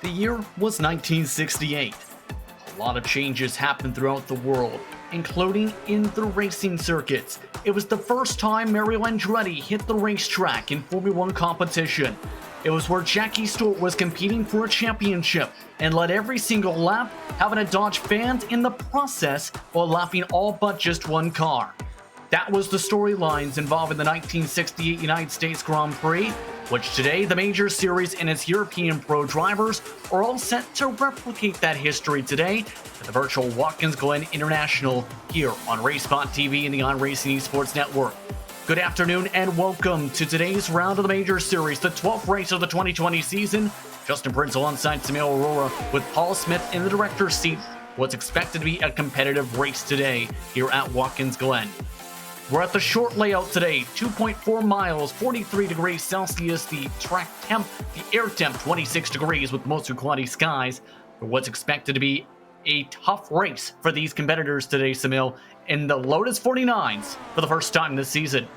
The year was 1968. A lot of changes happened throughout the world, including in the racing circuits. It was the first time Mario Andretti hit the racetrack in Formula 1 competition. It was where Jackie Stewart was competing for a championship and led every single lap, having to dodge fans in the process while lapping all but just one car. That was the storylines involving the 1968 United States Grand Prix, which today the major series and its European pro drivers are all set to replicate that history today at the virtual Watkins Glen International here on RaceSpot TV and the iRacing Esports Network. Good afternoon and welcome to today's round of the major series, the 12th race of the 2020 season. Justin Prince alongside Samuel Aurora with Paul Smith in the director's seat. What's expected to be a competitive race today here at Watkins Glen. We're at the short layout today, 2.4 miles, 43 degrees Celsius, the track temp, the air temp, 26 degrees with mostly cloudy skies. For what's expected to be a tough race for these competitors today, Samil, in the Lotus 49s for the first time this season.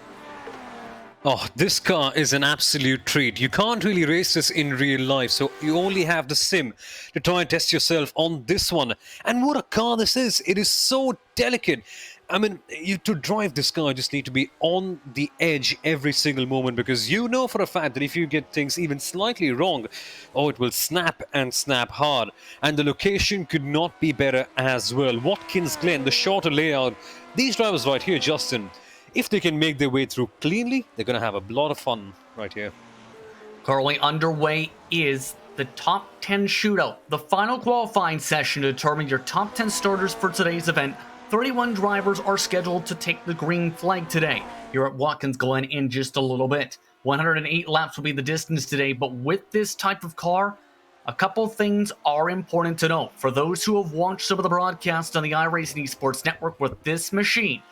Oh, this car is an absolute treat. You can't really race this in real life, so you only have the sim to try and test yourself on this one. And what a car this is! It is so delicate. I mean, to drive this car, you just need to be on the edge every single moment, because you know for a fact that if you get things even slightly wrong, it will snap and snap hard. And the location could not be better as well. Watkins Glen, the shorter layout. These drivers right here, Justin, if they can make their way through cleanly, they're going to have a lot of fun right here. Currently underway is the top 10 shootout, the final qualifying session to determine your top 10 starters for today's event. 31 drivers are scheduled to take the green flag today here at Watkins Glen in just a little bit. 108 laps will be the distance today, but with this type of car, a couple things are important to note. For those who have watched some of the broadcasts on the iRacing Esports Network with this machine,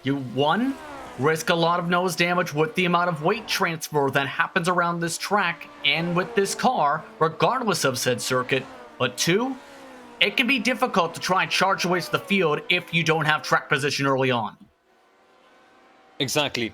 you, one, risk a lot of nose damage with the amount of weight transfer that happens around this track and with this car, regardless of said circuit, but two, it can be difficult to try and charge away to the field if you don't have track position early on. Exactly.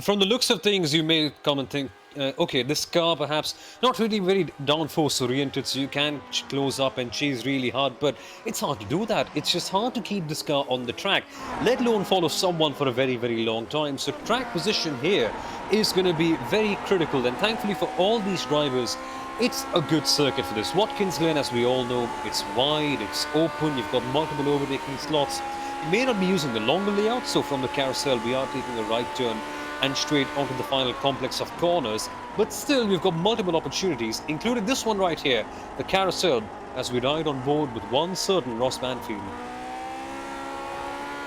From the looks of things, you may come and think, okay, this car perhaps not really very downforce oriented, so you can close up and chase really hard, but it's hard to do that. It's just hard to keep this car on the track, let alone follow someone for a very, very long time. So track position here is going to be very critical, and thankfully for all these drivers, it's a good circuit for this. Watkins Glen, as we all know, it's wide, it's open, you've got multiple overtaking slots. You may not be using the longer layout, so from the carousel we are taking a right turn and straight onto the final complex of corners, but still we've got multiple opportunities, including this one right here, the carousel, as we ride on board with one certain Ross Banfield.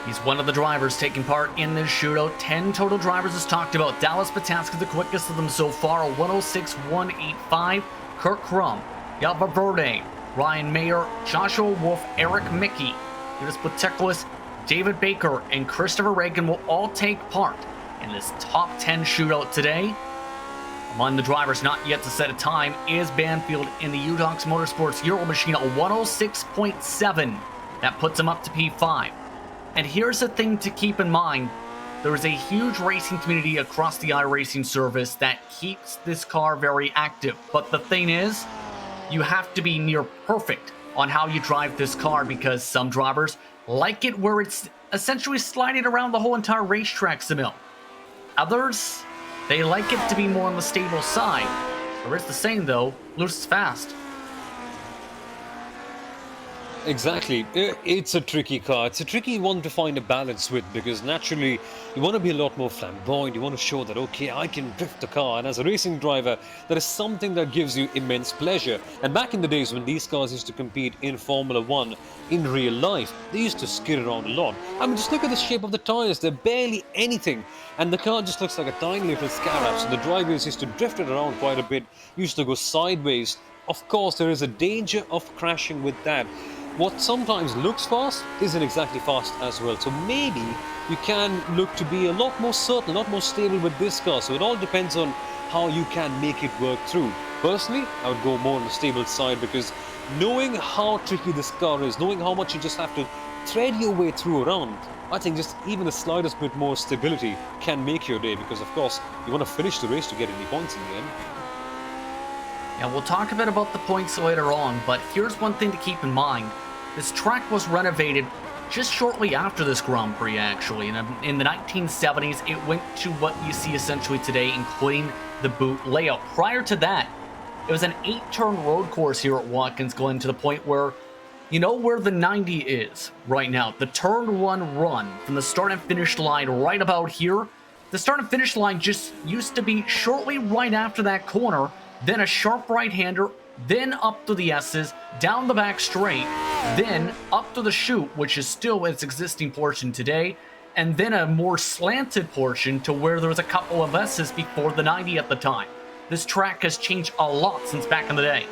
He's one of the drivers taking part in this shootout. 10 total drivers as talked about. Dallas Pataska, the quickest of them so far, a 106.185. Kirk Crum, Yalva Verde, Ryan Mayer, Joshua Wolf, Eric Mickey, Judas Buteklis, David Baker, and Christopher Reagan will all take part in this top 10 shootout today. Among the drivers not yet to set a time is Banfield in the Udox Motorsports Euro Machine, a 106.7. That puts him up to P5. And here's the thing to keep in mind. There is a huge racing community across the iRacing service that keeps this car very active. But the thing is, you have to be near perfect on how you drive this car, because some drivers like it where it's essentially sliding around the whole entire racetrack, Samil. Others, they like it to be more on the stable side. There is the saying though, loose is fast. Exactly. It's a tricky car. It's a tricky one to find a balance with, because naturally you want to be a lot more flamboyant. You want to show that, okay, I can drift the car. And as a racing driver, that is something that gives you immense pleasure. And back in the days when these cars used to compete in Formula 1 in real life, they used to skid around a lot. I mean, just look at the shape of the tires. They're barely anything. And the car just looks like a tiny little scarab. So the drivers used to drift it around quite a bit, used to go sideways. Of course, there is a danger of crashing with that. What sometimes looks fast isn't exactly fast as well. So maybe you can look to be a lot more certain, a lot more stable with this car. So it all depends on how you can make it work through. Personally, I would go more on the stable side, because knowing how tricky this car is, knowing how much you just have to thread your way through around, I think just even the slightest bit more stability can make your day, because of course you want to finish the race to get any points in the end. Yeah, we'll talk a bit about the points later on, but here's one thing to keep in mind. This track was renovated just shortly after this Grand Prix, actually. In the 1970s, it went to what you see essentially today, including the boot layout. Prior to that, it was an 8-turn road course here at Watkins, Glen, to the point where, you know where the 90 is right now? The turn 1 run from the start and finish line right about here. The start and finish line just used to be shortly right after that corner, then a sharp right-hander, then up to the S's, down the back straight, then up to the chute, which is still its existing portion today, and then a more slanted portion to where there was a couple of S's before the 90 at the time. This track has changed a lot since back in the day.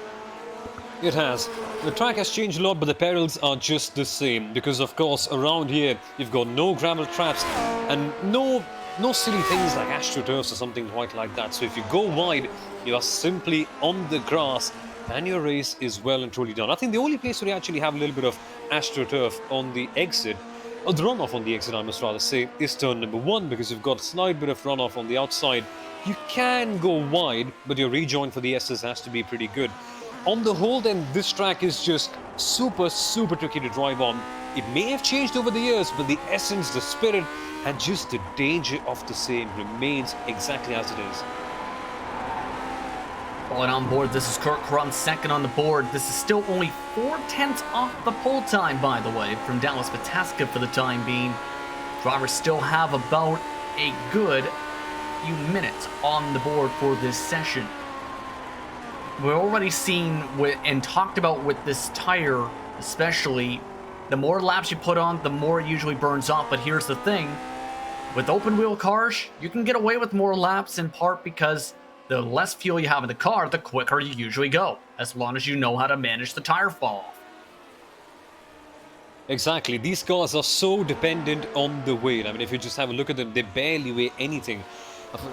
It has. The track has changed a lot, but the perils are just the same. Because, of course, around here, you've got no gravel traps and no silly things like astroturfs or something quite like that. So if you go wide, you are simply on the grass and your race is well and truly done. I think the only place where you actually have a little bit of astroturf on the exit, or the runoff on the exit, I must rather say, is turn number 1, because you've got a slight bit of runoff on the outside. You can go wide, but your rejoin for the S's has to be pretty good. On the whole, then, this track is just super tricky to drive on. It may have changed over the years, but the essence, the spirit, and just the danger of the same remains exactly as it is. Falling on board, this is Kurt Crum, second on the board. This is still only 4/10 off the pole time, by the way, from Dallas Pataska for the time being. Drivers still have about a good few minutes on the board for this session. We've already seen and talked about with this tire, especially, the more laps you put on, the more it usually burns off. But here's the thing, with open wheel cars, you can get away with more laps in part because the less fuel you have in the car, the quicker you usually go, as long as you know how to manage the tire fall off. Exactly. These cars are so dependent on the weight. I mean, if you just have a look at them, they barely weigh anything.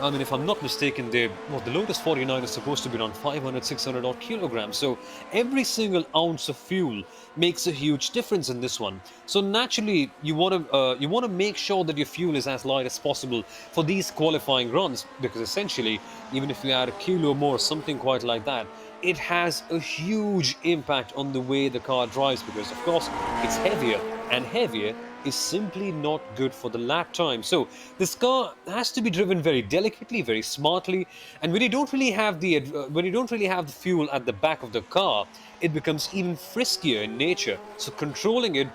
I mean, if I'm not mistaken, the Lotus 49 is supposed to be around 500, 600 odd kilograms. So every single ounce of fuel makes a huge difference in this one. So naturally, you want to make sure that your fuel is as light as possible for these qualifying runs, because essentially, even if you add a kilo more, something quite like that, it has a huge impact on the way the car drives, because of course it's heavier, and heavier is simply not good for the lap time. So this car has to be driven very delicately, very smartly, and when you don't really have the fuel at the back of the car, it becomes even friskier in nature. So controlling it,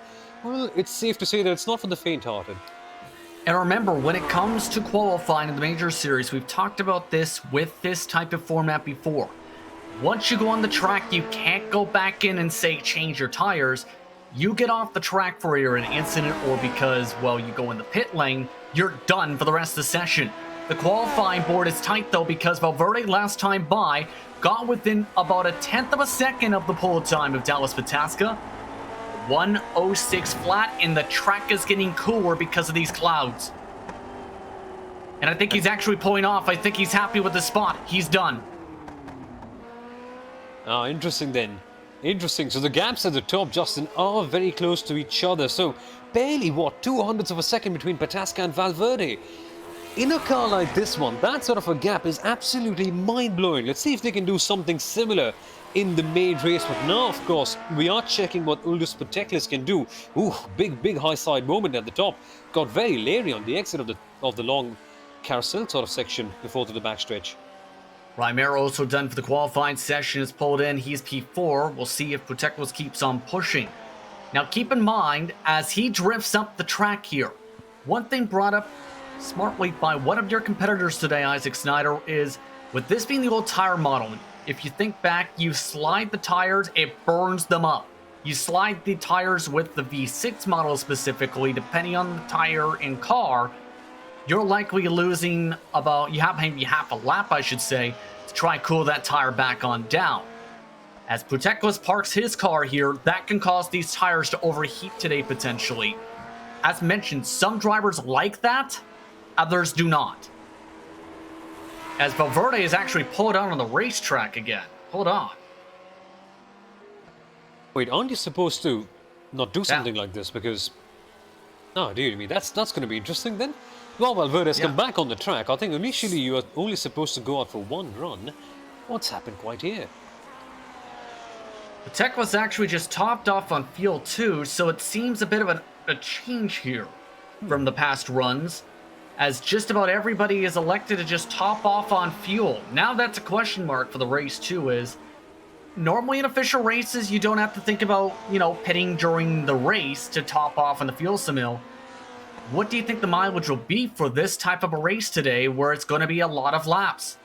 well, it's safe to say that it's not for the faint-hearted. And remember, when it comes to qualifying in the Major Series, we've talked about this with this type of format before. Once you go on the track, you can't go back in and say change your tires. You get off the track for either an incident or because, well, you go in the pit lane, you're done for the rest of the session. The qualifying board is tight, though, because Valverde last time by got within about 1/10 of a second of the pole time of Dallas Pataska. 1:06 flat, and the track is getting cooler because of these clouds. And I think he's actually pulling off. I think he's happy with the spot. He's done. Ah, interesting then. Interesting. So the gaps at the top, Justin, are very close to each other. So barely, 2/100ths of a second between Pataska and Valverde. In a car like this one, that sort of a gap is absolutely mind-blowing. Let's see if they can do something similar in the main race. But now, of course, we are checking what Uldus Pateklis can do. Ooh, big high side moment at the top. Got very leery on the exit of the long carousel sort of section before to the backstretch. Romero also done for the qualifying session, is pulled in. He's P4. We'll see if Pateklis keeps on pushing. Now keep in mind, as he drifts up the track here, one thing brought up smartly by one of your competitors today, Isaac Snyder, is with this being the old tire model, if you think back, you slide the tires, it burns them up. You slide the tires with the V6 model specifically, depending on the tire and car, you're likely losing about, you have maybe half a lap, I should say, to try and cool that tire back on down. As Pateklis parks his car here, that can cause these tires to overheat today potentially. As mentioned, some drivers like that, others do not. As Valverde is actually pulled out on the racetrack again. Hold on. Wait, aren't you supposed to not do something like this? Because, oh, do you mean that's going to be interesting then? Well, Valverde's come back on the track. I think initially you were only supposed to go out for one run. What's happened quite here? The Tech was actually just topped off on fuel too, so it seems a bit of a change here from the past runs, as just about everybody is elected to just top off on fuel. Now that's a question mark for the race too, is normally in official races you don't have to think about, pitting during the race to top off on the fuel mill. What do you think the mileage will be for this type of a race today, where it's going to be a lot of laps?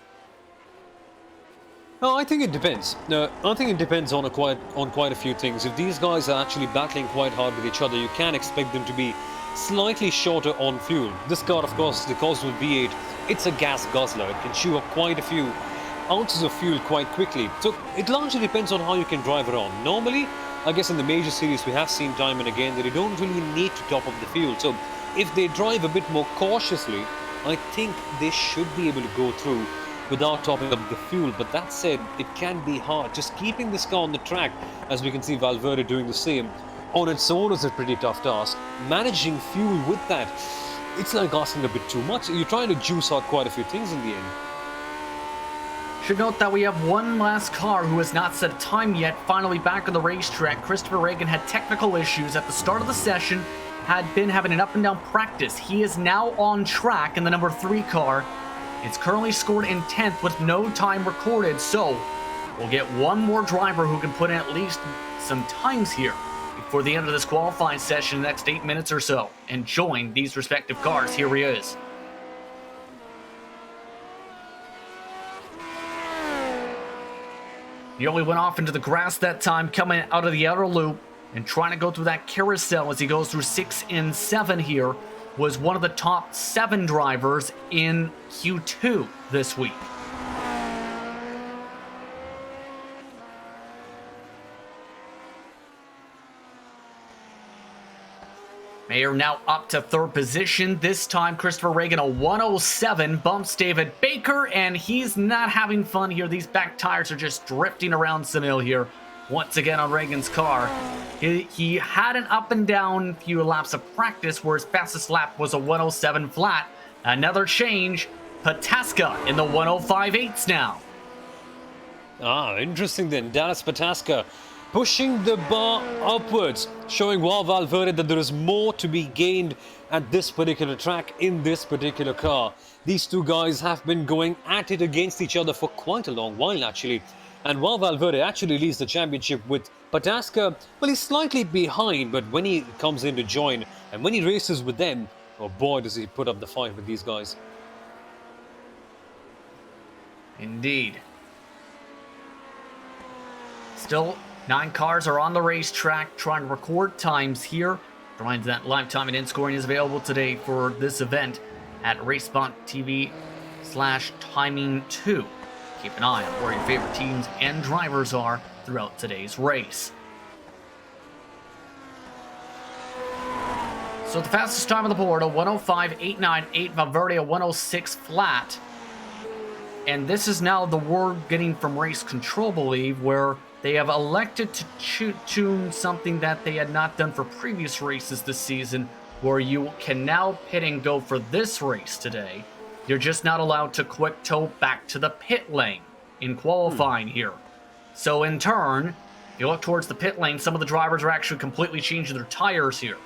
Oh, I think it depends. I think it depends on quite a few things. If these guys are actually battling quite hard with each other, you can expect them to be slightly shorter on fuel. This car, of course, the Cosworth V8, it's a gas guzzler. It can chew up quite a few ounces of fuel quite quickly. So it largely depends on how you can drive around. Normally, I guess in the major series, we have seen time and again that you don't really need to top up the fuel. So if they drive a bit more cautiously, I think they should be able to go through without topping up the fuel. But that said, it can be hard. Just keeping this car on the track, as we can see Valverde doing the same, on its own is a pretty tough task. Managing fuel with that, it's like asking a bit too much. You're trying to juice out quite a few things in the end. Should note that we have one last car who has not set a time yet, finally back on the racetrack. Christopher Reagan had technical issues at the start of the session, had been having an up and down practice. He is now on track in the number 3 car. It's currently scored in 10th with no time recorded, so we'll get one more driver who can put in at least some times here before the end of this qualifying session in the next 8 minutes or so and join these respective cars. Here he is. He only went off into the grass that time, coming out of the outer loop and trying to go through that carousel as he goes through 6 and 7 here. Was one of the top 7 drivers in Q2 this week. Mayer now up to 3rd position. This time, Christopher Reagan a 107 bumps David Baker, and he's not having fun here. These back tires are just drifting around Samil here. Once again on Reagan's car. He had an up and down few laps of practice where his fastest lap was a 107 flat. Another change, Pataska in the 105.8s now. Interesting then. Dallas Pataska pushing the bar upwards, showing Juan Valverde that there is more to be gained at this particular track in this particular car. These two guys have been going at it against each other for quite a long while actually. And while Valverde actually leads the championship with Pataska, well, he's slightly behind, but when he comes in to join and when he races with them, oh boy, does he put up the fight with these guys. Indeed. Still, 9 cars are on the racetrack trying to record times here. Reminds that live timing and scoring is available today for this event at RaceSpot TV/timing2. Keep an eye on where your favorite teams and drivers are throughout today's race. So the fastest time on the board, a 105.898, Valverde a 106 flat. And this is now the word getting from race control, believe, where they have elected to tune something that they had not done for previous races this season, where you can now pit and go for this race today. You're just not allowed to quick tow back to the pit lane in qualifying here. So in turn, if you look towards the pit lane, some of the drivers are actually completely changing their tires here.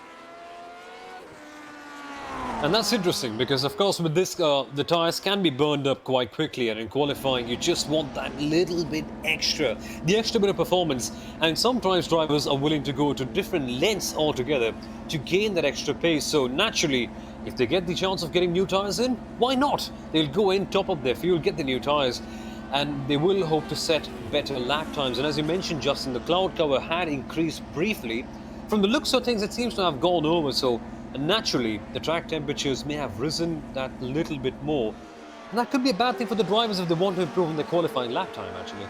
And that's interesting because, of course, with this, the tires can be burned up quite quickly, and in qualifying, you just want that little bit extra, the extra bit of performance. And sometimes drivers are willing to go to different lengths altogether to gain that extra pace. So naturally, if they get the chance of getting new tires in, why not? They'll go in, top up their fuel, get the new tires, and they will hope to set better lap times. And as you mentioned, Justin, the cloud cover had increased briefly. From the looks of things, it seems to have gone over, so naturally, the track temperatures may have risen that little bit more. And that could be a bad thing for the drivers if they want to improve in their qualifying lap time, actually.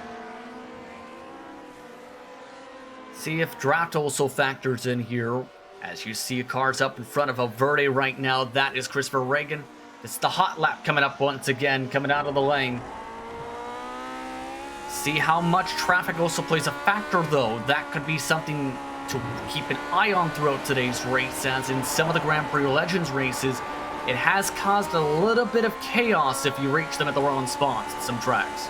See if draft also factors in here. As you see cars up in front of Valverde right now, that is Christopher Reagan. It's the hot lap coming up once again, coming out of the lane. See how much traffic also plays a factor, though. That could be something to keep an eye on throughout today's race, as in some of the Grand Prix Legends races, it has caused a little bit of chaos if you reach them at the wrong spots at some tracks.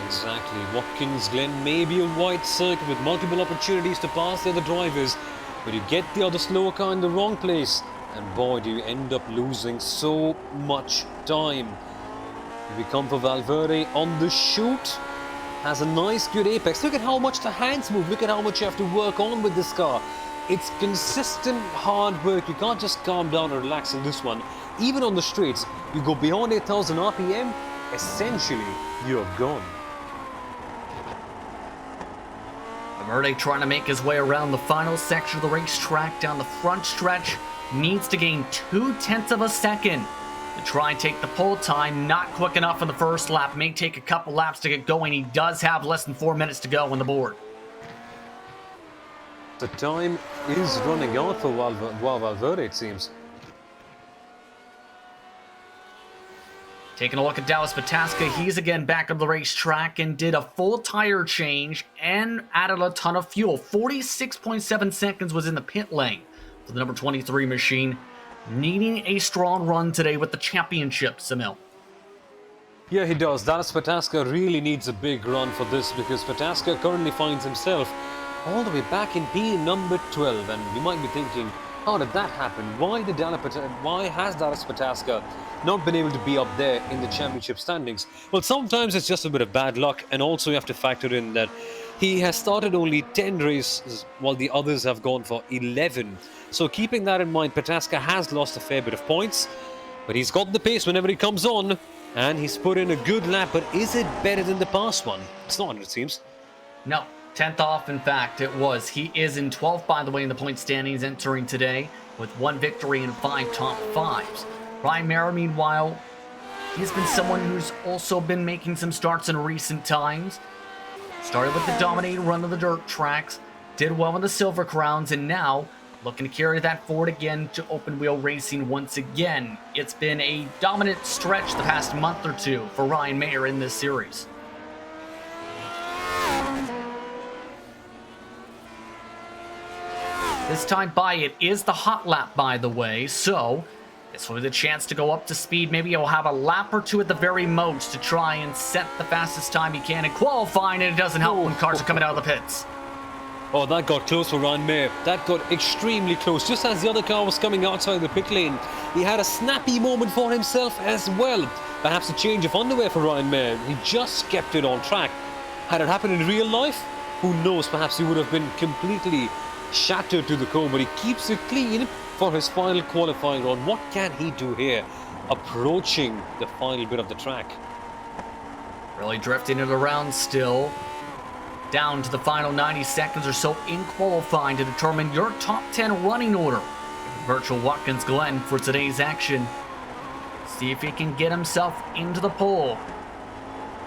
Exactly. Watkins, Glen may be a wide circuit with multiple opportunities to pass the other drivers, but you get the other slower car in the wrong place, and boy, do you end up losing so much time. We come for Valverde on the shoot. Has a nice, good apex. Look at how much the hands move. Look at how much you have to work on with this car. It's consistent hard work. You can't just calm down and relax in this one. Even on the straights, you go beyond 8,000 RPM, essentially, you're gone. Valverde trying to make his way around the final section of the racetrack down the front stretch. Needs to gain 0.2 of a second to try and take the pole time. Not quick enough in the first lap. May take a couple laps to get going. He does have less than 4 minutes to go on the board. The time is running out for Valverde, it seems. Taking a look at Dallas Pataska, he's again back on the racetrack and did a full tire change and added a ton of fuel. 46.7 seconds was in the pit lane for the number 23 machine. Needing a strong run today with the championship, Samil. Yeah, he does. Dallas Pataska really needs a big run for this because Pataska currently finds himself all the way back in P number 12. And you might be thinking, how did that happen? Why has Dallas Pataska not been able to be up there in the championship standings? Well, sometimes it's just a bit of bad luck, and also you have to factor in that he has started only 10 races while the others have gone for 11. So keeping that in mind, Pataska has lost a fair bit of points, but he's got the pace whenever he comes on, and he's put in a good lap. But is it better than the past one? It's not, it seems. No. 10th off, in fact, it was. He is in 12th, by the way, in the point standings entering today with 1 victory and 5 top 5s. Ryan Mara, meanwhile, he's been someone who's also been making some starts in recent times. Started with the dominating run of the dirt tracks, did well in the Silver Crowns, and now looking to carry that forward again to open wheel racing once again. It's been a dominant stretch the past month or two for Ryan Mayer in this series. This time by it is the hot lap, by the way, so this will be the chance to go up to speed. Maybe he'll have a lap or two at the very most to try and set the fastest time he can in qualifying, and it doesn't help when cars are coming out of the pits. Oh, that got close for Ryan Mayer. That got extremely close. Just as the other car was coming outside the pit lane, he had a snappy moment for himself as well. Perhaps a change of underwear for Ryan Mayer. He just kept it on track. Had it happened in real life, who knows, perhaps he would have been completely shattered to the core, but he keeps it clean for his final qualifying run. What can he do here, approaching the final bit of the track? Really drifting it around still. Down to the final 90 seconds or so in qualifying to determine your top 10 running order. Virtual Watkins Glen for today's action. See if he can get himself into the pole.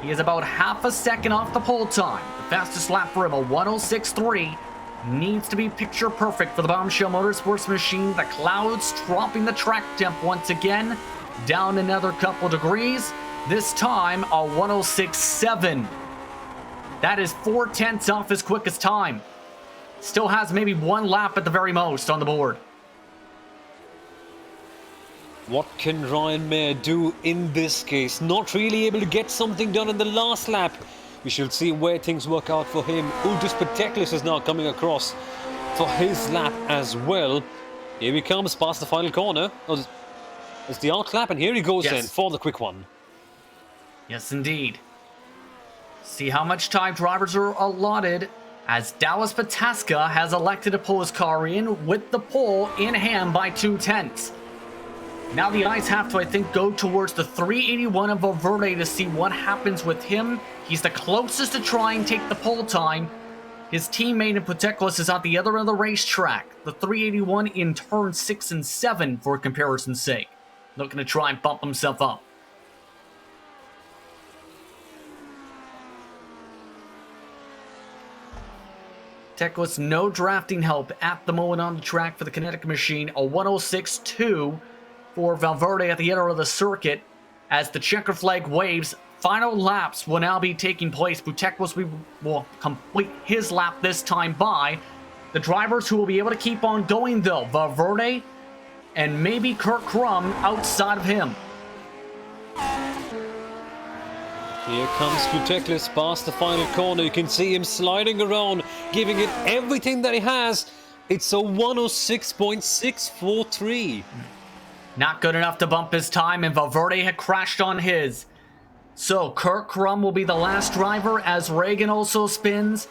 He is about half a second off the pole time. The fastest lap for him, a 106.3. Needs to be picture perfect for the Bombshell Motorsports machine. The clouds dropping the track temp once again. Down another couple degrees. This time, a 106.7. That is 0.4 off his quickest time. Still has maybe 1 lap at the very most on the board. What can Ryan Mayer do in this case? Not really able to get something done in the last lap. We shall see where things work out for him. Uldis Pateklis is now coming across for his lap as well. Here he comes past the final corner. Oh, it's the out lap, and here he goes then for the quick one. Yes, indeed. See how much time drivers are allotted as Dallas Pataska has elected to pull his car in with the pole in hand by 0.2. Now the eyes have to, I think, go towards the 381 of Valverde to see what happens with him. He's the closest to try and take the pole time. His teammate in Puteklis is at the other end of the racetrack. The 381 in turn 6 and 7 for comparison's sake. Looking to try and bump himself up. Puteklis, no drafting help at the moment on the track for the kinetic machine. A 106.2 for Valverde at the end of the circuit as the checker flag waves. Final laps will now be taking place. Puteklis will complete his lap this time by. The drivers who will be able to keep on going though, Valverde and maybe Kurt Krum outside of him. Here comes Puteklis past the final corner. You can see him sliding around, giving it everything that he has. It's a 106.643. Not good enough to bump his time, and Valverde had crashed on his. So Kurt Krum will be the last driver as Reagan also spins.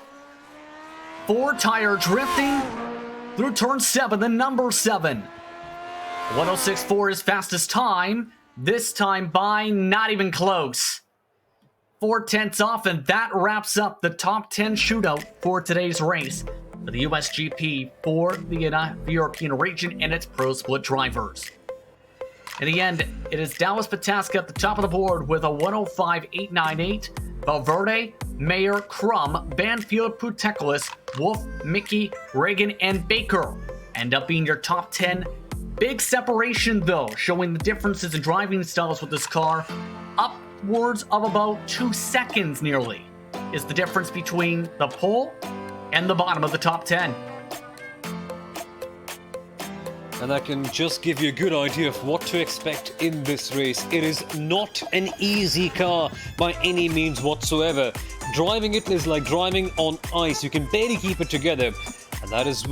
4-tire drifting through turn 7, the number 7. 106.4 his fastest time, this time by not even close. 4/10 off, and that wraps up the top 10 shootout for today's race for the USGP for the European region and its pro split drivers. In the end, it is Dallas Pataska at the top of the board with a 105.898. Valverde, Mayer, Krum, Banfield, Puteklis, Wolf, Mickey, Reagan, and Baker end up being your top 10. Big separation though, showing the differences in driving styles with this car. Upwards of about 2 seconds nearly is the difference between the pole and the bottom of the top 10. And that can just give you a good idea of what to expect in this race. It is not an easy car by any means whatsoever. Driving it is like driving on ice. You can barely keep it together. And that is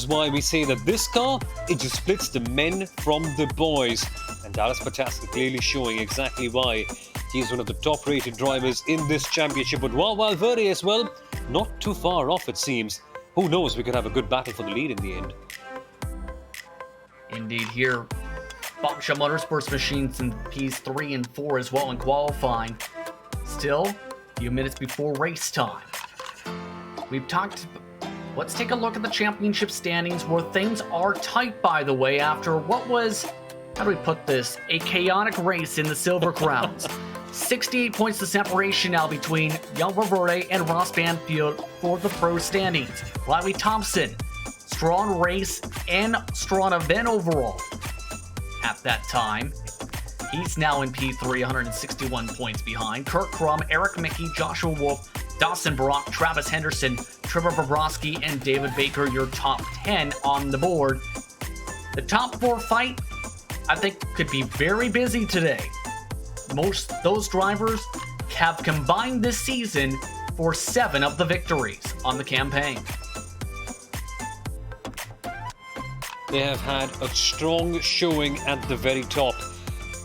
why we say that this car, it just splits the men from the boys. And Dallas Pataska clearly showing exactly why he's one of the top-rated drivers in this championship. But while Valverde as well, not too far off it seems. Who knows, we could have a good battle for the lead in the end. Indeed, here, Bombshell Motorsports machines in Ps3 and 4 as well in qualifying. Still, a few minutes before race time. Let's take a look at the championship standings where things are tight, by the way, after what was, how do we put this, a chaotic race in the Silver Crowns. 68 points to separation now between Young Valverde and Ross Banfield for the pro standings. Riley Thompson, strong race and strong event overall at that time. He's now in P3, 161 points behind. Kurt Krum, Eric Mickey, Joshua Wolf, Dawson Brock, Travis Henderson, Trevor Bobrovsky, and David Baker, your top 10 on the board. The top 4 fight, I think, could be very busy today. Most those drivers have combined this season for 7 of the victories on the campaign. They have had a strong showing at the very top.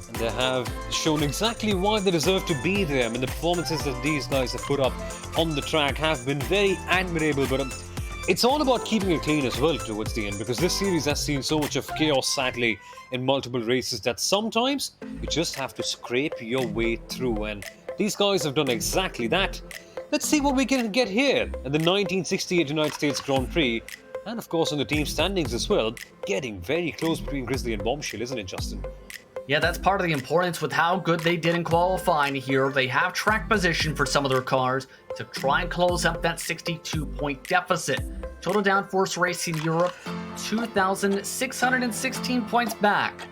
And they have shown exactly why they deserve to be there. I mean, the performances that these guys have put up on the track have been very admirable. But it's all about keeping it clean as well towards the end. Because this series has seen so much of chaos, sadly, in multiple races that sometimes you just have to scrape your way through. And these guys have done exactly that. Let's see what we can get here at the 1968 United States Grand Prix. And of course on the team standings as well, getting very close between Grizzly and Bombshell, isn't it, Justin? Yeah, that's part of the importance with how good they did in qualifying here. They have track position for some of their cars to try and close up that 62-point deficit. Total downforce racing Europe, 2,616 points back.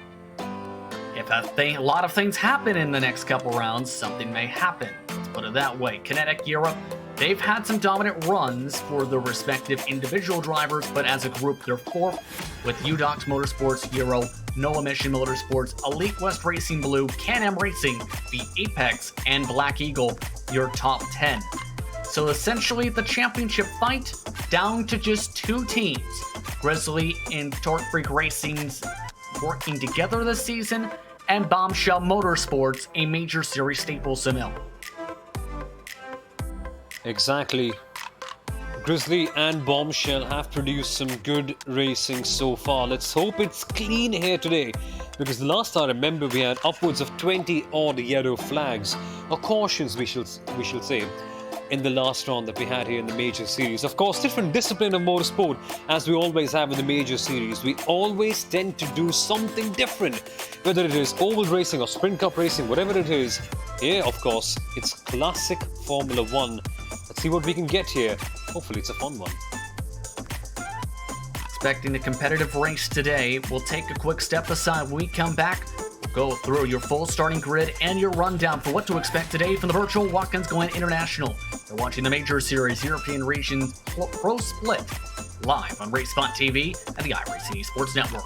If a lot of things happen in the next couple rounds, something may happen. Let's put it that way. Kinetic Europe, they've had some dominant runs for their respective individual drivers, but as a group, they're 4th with UDOX Motorsports Euro, No Emission Motorsports, Elite West Racing Blue, Can-Am Racing, the Apex, and Black Eagle, your top 10. So essentially, the championship fight down to just 2 teams. Grizzly and Torque Freak Racing's working together this season, and Bombshell Motorsports, a major series staple Samil. Exactly. Grizzly and Bombshell have produced some good racing so far. Let's hope it's clean here today, because the last I remember we had upwards of 20 odd yellow flags, or cautions we shall say, in the last round that we had here in the major series. Of course, different discipline of motorsport, as we always have in the major series. We always tend to do something different, whether it is oval racing or sprint cup racing, whatever it is. Here, of course, it's classic Formula 1. Let's see what we can get here. Hopefully it's a fun one. Expecting a competitive race today. We'll take a quick step aside. When we come back, we'll go through your full starting grid and your rundown for what to expect today from the virtual Watkins Glen International. You're watching the Major Series European Region Pro Split live on RaceSpot TV and the iRacing Esports Network.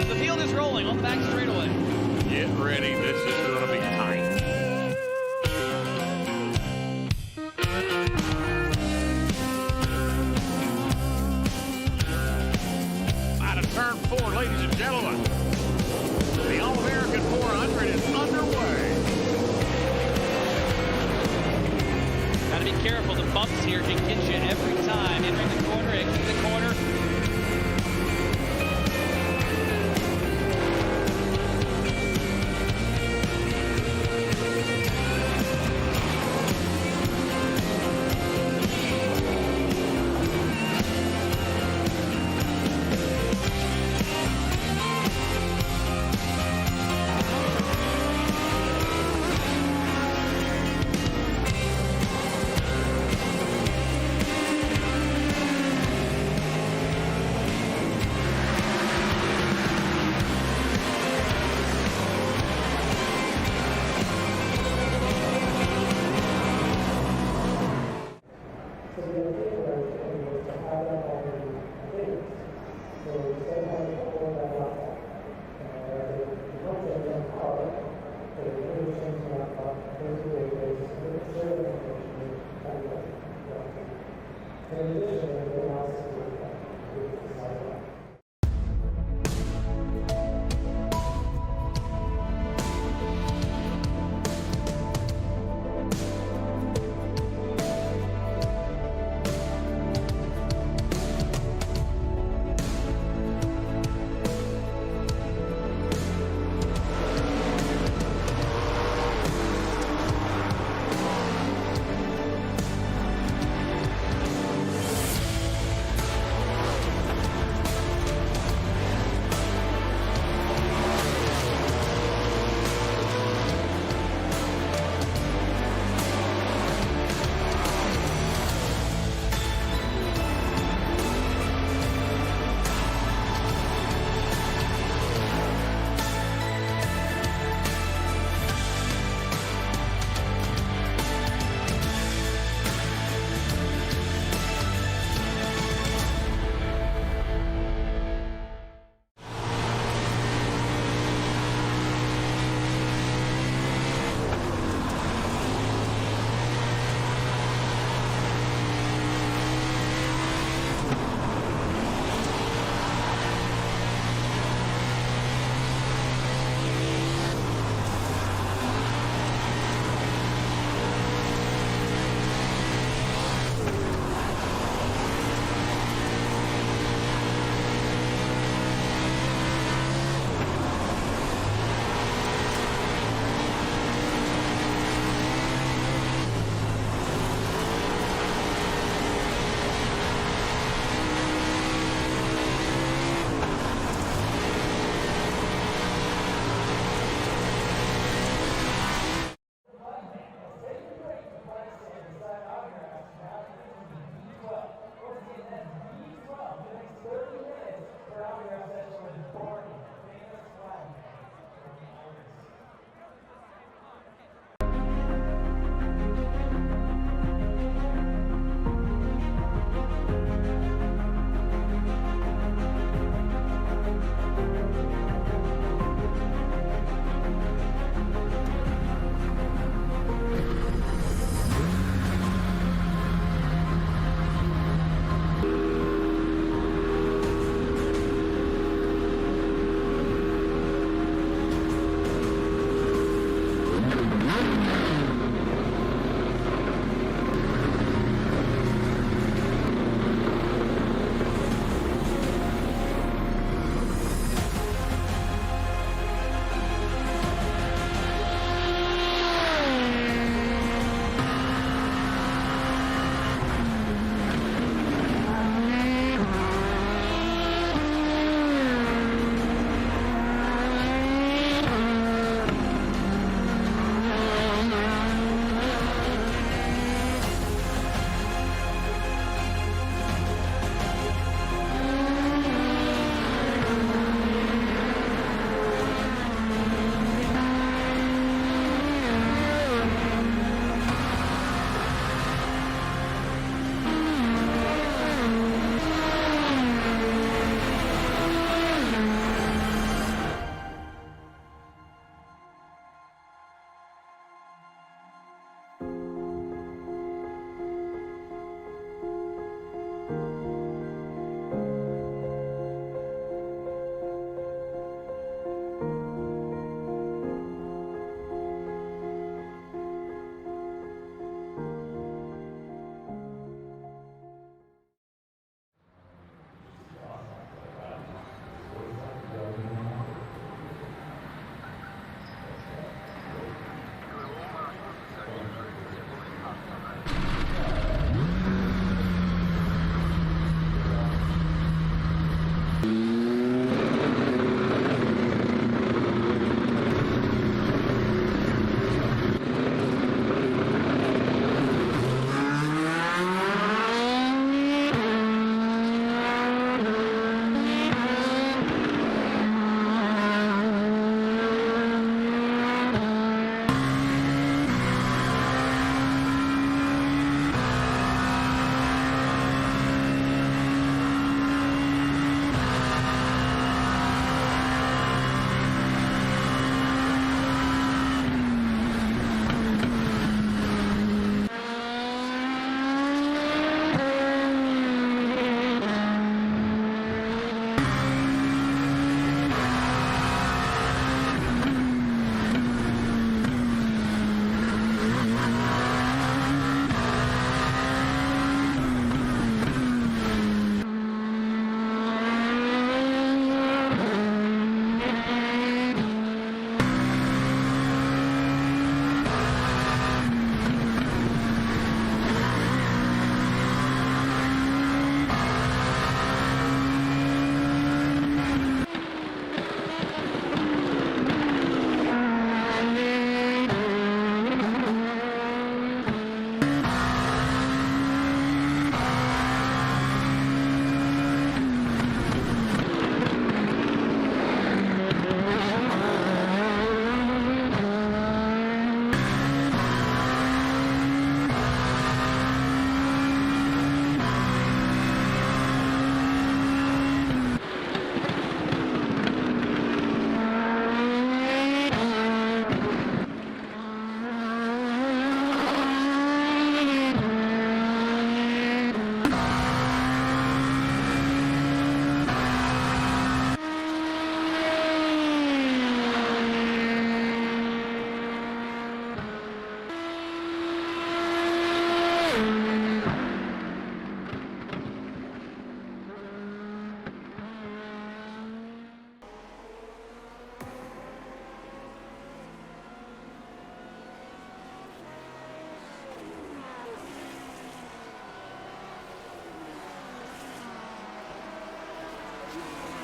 The field is rolling on the back straightaway. Get ready, this is going to be tight. Out of turn 4, ladies and gentlemen. The All-American 400 is underway. Got to be careful. The bumps here can get you every time. Entering the corner, exiting the corner.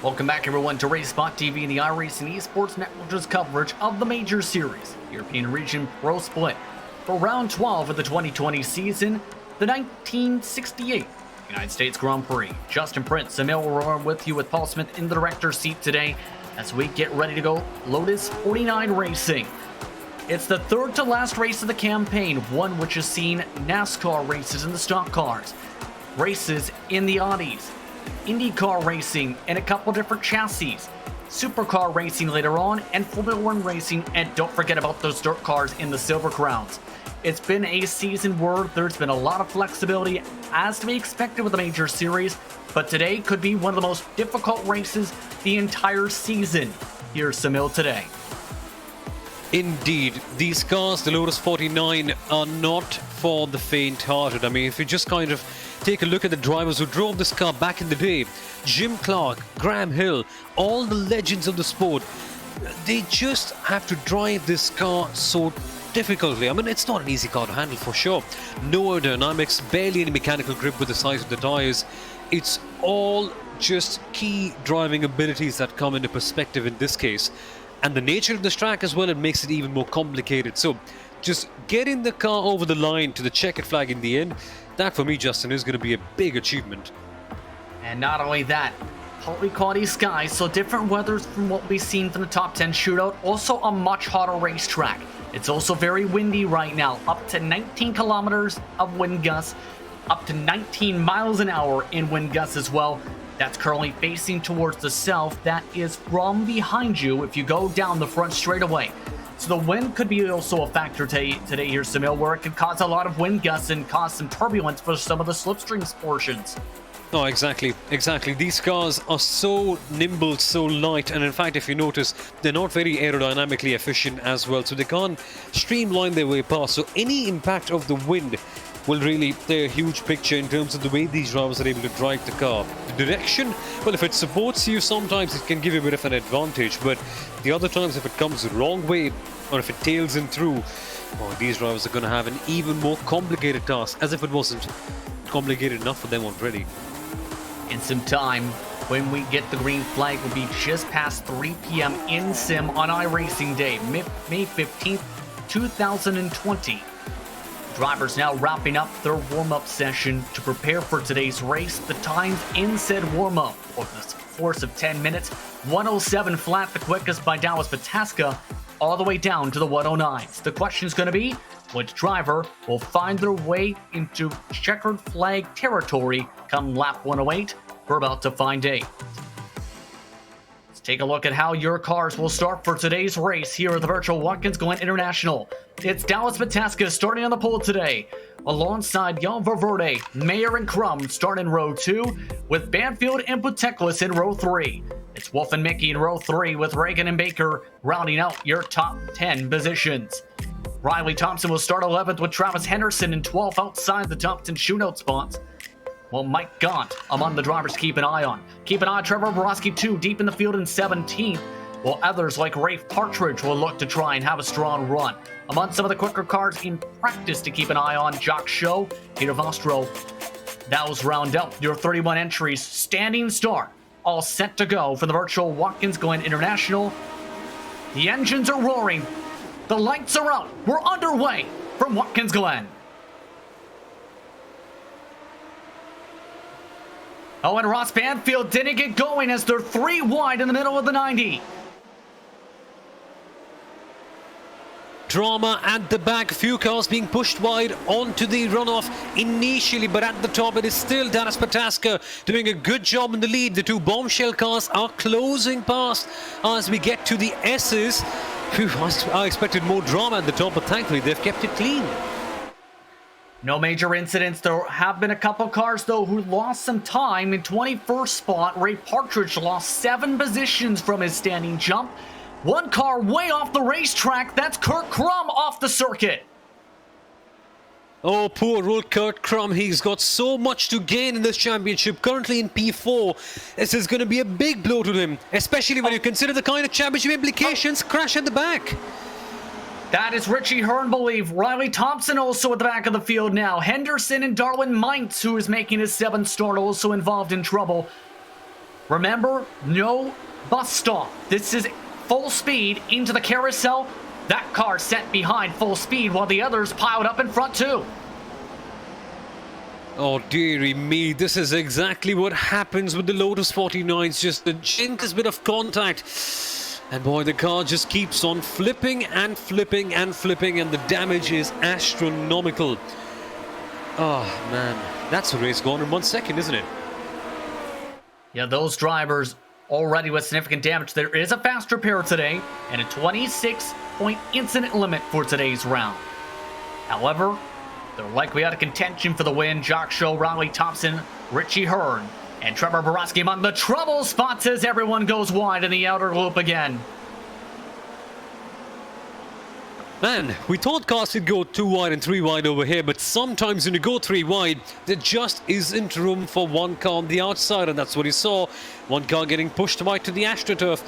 Welcome back everyone to Race Spot TV and the iRacing Esports Network's coverage of the Major Series, European Region Pro Split, for round 12 of the 2020 season, the 1968 United States Grand Prix. Justin Prince, Emil Aurora with you with Paul Smith in the director's seat today as we get ready to go Lotus 49 Racing. It's the third to last race of the campaign, one which has seen NASCAR races in the stock cars, races in the Audis, IndyCar racing and a couple different chassis, supercar racing later on, and Formula 1 racing, and don't forget about those dirt cars in the Silver Crowns. It's been a season where there's been a lot of flexibility as to be expected with the Major Series, but today could be one of the most difficult races the entire season. Here's Samil today. Indeed, these cars, the Lotus 49, are not for the faint-hearted. I mean, if you just kind of take a look at the drivers who drove this car back in the day, Jim Clark, Graham Hill, all the legends of the sport, they just have to drive this car so difficultly. I mean, it's not an easy car to handle for sure. No aerodynamics, barely any mechanical grip with the size of the tires. It's all just key driving abilities that come into perspective in this case. And the nature of this track as well, it makes it even more complicated. So just getting the car over the line to the checkered flag in the end, that for me, Justin, is going to be a big achievement. And not only that, partly cloudy skies, so different weathers from what we've seen from the top 10 shootout. Also a much hotter racetrack. It's also very windy right now, up to 19 kilometers of wind gusts, up to 19 miles an hour in wind gusts as well. That's currently facing towards the south. That is from behind you if you go down the front straightaway. So the wind could be also a factor today here, Samil, where it could cause a lot of wind gusts and cause some turbulence for some of the slipstrings portions. Oh, exactly. These cars are so nimble, so light, and in fact, if you notice, they're not very aerodynamically efficient as well, so they can't streamline their way past. So any impact of the wind will really play a huge picture in terms of the way these drivers are able to drive the car. The direction, well, if it supports you, sometimes it can give you a bit of an advantage, but the other times, if it comes the wrong way, or if it tails in through, oh, these drivers are going to have an even more complicated task, as if it wasn't complicated enough for them already. In some time, when we get the green flag, will be just past 3 p.m. in Sim on iRacing Day, May 15th, 2020. Drivers now wrapping up their warm-up session to prepare for today's race. The times in said warm-up, over the course of 10 minutes, 107 flat, the quickest by Dallas Pataska, all the way down to the 109s. The question is going to be, which driver will find their way into checkered flag territory come lap 108? We're about to find out. Let's take a look at how your cars will start for today's race here at the virtual Watkins Glen International. It's Dallas Pataska starting on the pole today, alongside Jan Ververde, Mayer and Crum start in row 2, with Banfield and Puteklis in row 3. It's Wolf and Mickey in row 3, with Reagan and Baker rounding out your top 10 positions. Riley Thompson will start 11th, with Travis Henderson in 12th outside the top 10 shootout spots. Well, Mike Gaunt among the drivers to keep an eye on. Keep an eye on Trevor Borowski too, deep in the field in 17th, while others like Rafe Partridge will look to try and have a strong run. Among some of the quicker cars in practice to keep an eye on, Jock Show, Peter Vostro. That was round up your 31 entries, standing start, all set to go for the virtual Watkins Glen International. The engines are roaring, the lights are out, we're underway from Watkins Glen. Oh, and Ross Banfield didn't get going as they're 3 wide in the middle of the 90. Drama at the back, few cars being pushed wide onto the runoff initially, but at the top it is still Dallas Pataska doing a good job in the lead. The two bombshell cars are closing past as we get to the S's. Phew, I expected more drama at the top, but thankfully they've kept it clean. No major incidents. There have been a couple cars, though, who lost some time. In 21st spot, Ray Partridge lost 7 positions from his standing jump. One car way off the racetrack. That's Kurt Crum off the circuit. Oh, poor old Kurt Crum. He's got so much to gain in this championship. Currently in P4. This is going to be a big blow to him, especially when you consider the kind of championship implications. Crash at the back. That is Richie Hearn, believe. Riley Thompson also at the back of the field now. Henderson and Darwin Mites, who is making his 7th start, also involved in trouble. Remember, no bus stop. This is full speed into the carousel. That car sent behind full speed while the others piled up in front too. Oh dearie me, this is exactly what happens with the Lotus 49s, just the gentest bit of contact. And boy, the car just keeps on flipping and flipping and flipping, and the damage is astronomical. Oh man, that's a race gone in 1 second, isn't it? Yeah, those drivers already with significant damage. There is a fast repair today and a 26-point incident limit for today's round. However, they're likely out of contention for the win. Jock Show, Riley Thompson, Richie Hearn, and Trevor Borowski among the trouble spots as everyone goes wide in the outer loop again. Man, we thought cars could go 2 wide and 3 wide over here, but sometimes when you go 3 wide, there just isn't room for one car on the outside, and that's what you saw. One car getting pushed wide to the AstroTurf.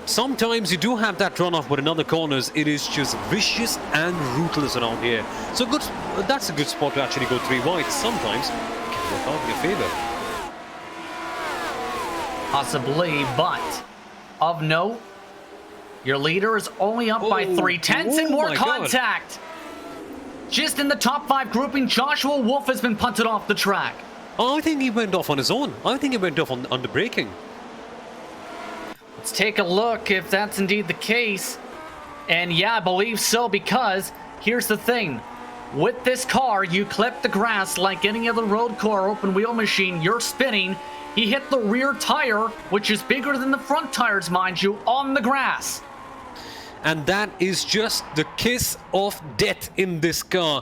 Sometimes you do have that runoff, but in other corners, it is just vicious and ruthless around here. So good, that's a good spot to actually go 3 wide. Sometimes it can work out in your favor. Possibly, but of note, your leader is only up by 3/10 and more contact. Just in the top 5 grouping, Joshua Wolf has been punted off the track. I think he went off on his own. I think he went off on the braking. Let's take a look if that's indeed the case. And yeah, I believe so, because here's the thing. With this car, you clip the grass like any other road car open wheel machine. You're spinning. He hit the rear tire, which is bigger than the front tires, mind you, on the grass. And that is just the kiss of death in this car.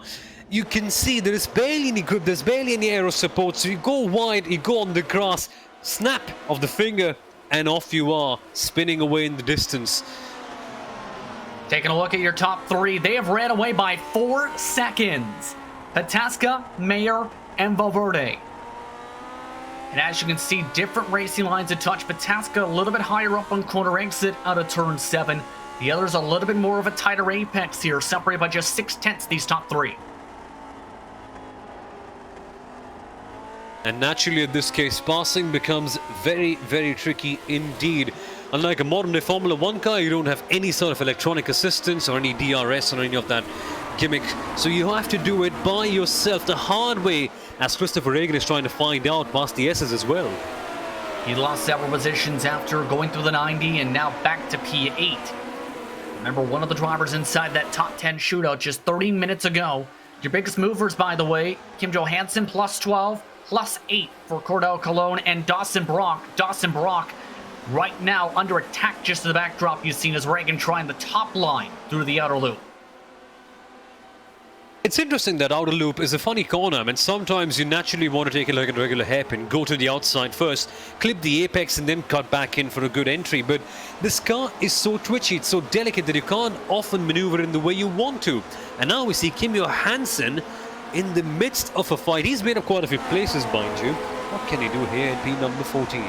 You can see there is barely any grip, there's barely any aero support. So you go wide, you go on the grass, snap of the finger, and off you are, spinning away in the distance. Taking a look at your top 3, they have ran away by 4 seconds. Pataska, Mayer, and Valverde. And as you can see, different racing lines a touch. Pataska a little bit higher up on corner exit out of turn 7. The others a little bit more of a tighter apex here, separated by just 6/10 these top 3. And naturally, in this case, passing becomes very, very tricky indeed. Unlike a modern-day Formula 1 car, you don't have any sort of electronic assistance or any DRS or any of that gimmick. So you have to do it by yourself the hard way, as Christopher Reagan is trying to find out past the S's as well. He lost several positions after going through the 90 and now back to P8. Remember, one of the drivers inside that top 10 shootout just 30 minutes ago. Your biggest movers, by the way, Kim Johansson plus 12, plus 8 for Cordell Cologne, and Dawson Brock. Dawson Brock right now under attack just to the backdrop you've seen as Reagan trying the top line through the outer loop. It's interesting that outer loop is a funny corner. I mean, sometimes you naturally want to take it like a regular hairpin, go to the outside first, clip the apex and then cut back in for a good entry. But this car is so twitchy, it's so delicate that you can't often maneuver in the way you want to. And now we see Kim Johansson in the midst of a fight. He's made up quite a few places, mind you. What can he do here in P number 14?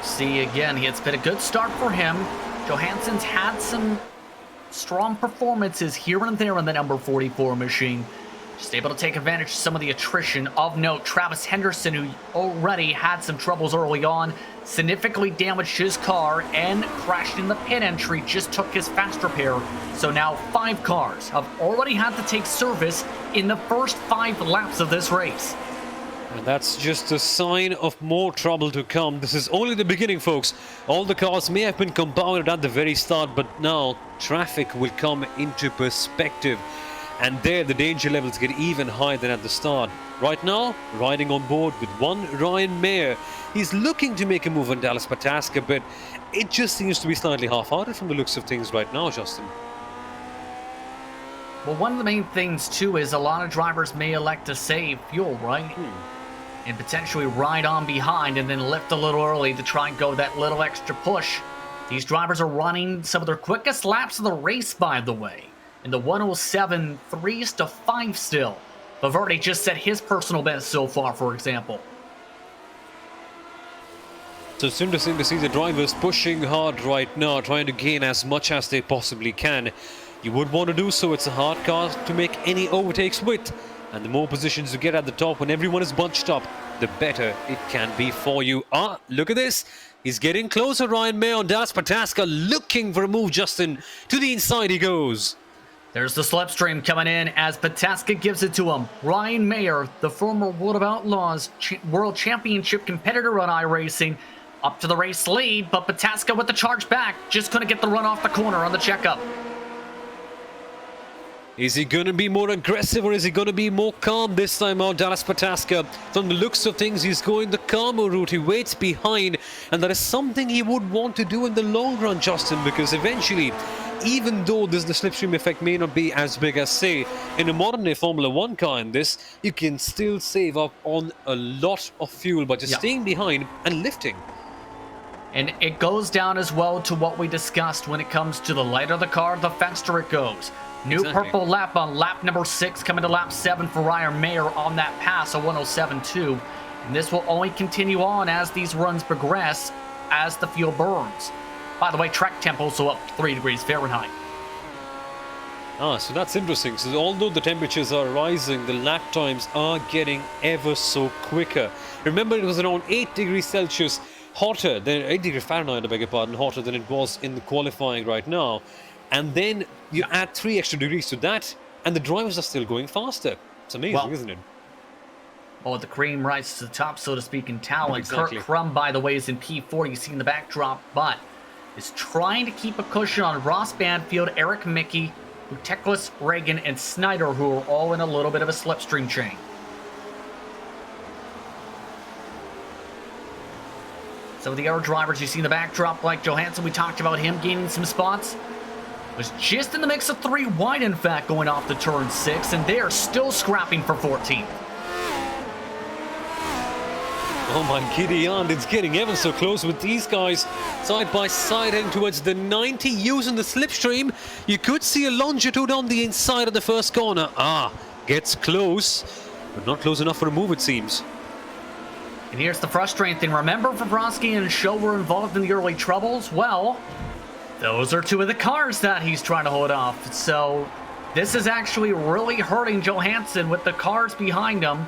See, again, it's been a good start for him. Johansson's had some strong performances here and there in the number 44 machine. Just able to take advantage of some of the attrition. Of note, Travis Henderson, who already had some troubles early on, significantly damaged his car and crashed in the pit entry, just took his fast repair. So now 5 cars have already had to take service in the first 5 laps of this race. And that's just a sign of more trouble to come. This is only the beginning, folks. All the cars may have been compounded at the very start, but now traffic will come into perspective. And there the danger levels get even higher than at the start. Right now, riding on board with one Ryan Mayer. He's looking to make a move on Dallas Pataska, but it just seems to be slightly half-hearted from the looks of things right now, Justin. Well, one of the main things, too, is a lot of drivers may elect to save fuel, right? And potentially ride on behind and then lift a little early to try and go that little extra push. These drivers are running some of their quickest laps of the race, by the way. In the 107 3s to 5 still. Valverde just set his personal best so far, for example. So it's interesting to see the drivers pushing hard right now, trying to gain as much as they possibly can. You would want to do so. It's a hard car to make any overtakes with. And the more positions you get at the top when everyone is bunched up, the better it can be for you. Ah, look at this. He's getting closer, Ryan May on Dallas Pataska, looking for a move, Justin. To the inside he goes. There's the slipstream coming in as Pataska gives it to him. Ryan Mayer, the former World of Outlaws World Championship competitor on iRacing, up to the race lead, but Pataska with the charge back, just couldn't get the run off the corner on the checkup. Is he going to be more aggressive or is he going to be more calm this time out, Dallas Pataska? From the looks of things, he's going the calmer route. He waits behind, and that is something he would want to do in the long run, Justin, because eventually, even though the slipstream effect may not be as big as, say, in a modern-day Formula 1 car in this, you can still save up on a lot of fuel by just staying behind and lifting. And it goes down as well to what we discussed when it comes to the lighter the car, the faster it goes. New purple lap on lap number 6, coming to lap 7 for Ryan Mayer on that pass of 107.2. And this will only continue on as these runs progress, as the fuel burns. By the way, track temp also up 3 degrees Fahrenheit. Ah, so that's interesting. So although the temperatures are rising, the lap times are getting ever so quicker. Remember, it was around 8 degrees Celsius hotter than 8 degrees Fahrenheit, I beg your pardon, hotter than it was in the qualifying right now. And then you add 3 extra degrees to that, and the drivers are still going faster. It's amazing, isn't it? Well, the cream rises to the top, so to speak, in talent. Exactly. Kurt Crum, by the way, is in P4. You see in the backdrop, but is trying to keep a cushion on Ross Banfield, Eric Mickey, Buteklis, Reagan, and Snyder, who are all in a little bit of a slipstream chain. Some of the other drivers you see in the backdrop, like Johansson, we talked about him gaining some spots. Was just in the mix of 3 wide, in fact, going off the turn 6, and they are still scrapping for 14th. Oh my giddy aunt, it's getting ever so close with these guys side by side heading towards the 90 using the slipstream. You could see a longitude on the inside of the first corner. Ah, gets close, but not close enough for a move, it seems. And here's the frustrating thing. Remember, Vronsky and Show were involved in the early troubles? Well, those are 2 of the cars that he's trying to hold off. So this is actually really hurting Johansson with the cars behind him,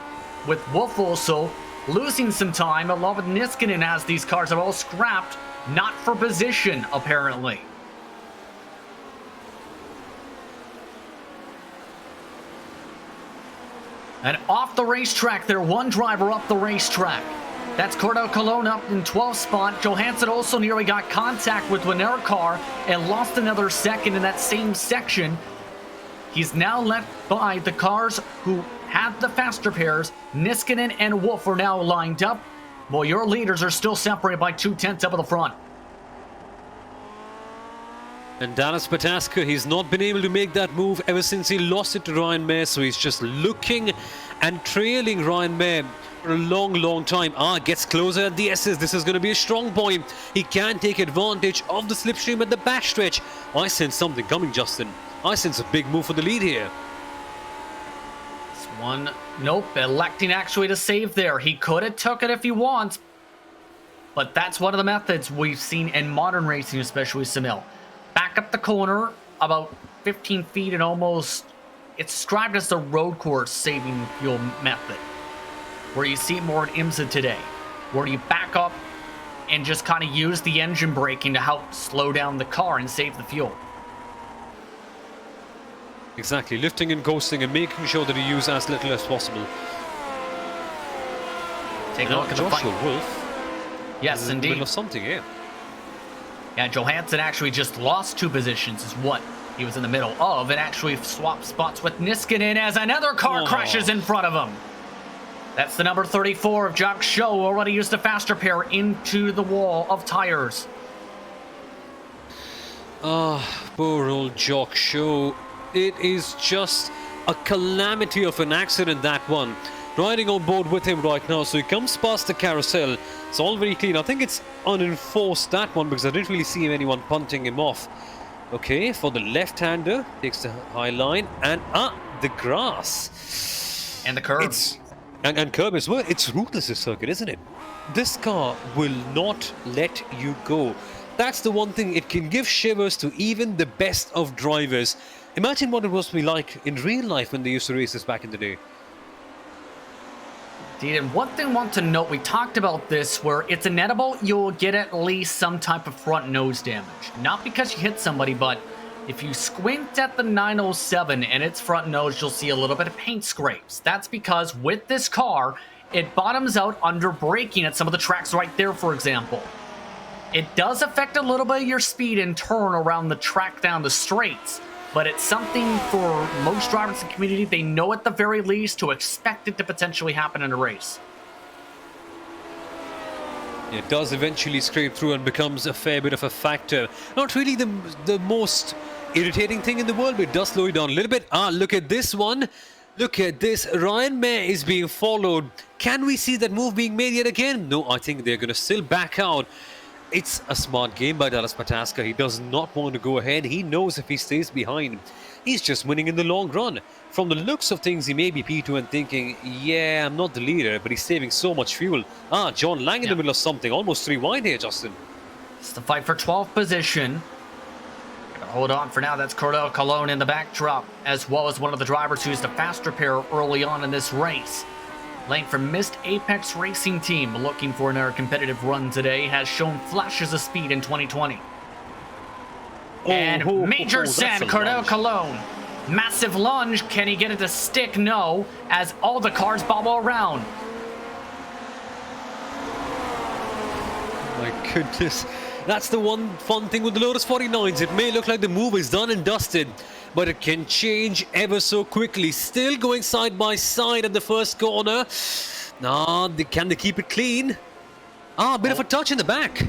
with Wolf also losing some time along with Niskanen, as these cars are all scrapped, not for position, apparently. And off the racetrack there, 1 driver up the racetrack. That's Cordell Colon up in 12th spot. Johansson also nearly got contact with Winner car and lost another second in that same section. He's now left by the cars who had the faster pairs. Niskanen and Wolf are now lined up, while your leaders are still separated by 2/10 up at the front. And Dallas Pataska, he's not been able to make that move ever since he lost it to Ryan Mayer, so he's just looking and trailing Ryan Mayer for a long time. Ah, gets closer at the S's. This is going to be a strong point. He can take advantage of the slipstream at the backstretch. I sense something coming, Justin. I sense a big move for the lead here. This one, nope, electing actually to save there. He could have took it if he wants, but that's one of the methods we've seen in modern racing, especially Samil. Back up the corner, about 15 feet and almost, it's described as the road course saving fuel method, where you see more at IMSA today, where you back up and just kind of use the engine braking to help slow down the car and save the fuel. Exactly, lifting and coasting and making sure that you use as little as possible. Take a look at the Joshua fight. Wolf. Yes, in the indeed. middle of something here. Yeah, Johansson actually just lost 2 positions is what he was in the middle of, and actually swapped spots with Niskanen as another car crashes in front of him. That's the number 34 of Jock Show, already used a faster pair into the wall of tires. Ah, poor old Jock Show. It is just a calamity of an accident, that one. Riding on board with him right now, so he comes past the carousel. It's all very clean. I think it's unenforced, that one, because I didn't really see anyone punting him off. Okay, for the left-hander, takes the high line, and the grass. And the curb. And curb as well. It's ruthless, this circuit, isn't it? This car will not let you go. That's the one thing. It can give shivers to even the best of drivers. Imagine what it was to be like in real life when they used to race this back in the day. Indeed, and one thing I want to note, we talked about this, where it's inevitable you'll get at least some type of front nose damage. Not because you hit somebody, but if you squint at the 907 and its front nose, you'll see a little bit of paint scrapes. That's because with this car, it bottoms out under braking at some of the tracks right there, for example. It does affect a little bit of your speed and turn around the track down the straights, but it's something for most drivers in the community, they know at the very least to expect it to potentially happen in a race. It does eventually scrape through and becomes a fair bit of a factor. Not really the most irritating thing in the world, but it does slow you down a little bit. Look at this one. Look at this. Ryan Mayer is being followed. Can we see that move being made yet again? No, I think they're going to still back out. It's a smart game by Dallas Pataska. He does not want to go ahead. He knows if he stays behind, he's just winning in the long run. From the looks of things, he may be P2 and thinking, yeah, I'm not the leader, but he's saving so much fuel. John Lang in the middle of something. Almost 3 wide here, Justin. It's the fight for 12th position. But hold on for now. That's Cordell Colon in the backdrop, as well as one of the drivers who used a faster pair early on in this race. Lane from Mist Apex Racing Team, looking for another competitive run today, has shown flashes of speed in 2020. Major Sand, Cordell Colon. Massive lunge. Can he get it to stick? No, as all the cars bobble around. My goodness. That's the one fun thing with the Lotus 49s. It may look like the move is done and dusted, but it can change ever so quickly. Still going side by side at the first corner. Can they keep it clean? A bit of a touch in the back.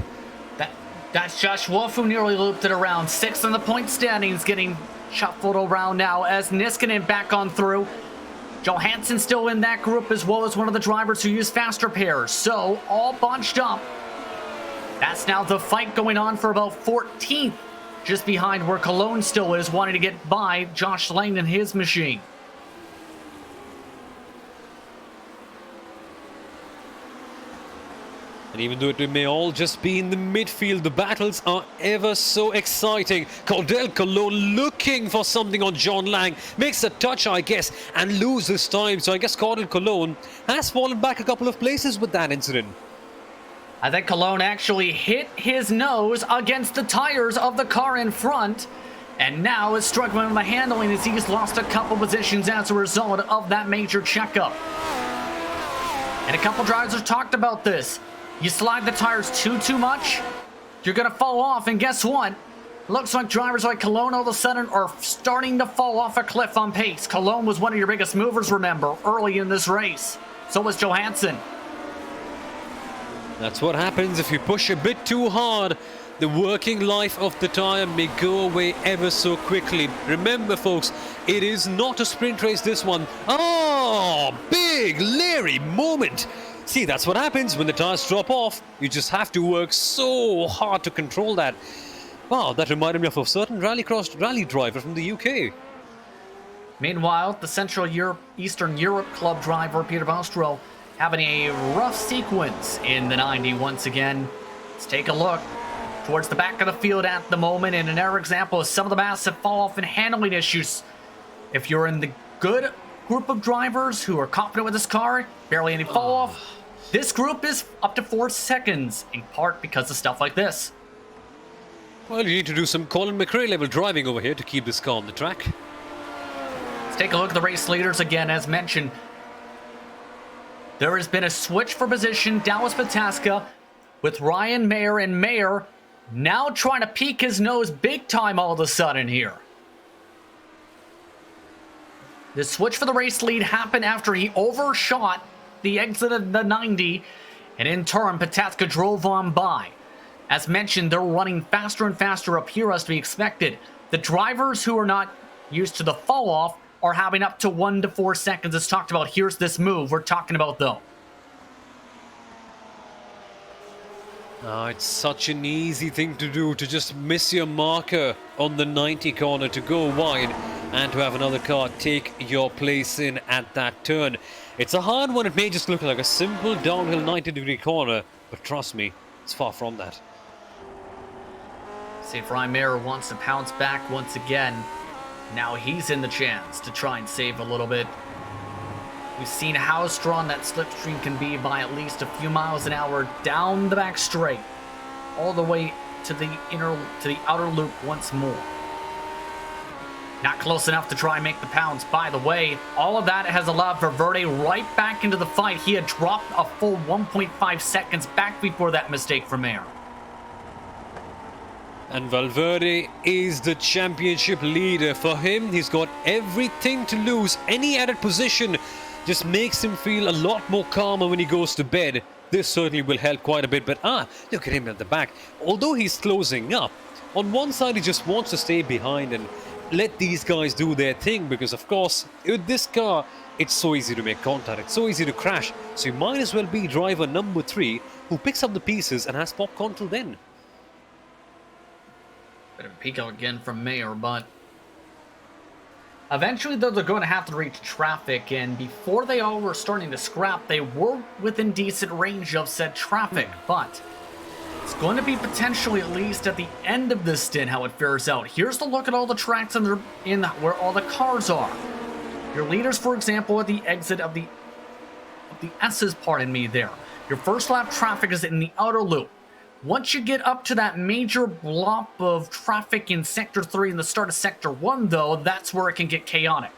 That's Josh Wolf who nearly looped it around. 6th in the point standings, getting shuffled around now as Niskanen back on through. Johansson still in that group, as well as one of the drivers who use faster pairs. So, all bunched up. That's now the fight going on for about 14th. Just behind where Cologne still is, wanting to get by Josh Lane and his machine. And even though it may all just be in the midfield, the battles are ever so exciting. Cordell Colon looking for something on John Lang. Makes a touch, I guess, and loses time. So I guess Cordell Colon has fallen back a couple of places with that incident. I think Cologne actually hit his nose against the tires of the car in front, and now is struggling with the handling as he's lost a couple positions as a result of that major checkup. And a couple drivers have talked about this. You slide the tires too much, you're going to fall off, and guess what? Looks like drivers like Cologne all of a sudden are starting to fall off a cliff on pace. Cologne was one of your biggest movers, remember, early in this race. So was Johansson. That's what happens if you push a bit too hard. The working life of the tire may go away ever so quickly. Remember, folks, it is not a sprint race, this one. Big Larry moment. See, that's what happens when the tires drop off. You just have to work so hard to control that. Wow, that reminded me of a certain rallycross rally driver from the UK. Meanwhile, the Eastern Europe club driver, Peter Bostro, having a rough sequence in the 90 once again. Let's take a look towards the back of the field at the moment, and another example of some of the massive fall-off and handling issues. If you're in the good group of drivers who are confident with this car, barely any fall-off, this group is up to 4 seconds, in part because of stuff like this. Well, you need to do some Colin McRae level driving over here to keep this car on the track. Let's take a look at the race leaders again. As mentioned, there has been a switch for position. Dallas Pataska with Ryan Mayer, and Mayer now trying to peek his nose big time all of a sudden here. The switch for the race lead happened after he overshot the exit of the 90, and in turn, Pataska drove on by. As mentioned, they're running faster and faster up here as to be expected. The drivers who are not used to the fall-off are having up to 1 to 4 seconds as talked about. Here's this move we're talking about, though. It's such an easy thing to do, to just miss your marker on the 90 corner, to go wide and to have another car take your place in at that turn. It's a hard one. It may just look like a simple downhill 90-degree corner, but trust me, it's far from that. See if Ryan Mayer wants to pounce back once again. Now he's in the chance to try and save a little bit. We've seen how strong that slipstream can be by at least a few miles an hour down the back straight, all the way to the outer loop once more. Not close enough to try and make the pounds. By the way, all of that has allowed Valverde right back into the fight. He had dropped a full 1.5 seconds back before that mistake from Mayer. And Valverde is the championship leader. For him, he's got everything to lose. Any added position just makes him feel a lot more calmer when he goes to bed. This certainly will help quite a bit. But look at him at the back. Although he's closing up, on one side he just wants to stay behind and let these guys do their thing, because of course with this car it's so easy to make contact, it's so easy to crash, so you might as well be driver number 3 who picks up the pieces and has popcorn till then. Bit of a peek out again from Mayer, but eventually they're going to have to reach traffic, and before they all were starting to scrap, they were within decent range of said traffic, but it's going to be potentially, at least at the end of this stint, how it fares out. Here's the look at all the tracks in where all the cars are. Your leaders, for example, at the exit of the S's, pardon me, there. Your first lap traffic is in the outer loop. Once you get up to that major blob of traffic in Sector 3 and the start of Sector 1, though, that's where it can get chaotic.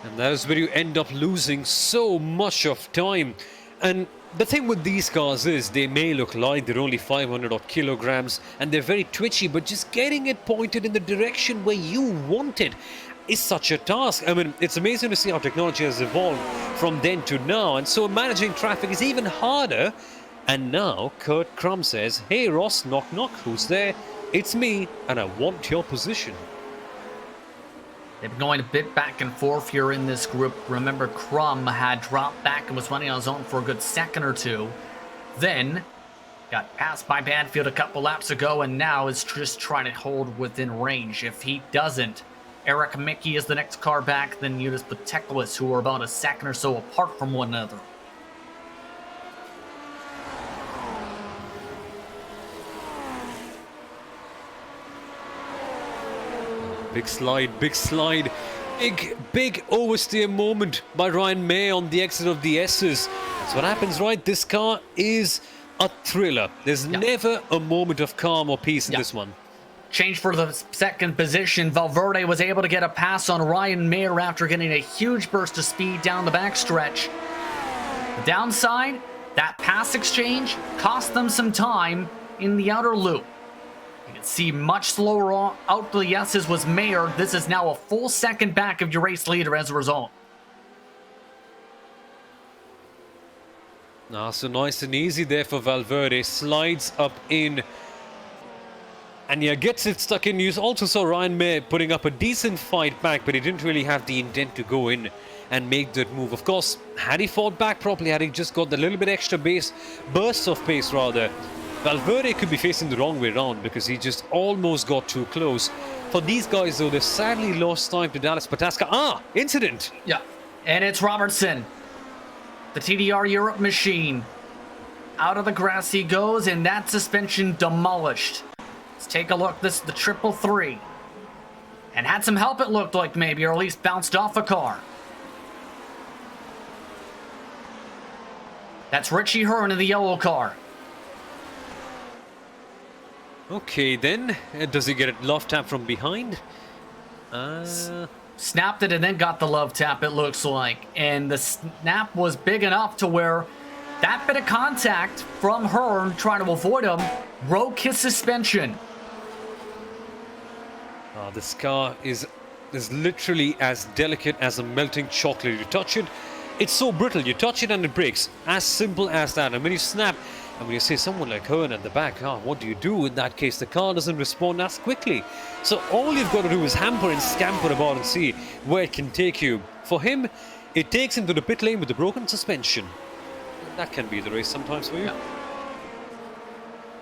And that is where you end up losing so much of time. And the thing with these cars is they may look light, they're only 500 odd kilograms, and they're very twitchy, but just getting it pointed in the direction where you want it is such a task. I mean, it's amazing to see how technology has evolved from then to now, and so managing traffic is even harder. And now Kurt Crum says, "Hey Ross, knock knock, who's there? It's me, and I want your position." They've been going a bit back and forth here in this group. Remember, Crum had dropped back and was running on his own for a good second or two. Then got passed by Midfield a couple laps ago, and now is just trying to hold within range. If he doesn't, Eric Mickey is the next car back, then Yunis Pateklis, who are about a second or so apart from one another. Big slide, big slide. Big oversteer moment by Ryan May on the exit of the S's. That's what happens, right? This car is a thriller. There's never a moment of calm or peace in this one. Change for the second position. Valverde was able to get a pass on Ryan Mayer after getting a huge burst of speed down the backstretch. The downside, that pass exchange cost them some time in the outer loop. You can see much slower out the S's was Mayer. This is now a full second back of your race leader as a result. So nice and easy there for Valverde. Slides up in. And yeah, gets it stuck in. You also saw Ryan May putting up a decent fight back, but he didn't really have the intent to go in and make that move. Of course, had he fought back properly, had he just got the little bit extra burst of pace rather, Valverde could be facing the wrong way around because he just almost got too close. For these guys, though, they sadly lost time to Dallas Pataska. Incident! Yeah, and it's Robertson. The TDR Europe machine. Out of the grass he goes, and that suspension demolished. Let's take a look. This is the 333. And had some help, it looked like, maybe, or at least bounced off a car. That's Richie Hearn in the yellow car. Okay, then. Does he get a love tap from behind? Snapped it and then got the love tap, it looks like. And the snap was big enough to where that bit of contact from Hearn trying to avoid him broke his suspension. This car is literally as delicate as a melting chocolate. You touch it, it's so brittle. You touch it and it breaks. As simple as that. And when you snap, and when you see someone like Hearn at the back, what do you do in that case? The car doesn't respond as quickly. So all you've got to do is hamper and scamper about and see where it can take you. For him, it takes him to the pit lane with the broken suspension. That can be the race sometimes for you. Yeah.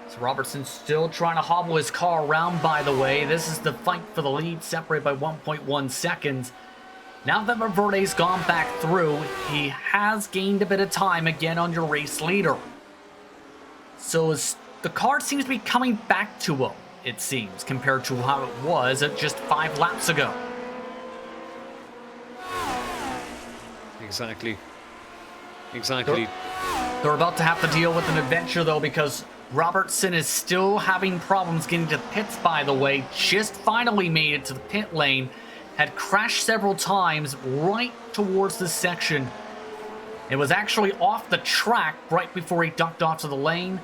So Robertson still trying to hobble his car around, by the way. This is the fight for the lead, separated by 1.1 seconds. Now that Valverde's gone back through, he has gained a bit of time again on your race leader. So the car seems to be coming back to him, it seems, compared to how it was just 5 laps ago. Exactly. Exactly. They're about to have to deal with an adventure, though, because Robertson is still having problems getting to the pits, by the way. Just finally made it to the pit lane. Had crashed several times right towards this section. It was actually off the track right before he ducked off to the lane.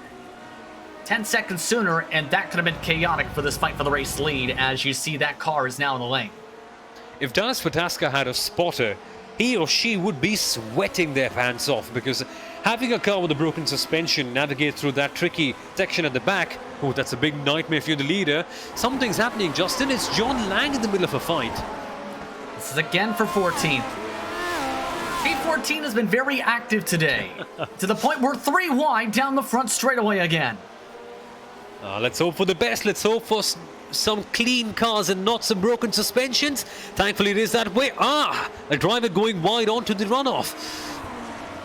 10 seconds sooner, and that could have been chaotic for this fight for the race lead, as you see that car is now in the lane. If Dallas Pataska had a spotter, he or she would be sweating their pants off, because having a car with a broken suspension navigate through that tricky section at the back, oh, that's a big nightmare if you're the leader. Something's happening, Justin. It's John Lang in the middle of a fight. This is again for 14th. P14 has been very active today, to the point we're 3 wide down the front straightaway again. Let's hope for the best. Let's hope for some clean cars and not some broken suspensions. Thankfully, it is that way. A driver going wide onto the runoff.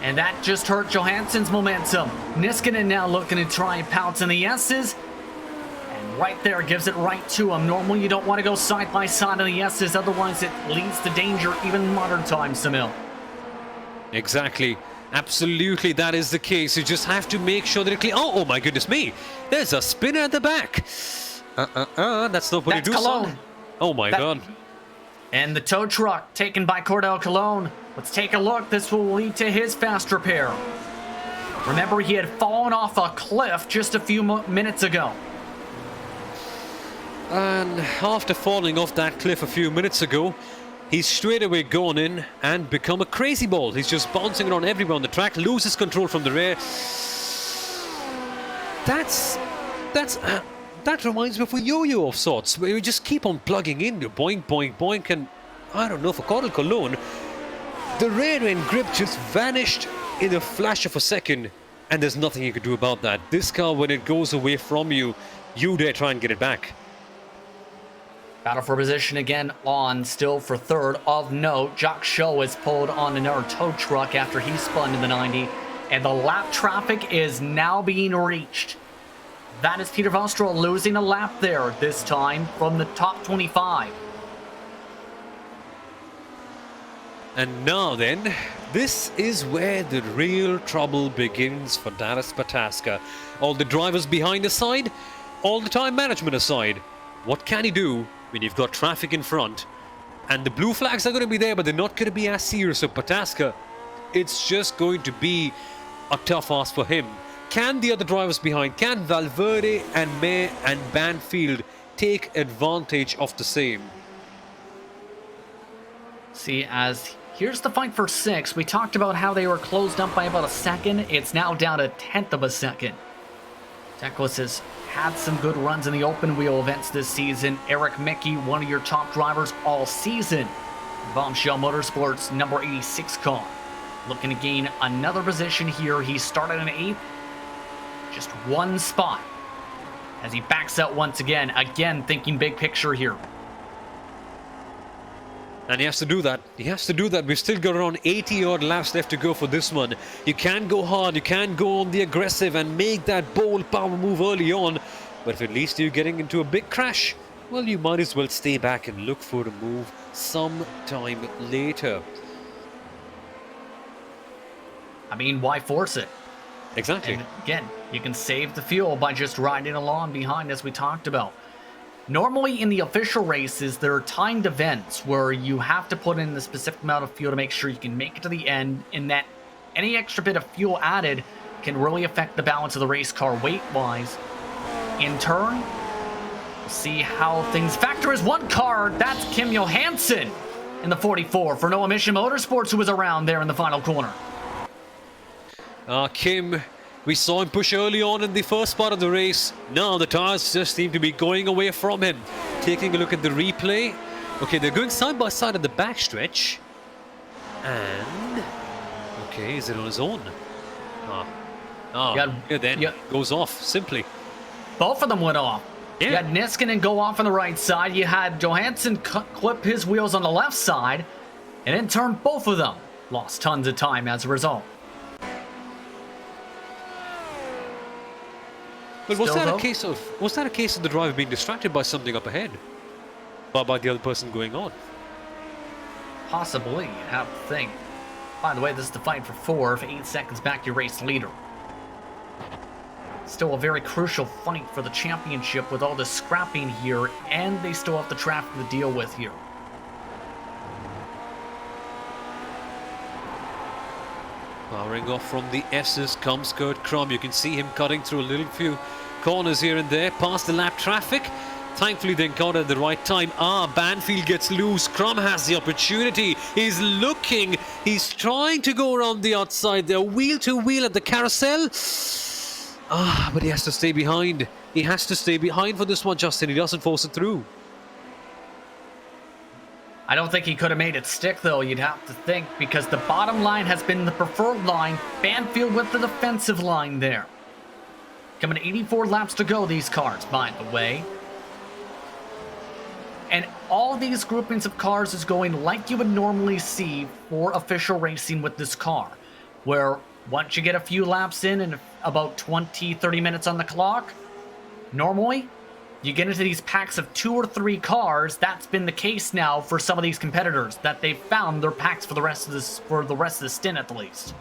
And that just hurt Johansson's momentum. Niskanen now looking to try and pounce in the S's. And right there gives it right to him. Normally, you don't want to go side by side on the S's, otherwise it leads to danger even in modern times, Samil. Exactly. Absolutely, that is the case. You just have to make sure that it clear. Oh my goodness me. There's a spinner at the back. That's not what you do, Cologne. son. Oh my God. And the tow truck taken by Cordell Cologne. Let's take a look. This will lead to his fast repair. Remember, he had fallen off a cliff just a few minutes ago. And after falling off that cliff a few minutes ago, he's straight away gone in and become a crazy ball. He's just bouncing around everywhere on the track, loses control from the rear. That reminds me of a yo-yo of sorts, where you just keep on plugging in, you boink, boink, boink, and I don't know, for Cordell Cologne, the rear end grip just vanished in a flash of a second, and there's nothing you can do about that. This car, when it goes away from you, you dare try and get it back. Battle for position again on, still for third. Of note, Jacques Shaw is pulled on another tow truck after he spun to the 90, and the lap traffic is now being reached. That is Peter Vostro losing a lap there, this time from the top 25. And now then, this is where the real trouble begins for Dallas Pataska. All the drivers behind aside, all the time management aside. What can he do when you've got traffic in front? And the blue flags are going to be there, but they're not going to be as serious. So Pataska, it's just going to be a tough ask for him. Can the other drivers behind, can Valverde and May and Banfield take advantage of the same? See, as here's the fight for 6. We talked about how they were closed up by about a second. It's now down to 1/10 of a second. Teklis has had some good runs in the open wheel events this season. Eric Mickey, one of your top drivers all season. Bombshell Motorsports number 86 car. Looking to gain another position here. He started in 8th. Just one spot as he backs out once again. Again, thinking big picture here. And he has to do that. He has to do that. We've still got around 80 odd laps left to go for this one. You can go hard. You can go on the aggressive and make that bold power move early on. But if it leads to you getting into a big crash, well, you might as well stay back and look for a move some time later. I mean, why force it? Exactly. And again, you can save the fuel by just riding along behind, as we talked about. Normally in the official races, there are timed events where you have to put in the specific amount of fuel to make sure you can make it to the end, and that any extra bit of fuel added can really affect the balance of the race car weight-wise. In turn, we'll see how things factor as one car. That's Kim Johansson in the 44 for No Emission Motorsports, who was around there in the final corner. Kim, we saw him push early on in the first part of the race. Now the tires just seem to be going away from him. Taking a look at the replay. Okay, they're going side by side at the backstretch. And... okay, is it on his own? Goes off, simply. Both of them went off. Yeah. You had Niskanen go off on the right side. You had Johansson clip his wheels on the left side. And in turn, both of them lost tons of time as a result. But was that a case of the driver being distracted by something up ahead? Or by the other person going on? Possibly, you'd have to think. By the way, this is the fight for 4 of 8 seconds back to your race leader. Still a very crucial fight for the championship with all this scrapping here, and they still have the traffic to deal with here. Powering off from the S's comes Kurt Krum. You can see him cutting through a little few corners here and there, past the lap traffic. Thankfully, they caught at the right time. Banfield gets loose. Krum has the opportunity. He's looking. He's trying to go around the outside there, wheel to wheel at the carousel. But he has to stay behind. He has to stay behind for this one, Justin. He doesn't force it through. I don't think he could have made it stick, though, you'd have to think, because the bottom line has been the preferred line. Banfield with the defensive line there. Coming to 84 laps to go, these cars, by the way. And all these groupings of cars is going like you would normally see for official racing with this car, where once you get a few laps in and about 20-30 minutes on the clock, normally you get into these packs of 2 or 3 cars. That's been the case now for some of these competitors, that they've found their packs for the rest of this, for the rest of the stint at least.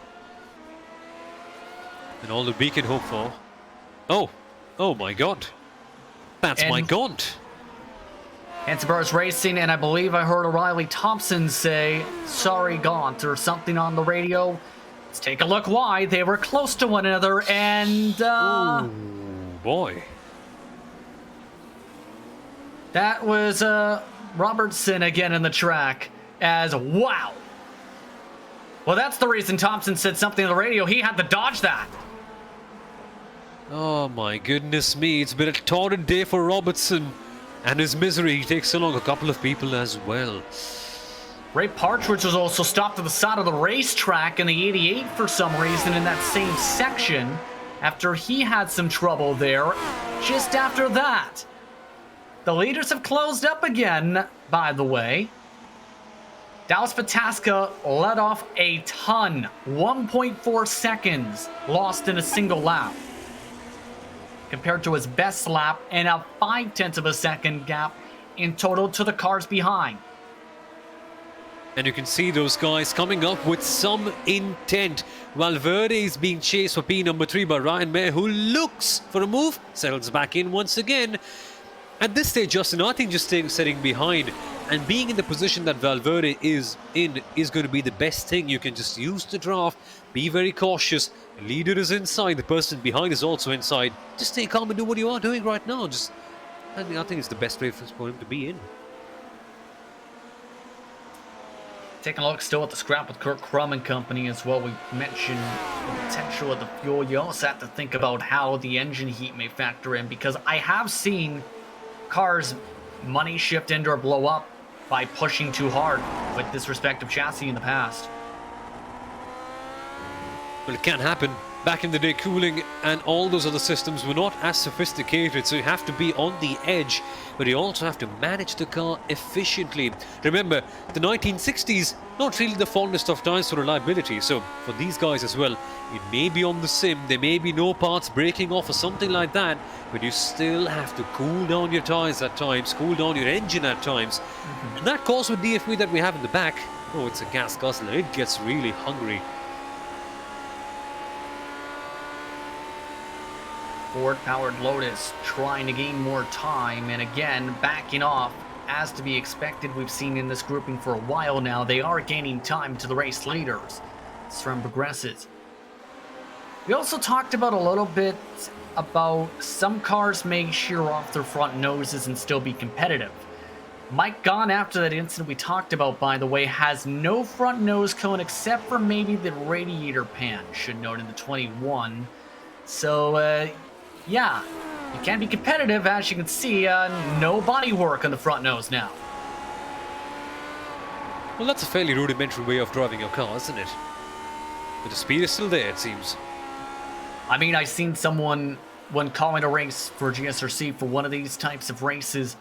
And all that we can hope for. Oh my God, that's my gaunt. Hansenburg's racing, and I believe I heard O'Reilly Thompson say, "Sorry, Gaunt," or something on the radio. Let's take a look why. They were close to one another, and Ooh, boy. That was Robertson again in the track, as wow. Well, that's the reason Thompson said something on the radio. He had to dodge that. Oh my goodness me, it's been a torrid day for Robertson. And his misery takes along a couple of people as well. Ray Partridge was also stopped to the side of the racetrack in the 88 for some reason in that same section after he had some trouble there. Just after that, the leaders have closed up again, by the way. Dallas Pataska let off a ton. 1.4 seconds lost in a single lap, compared to his best lap, and a 0.5 of a second gap in total to the cars behind. And you can see those guys coming up with some intent. Valverde is being chased for P number 3 by Ryan Mayer, who looks for a move, settles back in once again. At this stage, Justin, I think just sitting behind and being in the position that Valverde is in is going to be the best thing. You can just use the draft, be very cautious. The leader is inside, the person behind is also inside. Just stay calm and do what you are doing right now. I think it's the best way for him to be in. Taking a look still at the scrap with Kurt Krum and company as well. We mentioned the potential of the fuel. You also have to think about how the engine heat may factor in, because I have seen cars money shift into or blow up by pushing too hard with this respective chassis in the past. Well, it can happen. Back in the day, cooling and all those other systems were not as sophisticated, so you have to be on the edge, but you also have to manage the car efficiently. Remember, the 1960s, not really the fondest of times for reliability, so for these guys as well, it may be on the sim, there may be no parts breaking off or something like that, but you still have to cool down your tires at times, cool down your engine at times. And that cause with DFB that we have in the back, oh, it's a gas guzzler, it gets really hungry. Ford-powered Lotus trying to gain more time, and again, backing off. As to be expected, we've seen in this grouping for a while now, they are gaining time to the race leaders. SRAM progresses. We also talked about a little bit about some cars may shear off their front noses and still be competitive. Mike Gahn, after that incident we talked about, by the way, has no front nose cone except for maybe the radiator pan, should note, in the 21. So, yeah, you can be competitive, as you can see. No body work on the front nose now. Well, that's a fairly rudimentary way of driving your car, isn't it? But the speed is still there, it seems. I mean, I've seen someone, when calling a race for GSRC for one of these types of races,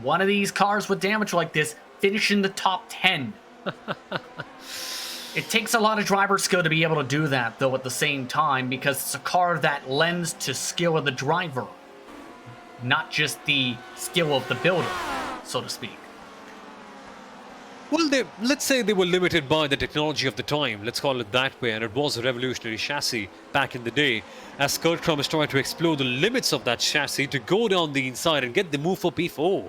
one of these cars with damage like this, finish in the top 10. It takes a lot of driver skill to be able to do that, though, at the same time, because it's a car that lends to skill of the driver, not just the skill of the builder, so to speak. Well, let's say they were limited by the technology of the time, let's call it that way, and it was a revolutionary chassis back in the day, as Kurt Krum is trying to explore the limits of that chassis to go down the inside and get the move for P4.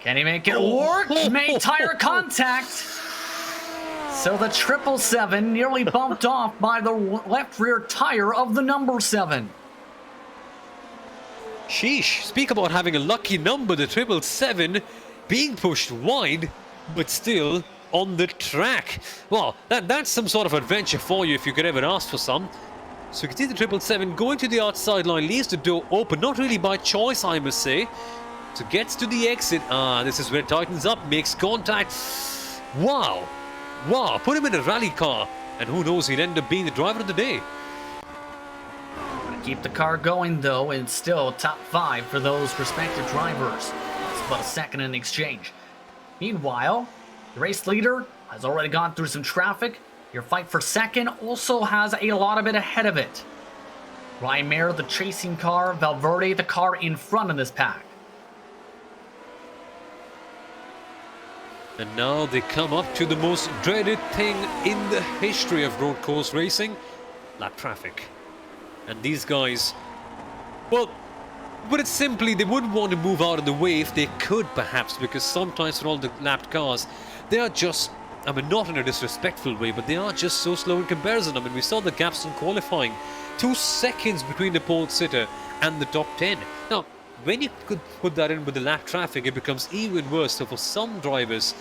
Can he make it work? Made tire contact. So the 777 nearly bumped off by the left rear tire of the number 7. Sheesh, speak about having a lucky number, the 777 being pushed wide, but still on the track. Well, that's some sort of adventure for you if you could ever ask for some. So you can see the 777 going to the outside line, leaves the door open, not really by choice, I must say. So gets to the exit. This is where it tightens up, makes contact. Wow, put him in a rally car, and who knows, he'll end up being the driver of the day. Keep the car going though, and still top 5 for those respective drivers. It's about a second in exchange. Meanwhile, the race leader has already gone through some traffic. Your fight for second also has a lot of it ahead of it. Ryan Mayer, the chasing car, Valverde, the car in front of this pack. And now they come up to the most dreaded thing in the history of road course racing, lap traffic. And these guys, well, put it simply, they wouldn't want to move out of the way if they could, perhaps, because sometimes for all the lapped cars, they are just, I mean, not in a disrespectful way, but they are just so slow in comparison. I mean, we saw the gaps in qualifying, 2 seconds between the pole sitter and the top 10. Now, when you could put that in with the lap traffic, it becomes even worse. So for some drivers,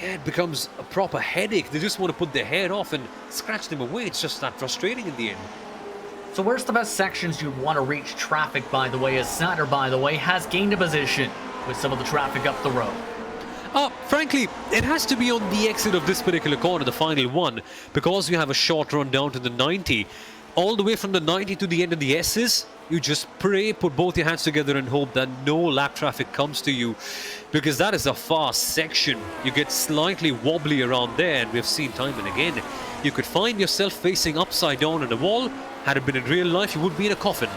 yeah, it becomes a proper headache. They just want to put their head off and scratch them away. It's just that frustrating in the end. So where's the best sections you'd want to reach traffic, by the way, as Snyder, by the way, has gained a position with some of the traffic up the road? Frankly, it has to be on the exit of this particular corner, the final one, because you have a short run down to the 90. All the way from the 90 to the end of the S's, you just pray, put both your hands together and hope that no lap traffic comes to you, because that is a fast section. You get slightly wobbly around there, and we've seen time and again. You could find yourself facing upside down on a wall. Had it been in real life, you would be in a coffin.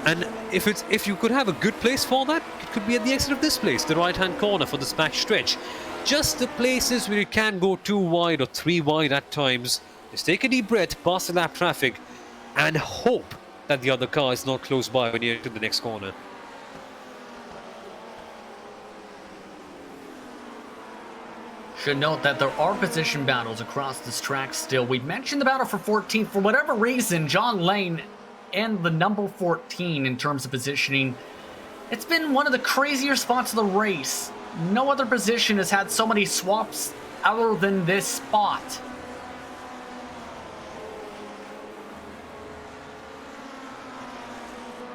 And if you could have a good place for that, it could be at the exit of this place, the right-hand corner for this back stretch. Just the places where you can go 2 wide or 3 wide at times. Just take a deep breath, pass the lap traffic, and hope that the other car is not close by when you enter the next corner. Should note that there are position battles across this track still. We mentioned the battle for 14. For whatever reason, John Lane and the number 14 in terms of positioning, it's been one of the crazier spots of the race. No other position has had so many swaps other than this spot.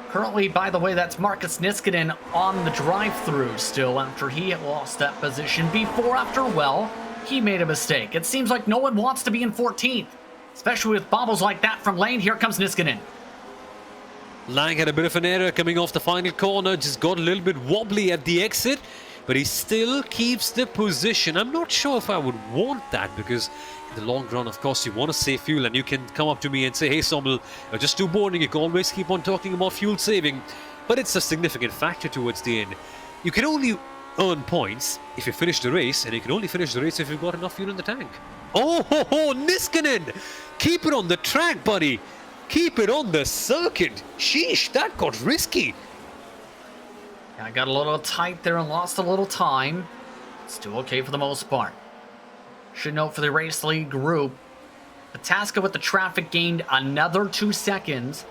Currently, by the way, that's Marcus Niskanen on the drive-through still after he had lost that position before. After, well, he made a mistake. It seems like no one wants to be in 14th, especially with bobbles like that from Lane. Here comes Niskanen. Lang had a bit of an error coming off the final corner, just got a little bit wobbly at the exit, but he still keeps the position. I'm not sure if I would want that, because in the long run, of course, you want to save fuel, and you can come up to me and say, hey, Sommel, you're just too boring. You can always keep on talking about fuel saving, but it's a significant factor towards the end. You can only earn points if you finish the race, and you can only finish the race if you've got enough fuel in the tank. Oh, ho, ho, Niskanen! Keep it on the track, buddy! Keep it on the circuit! Sheesh, that got risky! I got a little tight there and lost a little time. Still okay for the most part. Should note for the race lead group, Itasca with the traffic gained another 2 seconds.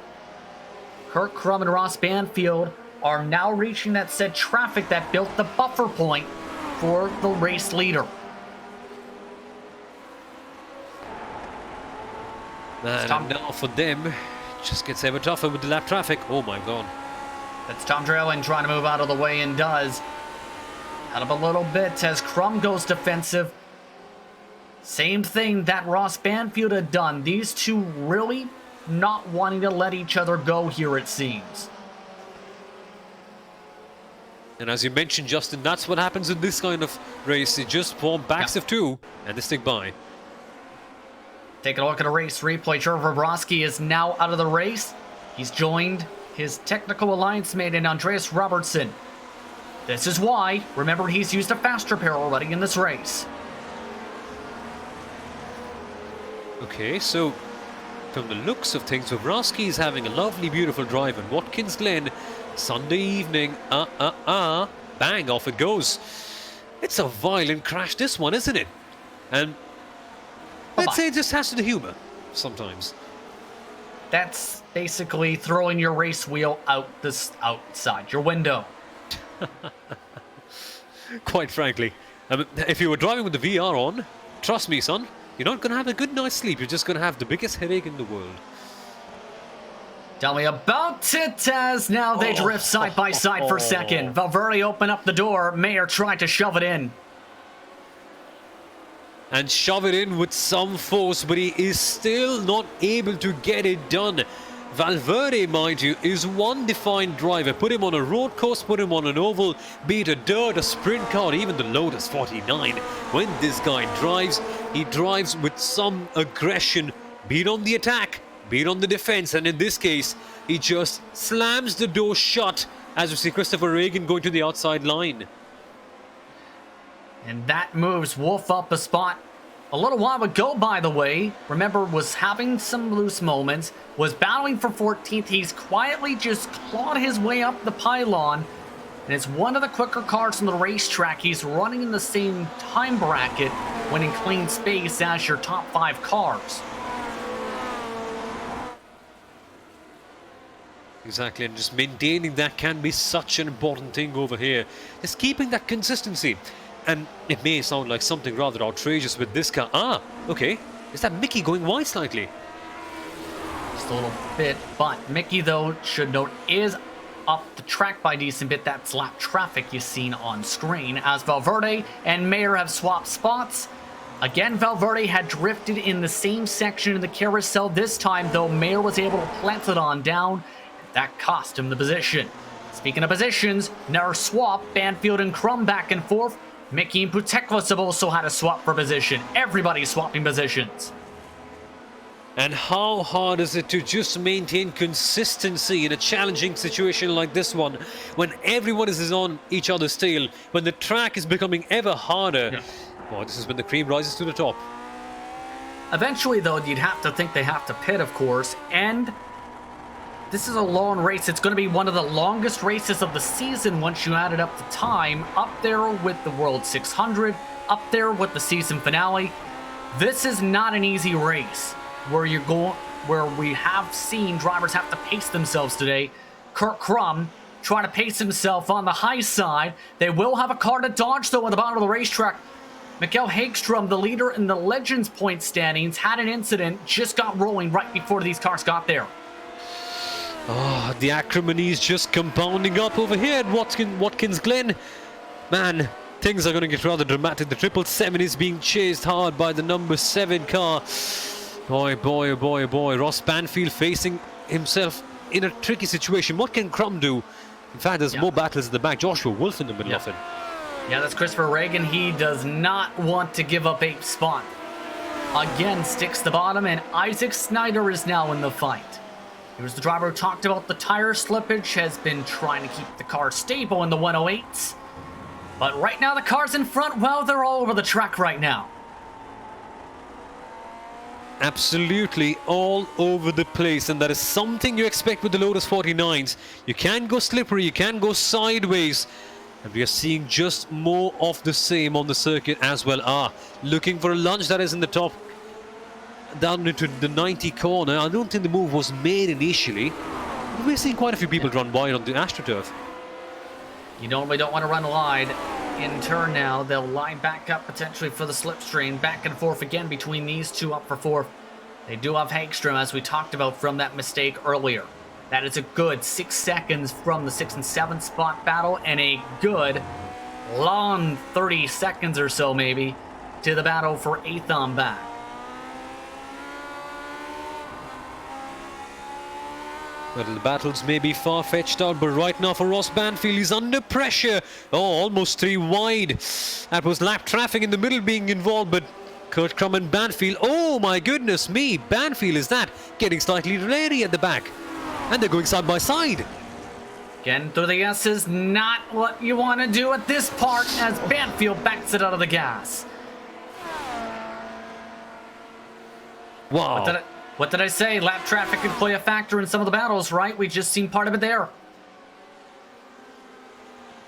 Kurt Krum and Ross Banfield are now reaching that said traffic that built the buffer point for the race leader. And now for them, it just gets ever tougher with the lap traffic. Oh my god. That's Tom Drellin trying to move out of the way and does. Out of a little bit as Krum goes defensive. Same thing that Ross Banfield had done. These two really not wanting to let each other go here, it seems. And as you mentioned, Justin, that's what happens in this kind of race. They just form backs of 2 and they stick by. Take a look at a race replay. Trevor Brodsky is now out of the race. He's joined his technical alliance mate in Andreas Robertson. This is why. Remember, he's used a faster pair already in this race. Okay, so from the looks of things, Wawrowski is having a lovely, beautiful drive in Watkins Glen Sunday evening. Bang, off it goes. It's a violent crash, this one, isn't it? And let's say it just has to do humour sometimes. That's basically throwing your race wheel outside your window. Quite frankly, if you were driving with the VR on, trust me, son, you're not going to have a good night's sleep. You're just going to have the biggest headache in the world. Tell me about it, as now they drift side by side for second. Valverde opened up the door. Mayer tried to shove it in. And shove it in with some force, but he is still not able to get it done. Valverde, mind you, is one defined driver. Put him on a road course, put him on an oval, be it a dirt, a sprint car, even the Lotus 49. When this guy drives, he drives with some aggression, be it on the attack, be it on the defense, and in this case, he just slams the door shut as we see Christopher Reagan going to the outside line. And that moves Wolf up a spot. A little while ago, by the way, remember, was having some loose moments, was battling for 14th. He's quietly just clawed his way up the pylon, and it's one of the quicker cars on the racetrack. He's running in the same time bracket when in clean space as your top 5 cars. Exactly, and just maintaining that can be such an important thing over here. Just keeping that consistency. And it may sound like something rather outrageous with this car. Okay. Is that Mickey going wide slightly? Just a little bit, but Mickey, though, should note, is up the track by a decent bit. That's lap traffic you've seen on screen, as Valverde and Mayer have swapped spots. Again, Valverde had drifted in the same section of the carousel. This time, though, Mayer was able to plant it on down. That cost him the position. Speaking of positions, another swap, Banfield and Crum back and forth. Mickey and Puteklis have also had a swap for position. Everybody's swapping positions. And how hard is it to just maintain consistency in a challenging situation like this one, when everyone is on each other's tail, when the track is becoming ever harder? Yeah. Well, this is when the cream rises to the top. Eventually, though, you'd have to think they have to pit, of course, and this is a long race. It's going to be one of the longest races of the season once you added up the time. Up there with the World 600, up there with the season finale. This is not an easy race where we have seen drivers have to pace themselves today. Kurt Crum trying to pace himself on the high side. They will have a car to dodge, though, at the bottom of the racetrack. Mikael Hagstrom, the leader in the Legends point standings, had an incident, just got rolling right before these cars got there. Oh, the acrimony is just compounding up over here at Watkins Glen. Man, things are going to get rather dramatic. The 777 is being chased hard by the number 7 car. Boy, boy, oh boy, oh boy. Ross Banfield facing himself in a tricky situation. What can Crum do? In fact, there's more battles in the back. Joshua Wolf in the middle of it. Yeah, that's Christopher Reagan. He does not want to give up 8th spot. Again, sticks the bottom, and Isaac Snyder is now in the fight. He was the driver who talked about the tire slippage, has been trying to keep the car stable in the 108s. But right now the car's in front, well, they're all over the track right now. Absolutely all over the place, and that is something you expect with the Lotus 49s. You can go slippery, you can go sideways, and we are seeing just more of the same on the circuit as well. Looking for a lunge that is in the top, down into the 90 corner. I don't think the move was made initially. We're seeing quite a few people run wide on the AstroTurf. You normally don't want to run wide in turn now. They'll line back up potentially for the slipstream. Back and forth again between these two up for 4th. They do have Hagstrom, as we talked about, from that mistake earlier. That is a good 6 seconds from the 6th and 7th spot battle, and a good long 30 seconds or so maybe to the battle for 8th on back. Well, the battles may be far-fetched out, but right now for Ross Banfield, he's under pressure. Oh, almost 3 wide. That was lap traffic in the middle being involved, but Kurt Crum and Banfield, oh my goodness me, Banfield is that, getting slightly ready at the back. And they're going side by side. Getting through the S is not what you want to do at this part as Banfield backs it out of the gas. Wow. What did I say? Lap traffic could play a factor in some of the battles, right? We just seen part of it there.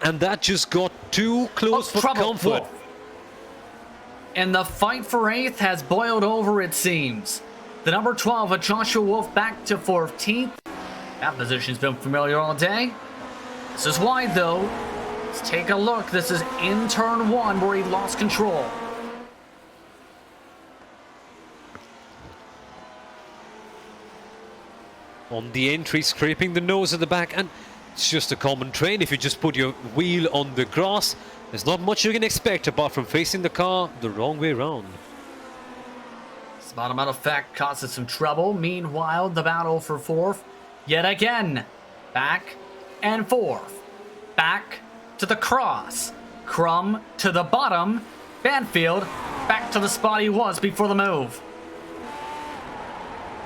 And that just got too close for comfort. Whoa. And the fight for 8th has boiled over, it seems. The number 12 of Joshua Wolf back to 14th. That position's been familiar all day. This is why, though. Let's take a look. This is in turn 1 where he lost control. On the entry, scraping the nose at the back, and it's just a common train. If you just put your wheel on the grass, there's not much you can expect apart from facing the car the wrong way round. This bottom out effect causes some trouble. Meanwhile, the battle for 4th, yet again, back and forth. Back to the cross. Crumb to the bottom. Banfield back to the spot he was before the move.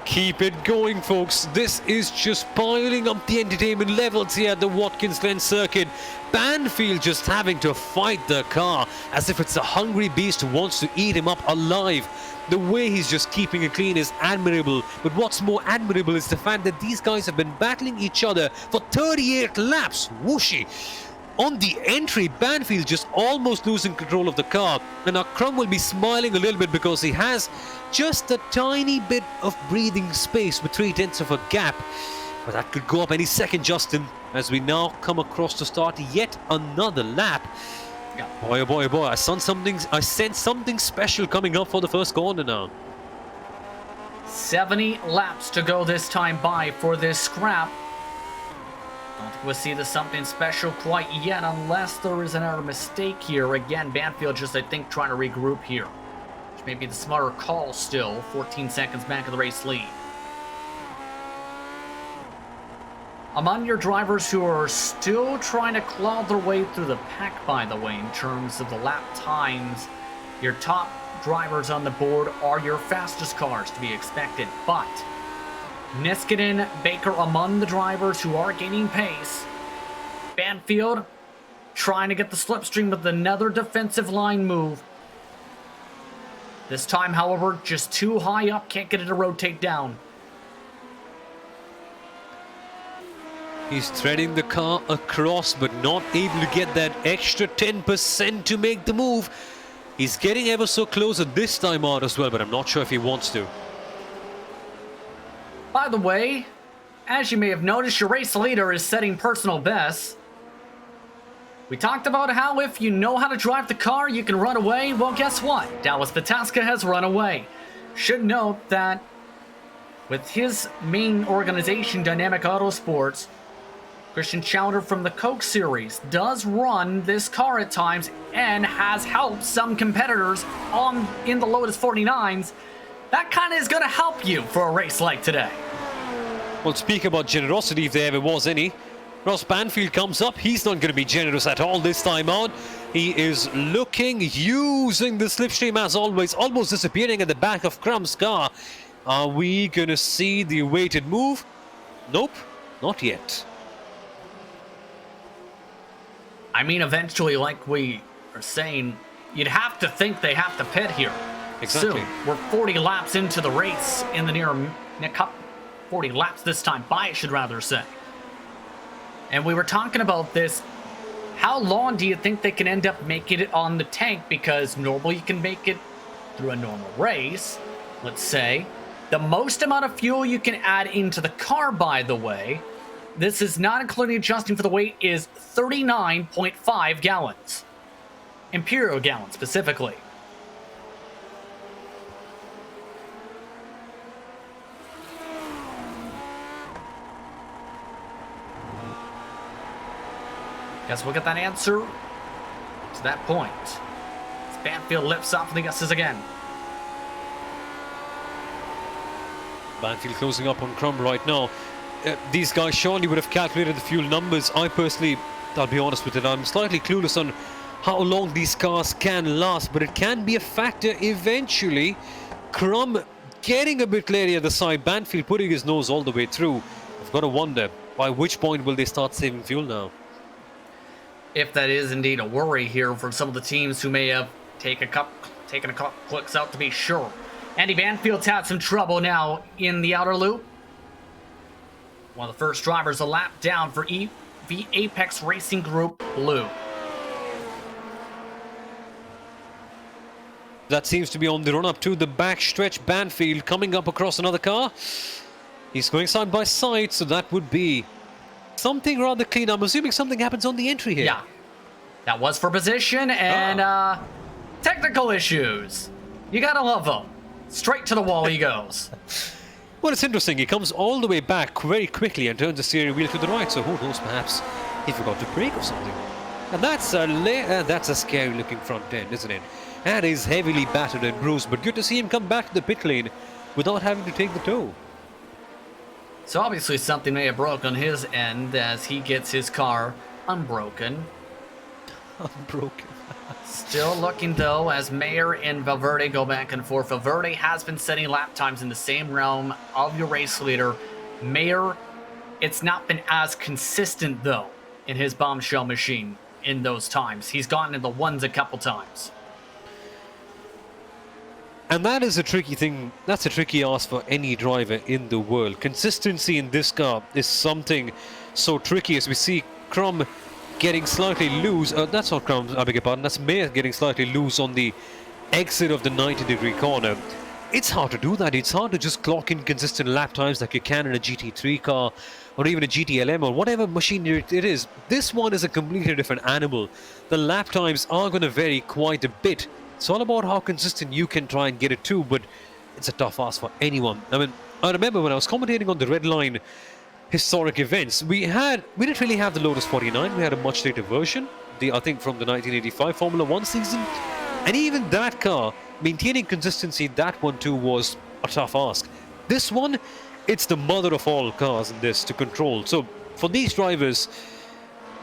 Keep it going, folks. This is just piling up the entertainment levels here at the Watkins Glen circuit. Banfield just having to fight the car as if it's a hungry beast who wants to eat him up alive. The way he's just keeping it clean is admirable, but what's more admirable is the fact that these guys have been battling each other for 38 laps. Whooshy! On the entry, Banfield just almost losing control of the car, and now Crumb will be smiling a little bit because he has just a tiny bit of breathing space with 3/10 of a gap. But that could go up any second, Justin, as we now come across to start yet another lap. Yeah. Boy, oh boy, oh boy, I sense something special coming up for the first corner now. 70 laps to go this time by for this scrap. Don't think we'll see the something special quite yet unless there is another mistake here. Again, Banfield just, I think, trying to regroup here. Which may be the smarter call still. 14 seconds back of the race lead. Among your drivers who are still trying to claw their way through the pack, by the way, in terms of the lap times, your top drivers on the board are your fastest cars to be expected. But Niskanen, Baker among the drivers who are gaining pace. Banfield trying to get the slipstream with another defensive line move. This time, however, just too high up, can't get it to rotate down. He's threading the car across, but not able to get that extra 10% to make the move. He's getting ever so close at this time out as well, but I'm not sure if he wants to. By the way, as you may have noticed, your race leader is setting personal bests. We talked about how if you know how to drive the car, you can run away. Well, guess what? Dallas Pataska has run away. Should note that with his main organization, Dynamic Autosports, Christian Chowder from the Coke Series does run this car at times and has helped some competitors in the Lotus 49s. That kind of is going to help you for a race like today. Well, speak about generosity, if there ever was any. Ross Banfield comes up. He's not going to be generous at all this time out. He is using the slipstream as always, almost disappearing at the back of Crumb's car. Are we going to see the awaited move? Nope, not yet. I mean, eventually, like we are saying, you'd have to think they have to pit here. Exactly. Soon. We're 40 laps into the race in the near 40 laps this time by, I should rather say. And we were talking about this. How long do you think they can end up making it on the tank? Because normally you can make it through a normal race, let's say. The most amount of fuel you can add into the car, by the way, this is not including adjusting for the weight, is 39.5 gallons. Imperial gallons, specifically. Guess we'll get that answer to that point. As Banfield lifts off the Gus's again. Banfield closing up on Crumb right now. These guys surely would have calculated the fuel numbers. I personally, I'll be honest with it, I'm slightly clueless on how long these cars can last, but it can be a factor eventually. Crumb getting a bit leery at the side, Banfield putting his nose all the way through. I've got to wonder, By which point will they start saving fuel now? If that is indeed a worry here for some of the teams who may have taken a couple clicks out to be sure. Andy Banfield's had some trouble now in the outer loop. One of the first drivers a lap down for EV Apex Racing Group Blue. That seems to be on the run up to the backstretch. Banfield coming up across another car. He's going side by side, so that would be something rather clean. I'm assuming something happens on the entry here. Yeah, that was for position and technical issues. You gotta love them. Straight to the wall he goes. Well, it's interesting. He comes all the way back very quickly and turns the steering wheel to the right. So who knows? Perhaps he forgot to brake or something. And that's a scary-looking front end, isn't it? And he's heavily battered and bruised. But good to see him come back to the pit lane without having to take the tow. So obviously something may have broke on his end as he gets his car unbroken. Unbroken. Still looking though as Mayer and Valverde go back and forth. Valverde has been setting lap times in the same realm of your race leader. Mayer, it's not been as consistent though in his bombshell machine in those times. He's gotten in the ones a couple times. And that is a tricky thing. That's a tricky ask for any driver in the world. Consistency in this car is something so tricky, as we see Crum getting slightly loose. That's not Crum, I beg your pardon. That's Mayer getting slightly loose on the exit of the 90-degree corner. It's hard to do that. It's hard to just clock in consistent lap times like you can in a GT3 car or even a GTLM or whatever machine it is. This one is a completely different animal. The lap times are going to vary quite a bit. It's all about how consistent you can try and get it to, but it's a tough ask for anyone. I mean, I remember when I was commentating on the Red Line historic events, we didn't really have the Lotus 49. We had a much later version, I think from the 1985 Formula 1 season. And even that car, maintaining consistency, that one too was a tough ask. This one, it's the mother of all cars in this to control. So for these drivers,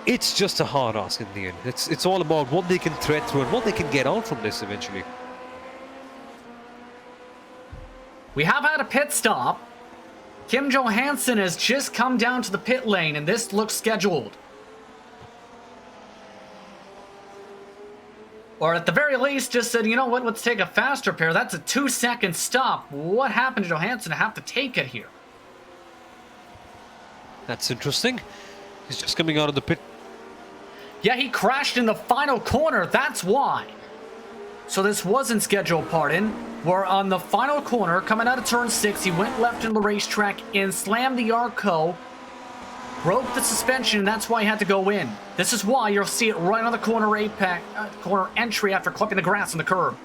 it's just a hard ask in the end. It's all about what they can thread through and what they can get out from this eventually. We have had a pit stop. Kim Johansson has just come down to the pit lane, and this looks scheduled. Or at the very least, just said, you know what, let's take a faster pair. That's a 2-second stop. What happened to Johansson to have to take it here? That's interesting. He's just coming out of the pit. Yeah, he crashed in the final corner. That's why. So this wasn't scheduled, pardon. We're on the final corner, coming out of turn 6. He went left into the racetrack and slammed the Arco. Broke the suspension, and that's why he had to go in. This is why you'll see it right on the corner corner entry after clipping the grass on the curb.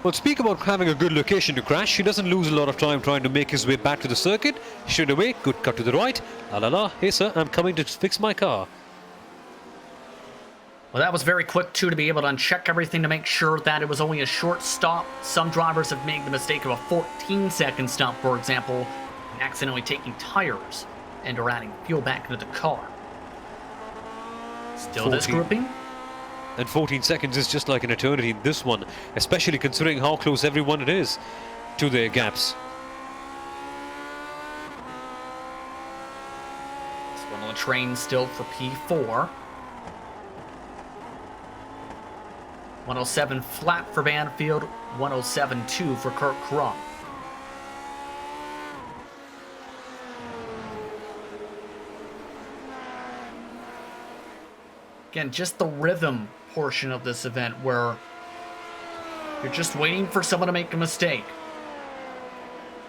Well, speak about having a good location to crash. He doesn't lose a lot of time trying to make his way back to the circuit. Straight away, good cut to the right. La la la. Hey sir, I'm coming to fix my car. Well, that was very quick, too, to be able to uncheck everything to make sure that it was only a short stop. Some drivers have made the mistake of a 14-second stop, for example, and accidentally taking tires and are adding fuel back into the car. Still this grouping. And 14 seconds is just like an eternity in this one, especially considering how close everyone it is to their gaps. This one on the train still for P4. 107 flat for Banfield, 107.2 for Kurt Crum. Again, just the rhythm portion of this event where you're just waiting for someone to make a mistake.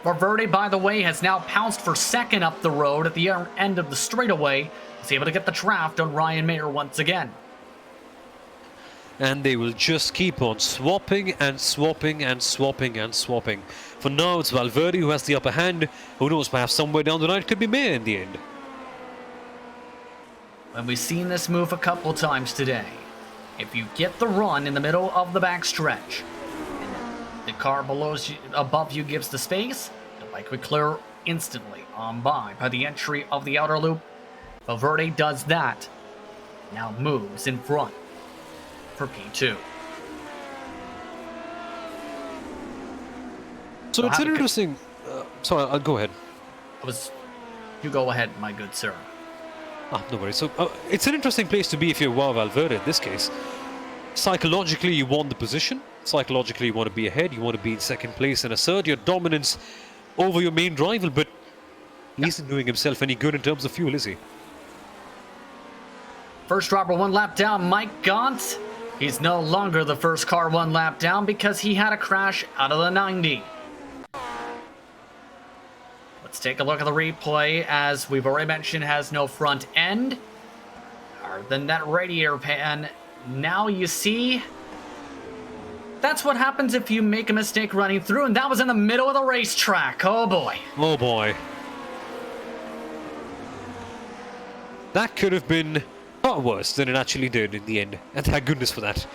Valverde, by the way, has now pounced for second up the road at the end of the straightaway. He's able to get the draft on Ryan Mayer once again. And they will just keep on swapping and swapping and swapping and swapping. For now, it's Valverde who has the upper hand. Who knows, perhaps somewhere down the line it could be Mayer in the end. And we've seen this move a couple times today. If you get the run in the middle of the backstretch, and the car above you gives the space, the bike would clear instantly on by the entry of the outer loop. Valverde does that. Now moves in front for P2. So it's interesting. Sorry, I'll go ahead. I was You go ahead, my good sir. Ah, no worries. So it's an interesting place to be if you're Wow Valverde in this case. Psychologically, you want the position. Psychologically, you want to be ahead. You want to be in second place and assert your dominance over your main rival. But he isn't doing himself any good in terms of fuel, is he? First driver 1 lap down, Mike Gaunt. He's no longer the first car 1 lap down because he had a crash out of the 90. Let's take a look at the replay. As we've already mentioned, has no front end. Other than that radiator pan. Now you see, that's what happens if you make a mistake running through, and that was in the middle of the racetrack. Oh boy. Oh boy. That could have been far worse than it actually did in the end, and thank goodness for that.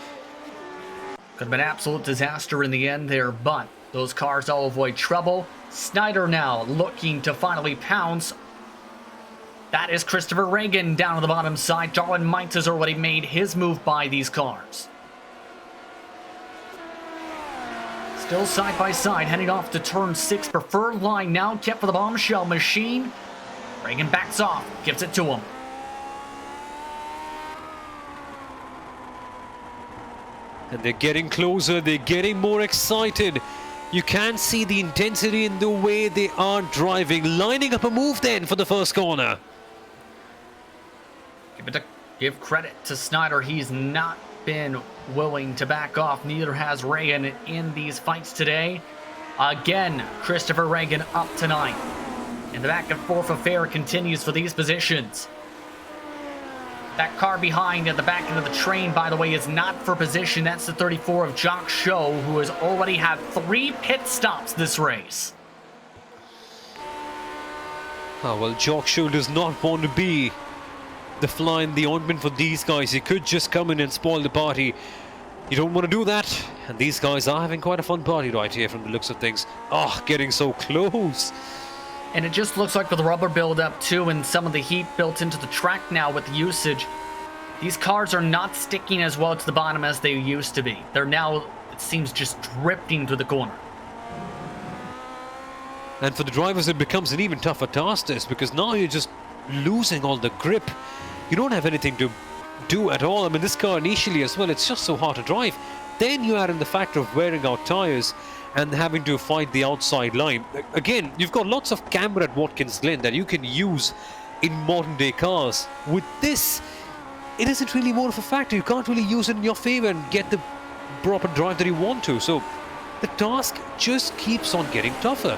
Could have been an absolute disaster in the end there, but those cars all avoid trouble. Snyder now looking to finally pounce. That is Christopher Reagan down on the bottom side. Darwin Mites has already made his move by these cars. Still side by side, heading off to turn 6. Preferred line now kept for the bombshell machine. Reagan backs off, gives it to him. And they're getting closer, they're getting more excited. You can see the intensity in the way they are driving, lining up a move then for the first corner. Give credit to Snyder. He's not been willing to back off. Neither has Reagan in these fights today. Again, Christopher Reagan up tonight. And the back and forth affair continues for these positions. That car behind at the back end of the train, by the way, is not for position. That's the 34 of Jock Show, who has already had 3 pit stops this race. Oh, well, Jock Show does not want to be the fly in the ointment for these guys. He could just come in and spoil the party. You don't want to do that. And these guys are having quite a fun party right here from the looks of things. Oh, getting so close. And it just looks like with the rubber buildup too and some of the heat built into the track now with the usage, these cars are not sticking as well to the bottom as they used to be. They're now, it seems, just drifting through the corner. And for the drivers it becomes an even tougher task this, because now you're just losing all the grip. You don't have anything to do at all. I mean, this car initially as well, it's just so hard to drive. Then you add in the factor of wearing out tires and having to fight the outside line. Again, you've got lots of camber at Watkins Glen that you can use in modern day cars. With this, it isn't really more of a factor. You can't really use it in your favor and get the proper drive that you want to. So the task just keeps on getting tougher.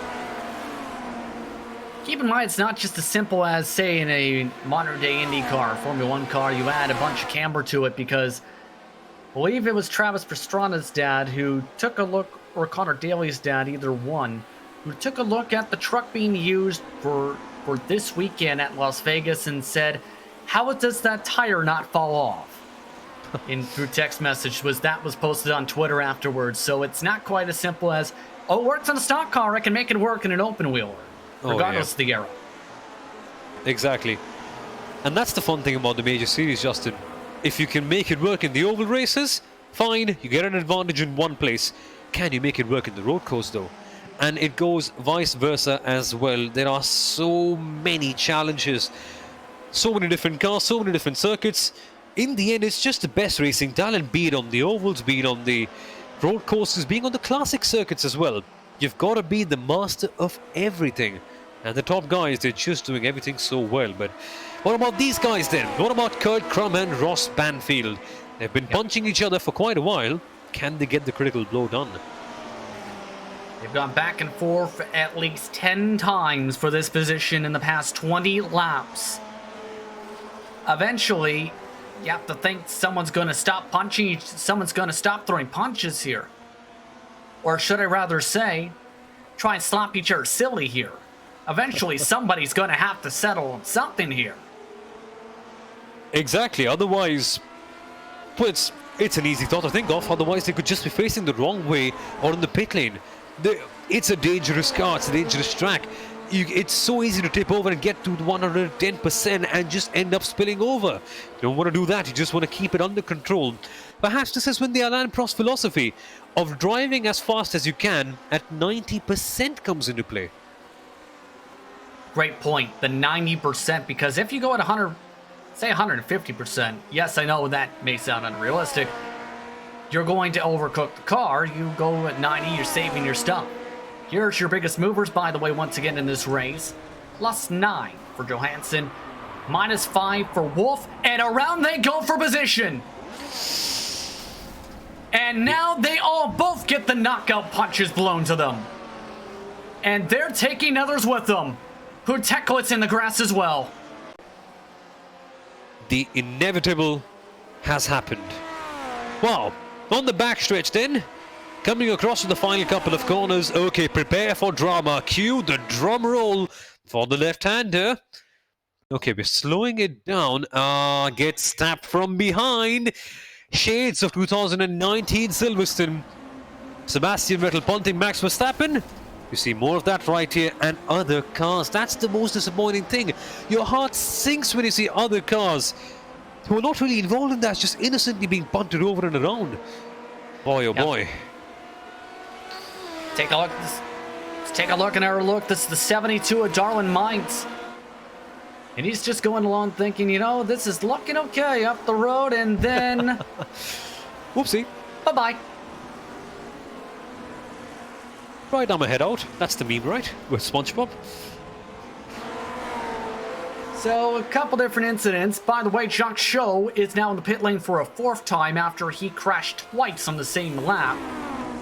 Keep in mind, it's not just as simple as, say, in a modern-day Indy car, Formula 1 car, you add a bunch of camber to it, because I believe it was Travis Pastrana's dad who took a look, or Connor Daly's dad, either one, who took a look at the truck being used for this weekend at Las Vegas and said, how does that tire not fall off? Through text message was posted on Twitter afterwards. So it's not quite as simple as, oh, it works on a stock car, I can make it work in an open wheel, regardless of the era. Exactly. And that's the fun thing about the major series, Justin. If you can make it work in the oval races, fine, you get an advantage in one place. Can you make it work in the road course though? And it goes vice versa as well. There are so many challenges, so many different cars, so many different circuits. In the end, it's just the best racing talent, be it on the ovals, be it on the road courses, being on the classic circuits as well. You've got to be the master of everything. And the top guys, they're just doing everything so well. But what about these guys then? What about Kurt Crum and Ross Banfield? They've been punching each other for quite a while. Can they get the critical blow done? They've gone back and forth at least 10 times for this position in the past 20 laps. Eventually, you have to think someone's going to stop punching, someone's going to stop throwing punches here. Or should I rather say, try and slap each other silly here. Eventually, somebody's going to have to settle on something here. Exactly, otherwise, well, it's an easy thought to think of. Otherwise, they could just be facing the wrong way or in the pit lane. It's a dangerous car, it's a dangerous track. It's so easy to tip over and get to 110% and just end up spilling over. You don't want to do that, you just want to keep it under control. Perhaps this is when the Alain Prost philosophy of driving as fast as you can at 90% comes into play. great point. The 90%, because if you go at 100, say 150%, yes, I know that may sound unrealistic. You're going to overcook the car. You go at 90, you're saving your stuff. Here's your biggest movers, by the way, once again in this race. +9 for Johansson, -5 for Wolf, and around they go for position. And now they all both get the knockout punches blown to them. And they're taking others with them. Puteklit's in the grass as well. The inevitable has happened. Wow, on the backstretch then. Coming across to the final couple of corners. Okay, prepare for drama. Cue the drum roll for the left-hander. Okay, we're slowing it down. Gets stabbed from behind. Shades of 2019 Silverstone. Sebastian Vettel punting Max Verstappen. You see more of that right here, and other cars. That's the most disappointing thing. Your heart sinks when you see other cars who are not really involved in that, just innocently being punted over and around. Boy, oh boy. Take a look at this. Let's take a look at our look. This is the 72 of Darwin Mines. And he's just going along thinking, you know, this is looking okay up the road, and then... Whoopsie. Bye-bye. Right, I'm a head out. That's the meme, right? With SpongeBob. So, a couple different incidents. By the way, Jacques Shaw is now in the pit lane for a 4th time after he crashed twice on the same lap.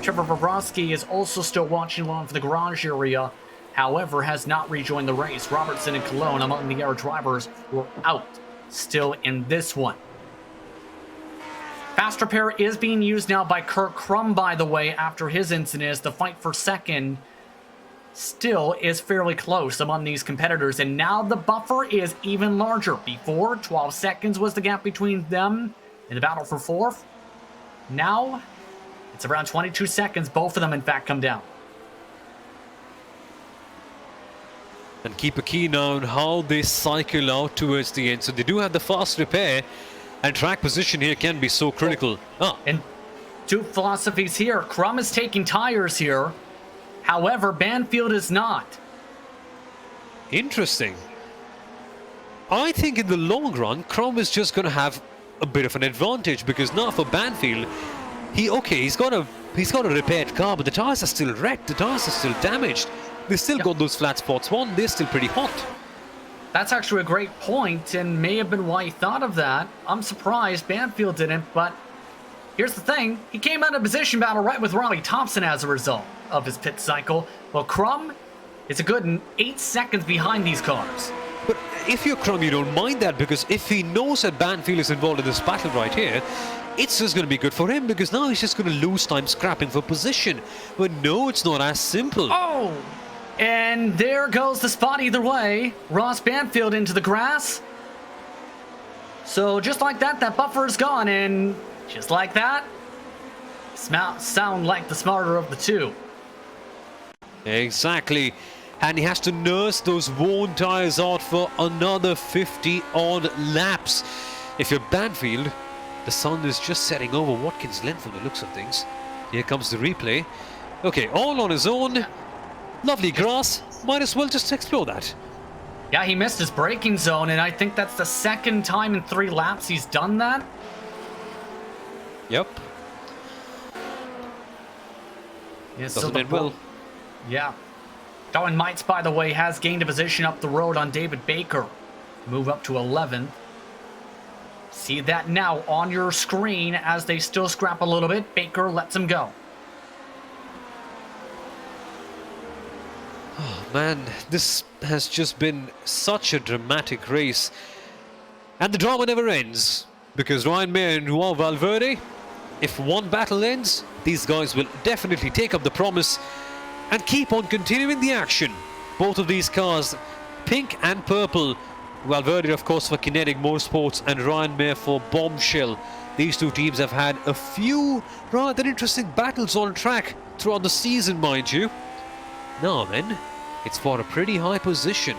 Trevor Bobrovsky is also still watching along for the garage area, however, has not rejoined the race. Robertson and Cologne, among the air drivers, were out still in this one. Fast repair is being used now by Kurt Krum, by the way, after his incident. The fight for second still is fairly close among these competitors, and now the buffer is even larger. Before, 12 seconds was the gap between them in the battle for 4th. Now, it's around 22 seconds. Both of them, in fact, come down. And keep a keen eye on how they cycle out towards the end. So they do have the fast repair, and track position here can be so critical. And two philosophies here. Krum is taking tires here. However, Banfield is not. Interesting. I think in the long run, Krum is just going to have a bit of an advantage, because now for Banfield, he's got a repaired car, but the tires are still wrecked. The tires are still damaged. They still got those flat spots. They're still pretty hot. That's actually a great point, and may have been why he thought of that. I'm surprised Banfield didn't, but here's the thing. He came out of position battle right with Riley Thompson as a result of his pit cycle. Well, Krum is a good 8 seconds behind these cars. But if you're Krum, you don't mind that, because if he knows that Banfield is involved in this battle right here, it's just going to be good for him, because now he's just going to lose time scrapping for position. But no, it's not as simple. Oh! And there goes the spot either way. Ross Banfield into the grass. So just like that, that buffer is gone, and just like that, sound like the smarter of the two. Exactly. And he has to nurse those worn tires out for another 50-odd laps. If you're Banfield, the sun is just setting over Watkins' Glen from the looks of things. Here comes the replay. Okay, all on his own. Lovely grass. Might as well just explore that. Yeah, he missed his braking zone, and I think that's the 2nd time in 3 laps he's done that. Yep. Yeah, Doesn't end well. Yeah. Darwin Mites, by the way, has gained a position up the road on David Baker. Move up to 11th. See that now on your screen as they still scrap a little bit. Baker lets him go. Oh, man, this has just been such a dramatic race. And the drama never ends, because Ryan Mayer and Joao Valverde, if one battle ends, these guys will definitely take up the promise and keep on continuing the action. Both of these cars, pink and purple. Valverde, of course, for Kinetic Motorsports, and Ryan Mayer for Bombshell. These two teams have had a few rather interesting battles on track throughout the season, mind you. Now then, it's for a pretty high position.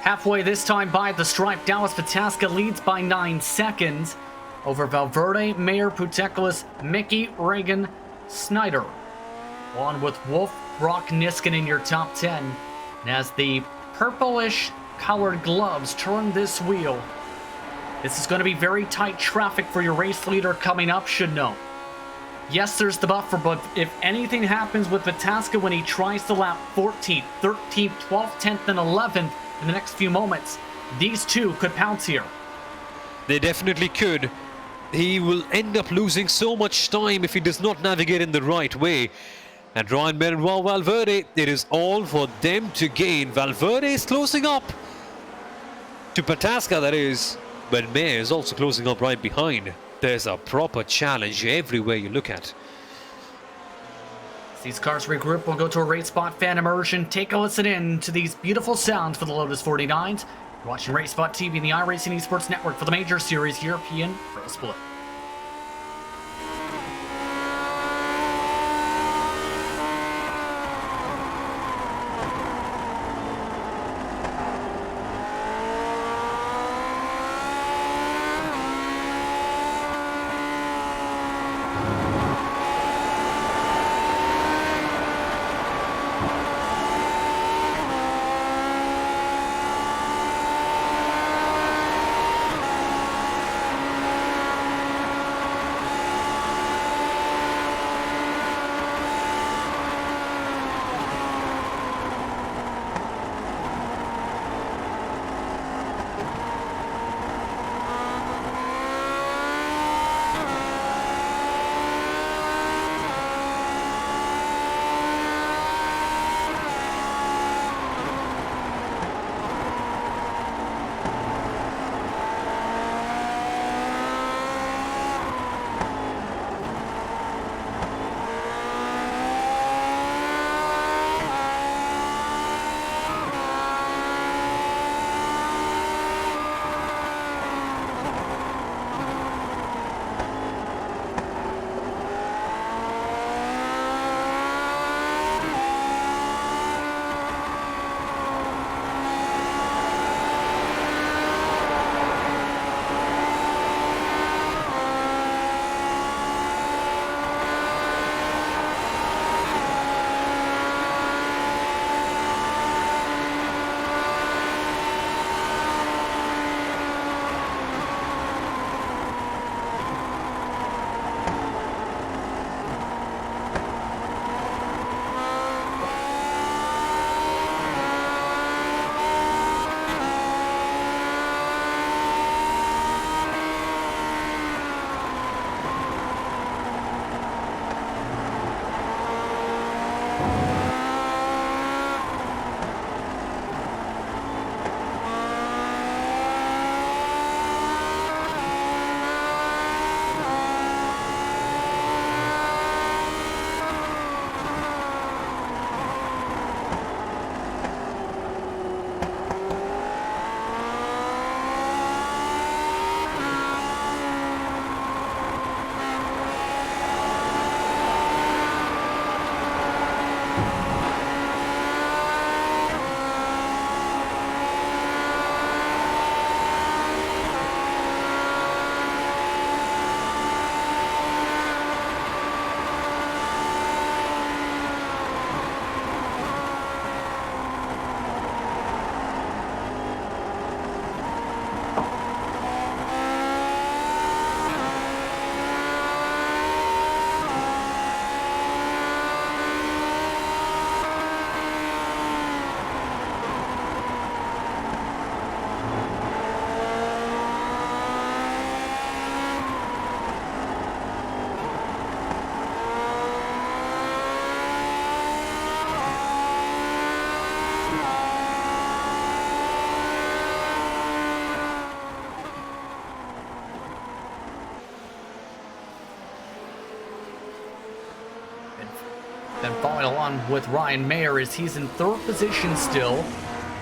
Halfway this time by the stripe, Dallas Pataska leads by 9 seconds over Valverde, Mayer, Puteklit's, Mickey, Reagan, Snyder. On with Wolf, Brock, Niskin in your top 10. And as the purplish colored gloves turn this wheel. This is going to be very tight traffic for your race leader coming up, should know. Yes, there's the buffer, but if anything happens with Vataska when he tries to lap 14th, 13th, 12th, 10th, and 11th in the next few moments, these two could pounce here. They definitely could. He will end up losing so much time if he does not navigate in the right way. And Ryan Mir and Valverde, it is all for them to gain. Valverde is closing up to Pataska, that is, but Mir is also closing up right behind. There's a proper challenge everywhere you look at. As these cars regroup, we'll go to a race spot fan immersion, take a listen in to these beautiful sounds for the Lotus 49s. You're watching Race Spot TV and the iRacing Esports Network for the Major Series European Pro Split. Then following along with Ryan Mayer as he's in third position still.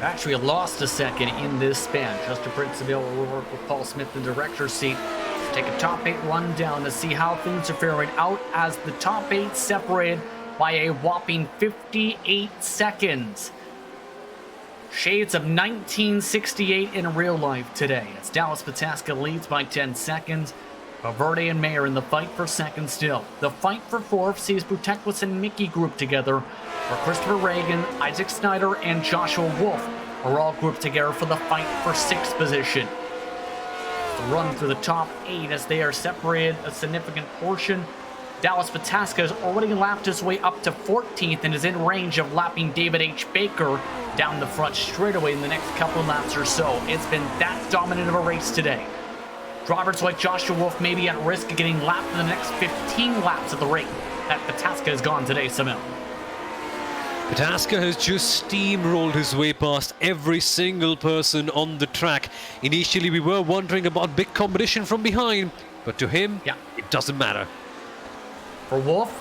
Actually lost a second in this span. Justin Principale will work with Paul Smith in the director's seat to take a top 8 rundown to see how things are faring out as the top 8 separated by a whopping 58 seconds. Shades of 1968 in real life today as Dallas Pataska leads by 10 seconds. Valverde and Mayer in the fight for second still. The fight for fourth sees Buteklis and Mickey grouped together, where Christopher Reagan, Isaac Snyder, and Joshua Wolf are all grouped together for the fight for 6th position. The run through the top 8 as they are separated a significant portion. Dallas Pataska has already lapped his way up to 14th and is in range of lapping David H. Baker down the front straightaway in the next couple of laps or so. It's been that dominant of a race today. Drivers like Joshua Wolf may be at risk of getting lapped in the next 15 laps of the rate that Pataska has gone today, Samil. Pataska has just steamrolled his way past every single person on the track. Initially, we were wondering about big competition from behind, but to him, it doesn't matter. For Wolf,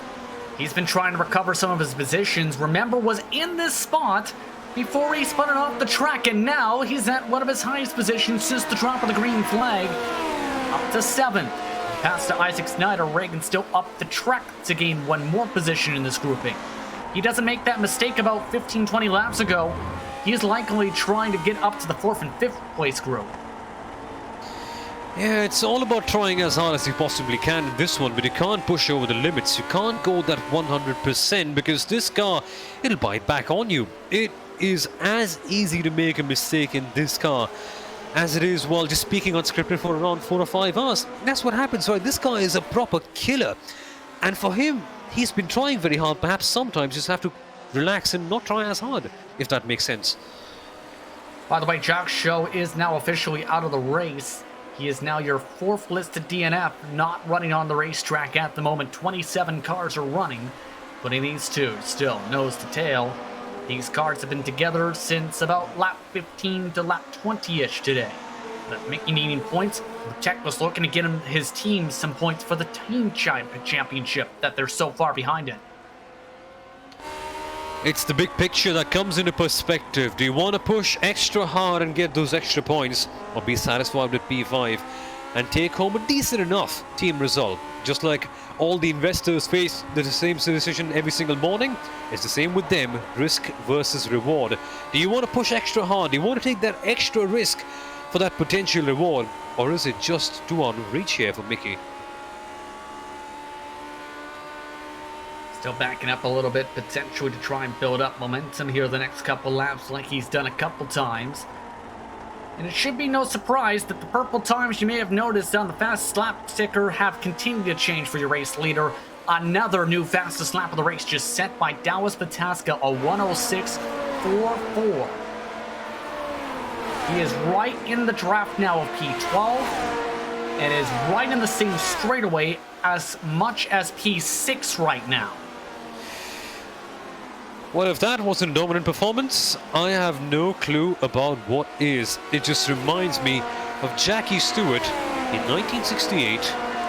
he's been trying to recover some of his positions. Remember, was in this spot before he spun it off the track, and now he's at one of his highest positions since the drop of the green flag, up to 7th. Past to Isaac Snyder, Reagan still up the track to gain one more position in this grouping. He doesn't make that mistake about 15-20 laps ago. He is likely trying to get up to the 4th and 5th place group. Yeah, it's all about trying as hard as you possibly can in this one, but you can't push over the limits. You can't go that 100% because this car, it'll bite back on you. It is as easy to make a mistake in this car as it is while just speaking unscripted for around 4 or 5 hours. That's what happens, right? This car is a proper killer. And for him, he's been trying very hard. Perhaps sometimes you just have to relax and not try as hard, if that makes sense. By the way, Jack Show is now officially out of the race. He is now your 4th listed DNF, not running on the racetrack at the moment. 27 cars are running, but he needs to still nose to tail. These cars have been together since about lap 15 to lap 20-ish today. But Mickey needing points, Tech was looking to get his team some points for the team championship that they're so far behind in. It's the big picture that comes into perspective. Do you want to push extra hard and get those extra points, or be satisfied with P5 and take home a decent enough team result? Just like all the investors face the same decision every single morning, it's the same with them, risk versus reward. Do you want to push extra hard? Do you want to take that extra risk for that potential reward, or is it just too out of reach here for Mickey? Still backing up a little bit, potentially to try and build up momentum here the next couple laps like he's done a couple times. And it should be no surprise that the purple times you may have noticed on the fastest lap sticker have continued to change for your race leader. Another new fastest lap of the race just set by Dallas Pataska, a 106.44. He is right in the draft now of P12 and is right in the same straightaway as much as P6 right now. Well, if that wasn't a dominant performance, I have no clue about what is. It just reminds me of Jackie Stewart in 1968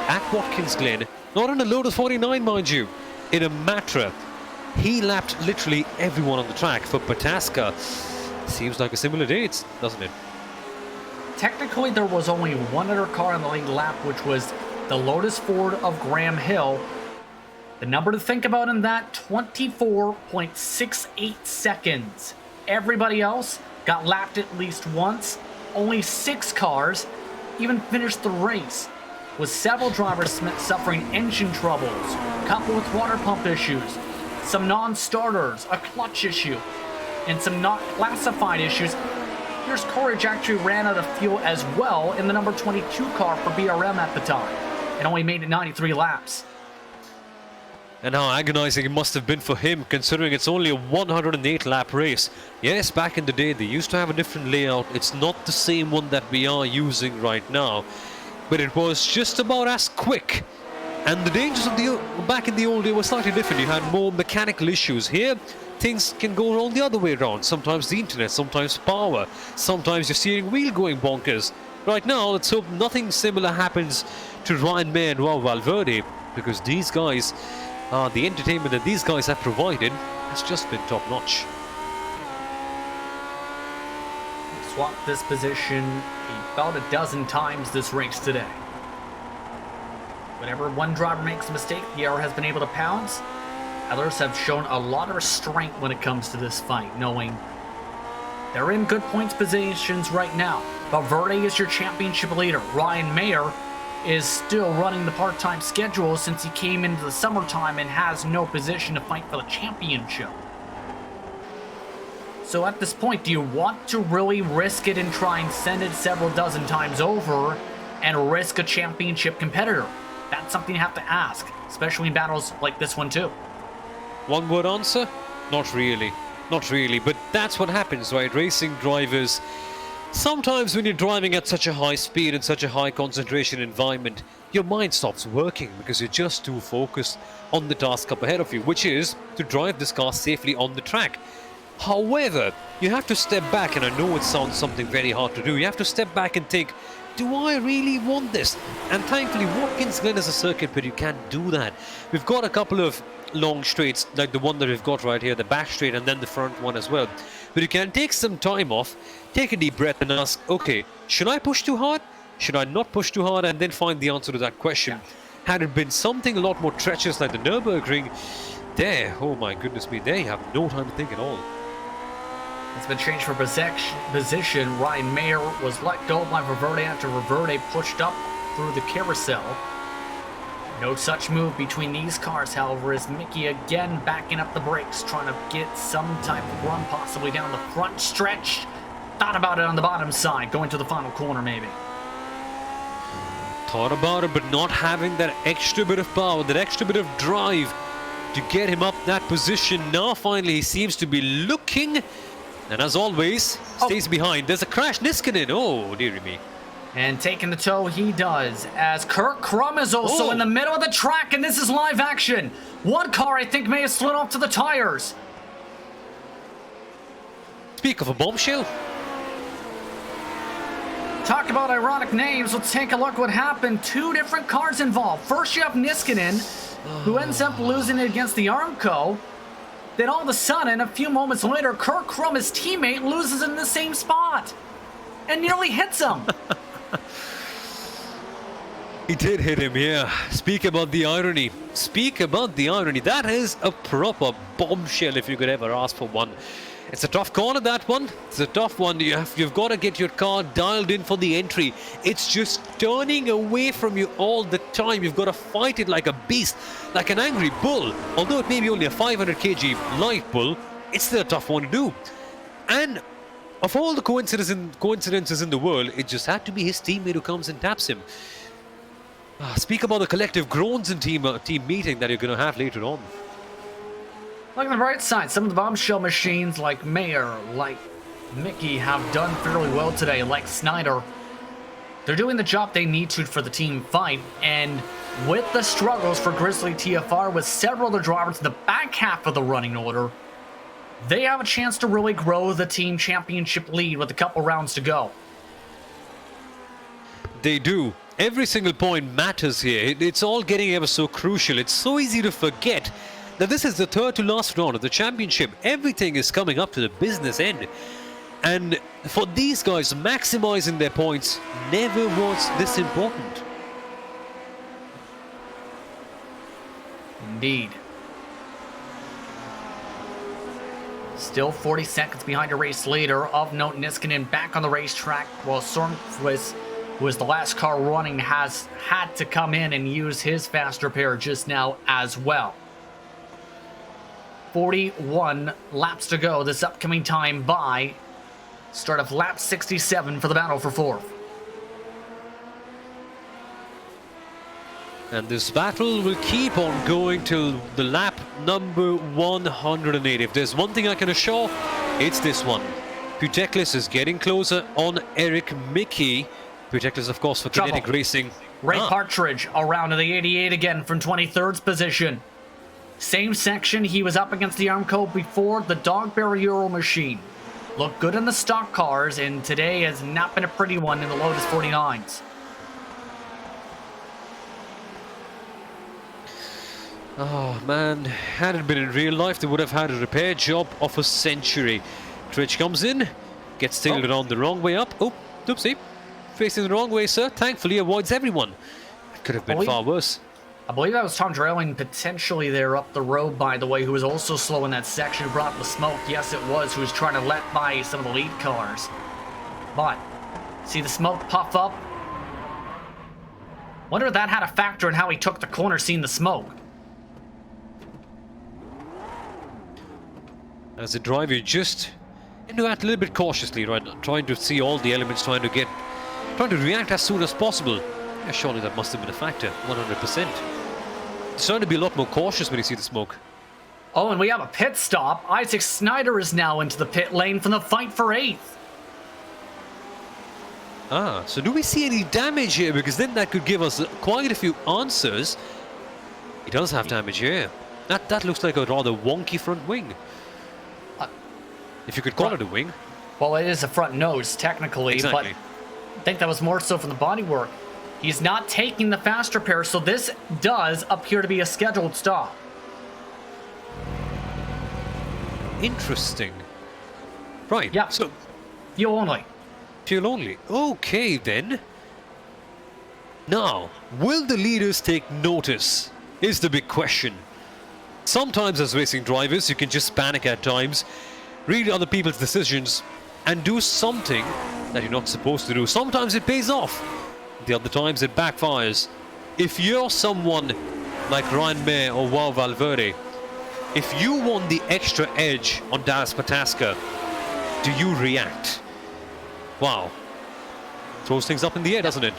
at Watkins Glen, not in a Lotus 49, mind you, in a Matra. He lapped literally everyone on the track. For Pataska, seems like a similar date, doesn't it? Technically, there was only one other car on the lead lap, which was the Lotus Ford of Graham Hill. The number to think about in that, 24.68 seconds. Everybody else got lapped at least once. Only 6 cars even finished the race, with several drivers suffering engine troubles, coupled with water pump issues, some non-starters, a clutch issue, and some not classified issues. Here's Courage actually ran out of fuel as well in the number 22 car for BRM at the time, and only made it 93 laps. And how agonizing it must have been for him, considering it's only a 108 lap race. Yes, back in the day they used to have a different layout. It's not the same one that we are using right now, but it was just about as quick. And the dangers of back in the old day were slightly different. You had more mechanical issues. Here things can go all the other way around. Sometimes the internet, sometimes power, sometimes your steering wheel going bonkers. Right now, let's hope nothing similar happens to Ryan May and Raul Valverde, because these guys, the entertainment that these guys have provided has just been top-notch. Swapped this position about a dozen times this race today. Whenever one driver makes a mistake, the other has been able to pounce. Others have shown a lot of strength when it comes to this fight, knowing they're in good points positions right now. Valverde is your championship leader. Ryan Mayer is still running the part-time schedule since he came into the summertime and has no position to fight for the championship. So at this point, do you want to really risk it and try and send it several dozen times over and risk a championship competitor? That's something you have to ask, especially in battles like this one too. One word answer? Not really. Not really, but that's what happens, right? Racing drivers, sometimes when you're driving at such a high speed and such a high concentration environment, your mind stops working because you're just too focused on the task up ahead of you, which is to drive this car safely on the track. However, you have to step back, and I know it sounds something very hard to do. You have to step back and think, do I really want this? And thankfully, Watkins Glen is a circuit where you can't do that. We've got a couple of long straights, like the one that we've got right here, the back straight, and then the front one as well. But you can take some time off, take a deep breath and ask, okay, should I push too hard? Should I not push too hard? And then find the answer to that question. Had it been something a lot more treacherous like the Nürburgring, there, oh my goodness me, there you have no time to think at all. It's been changed for position. Ryan Mayer was let go by Valverde after Valverde pushed up through the carousel. No such move between these cars, however, as Mickey again backing up the brakes, trying to get some type of run possibly down the front stretch. Thought about it on the bottom side, going to the final corner maybe. Thought about it, but not having that extra bit of power, that extra bit of drive to get him up that position. Now finally he seems to be looking, and as always, stays behind. There's a crash. Niskanen, oh dearie me. And taking the toe he does, as Kurt Krum is also in the middle of the track, and this is live action. One car I think may have slid off to the tires. Speak of a bombshell. Talk about ironic names. Let's take a look what happened. Two different cars involved. First you have Niskanen, who ends up losing it against the Armco. Then all of a sudden, a few moments later, Kurt Krum, his teammate, loses in the same spot and nearly hits him. He did hit him, yeah. Speak about the irony. Speak about the irony. That is a proper bombshell if you could ever ask for one. It's a tough corner, that one. It's a tough one. You've got to get your car dialed in for the entry. It's just turning away from you all the time. You've got to fight it like a beast, like an angry bull. Although it may be only a 500 kg live bull, it's still a tough one to do. And of all the coincidences in the world, it just had to be his teammate who comes and taps him. Speak about the collective groans in team meeting that you're going to have later on. Look on the bright side, some of the bombshell machines like Mayer, like Mickey have done fairly well today, like Snyder. They're doing the job they need to for the team fight, and with the struggles for Grizzly TFR with several of the drivers in the back half of the running order, they have a chance to really grow the team championship lead with a couple rounds to go. They do. Every single point matters here. It's all getting ever so crucial. It's so easy to forget that this is the third to last round of the championship. Everything is coming up to the business end. And for these guys, maximizing their points never was this important. Indeed. Still 40 seconds behind a race leader. Of note, Niskanen back on the racetrack, while Sornquist, who is the last car running, has had to come in and use his faster pair just now as well. 41 laps to go this upcoming time by start of lap 67 for the battle for fourth. And this battle will keep on going till the lap number 108. If there's one thing I can assure, it's this one. Puteklis is getting closer on Eric Mickey. Puteklis, of course, for Kinetic Racing. Ray Partridge around to the 88 again from 23rd position. Same section, he was up against the Armco before, the Dogberry Euro machine. Looked good in the stock cars, and today has not been a pretty one in the Lotus 49s. Oh man, had it been in real life, they would have had a repair job of a century. Tridge comes in, gets tailed around the wrong way up. Oh, oopsie. Facing the wrong way, sir. Thankfully avoids everyone. It could have been far worse. I believe that was Tom Drelling potentially there up the road, by the way, who was also slow in that section, who brought the smoke. Yes, it was, who was trying to let by some of the lead cars. But, see the smoke puff up? Wonder if that had a factor in how he took the corner, seeing the smoke. As a driver, you just to act a little bit cautiously, right? Trying to see all the elements, trying to react as soon as possible. Yeah, surely that must have been a factor, 100%. It's starting to be a lot more cautious when you see the smoke. Oh, and we have a pit stop. Isaac Snyder is now into the pit lane from the fight for 8th. Ah, so do we see any damage here? Because then that could give us quite a few answers. He does have damage here. That looks like a rather wonky front wing. If you could call it a wing. Well, it is a front nose, technically, Exactly. but I think that was more so from the bodywork. He's not taking the fast repair, so this does appear to be a scheduled stop. Interesting. Right, Yeah. so Fuel only. fuel only. Okay, then. Now, will the leaders take notice? Is the big question. Sometimes as racing drivers, you can just panic at times, read other people's decisions, and do something that you're not supposed to do. Sometimes it pays off. The other times it backfires. If you're someone like Ryan Mayer or Wow Valverde, if you want the extra edge on Dallas Pataska, do you react? Wow. Throws things up in the air, doesn't it?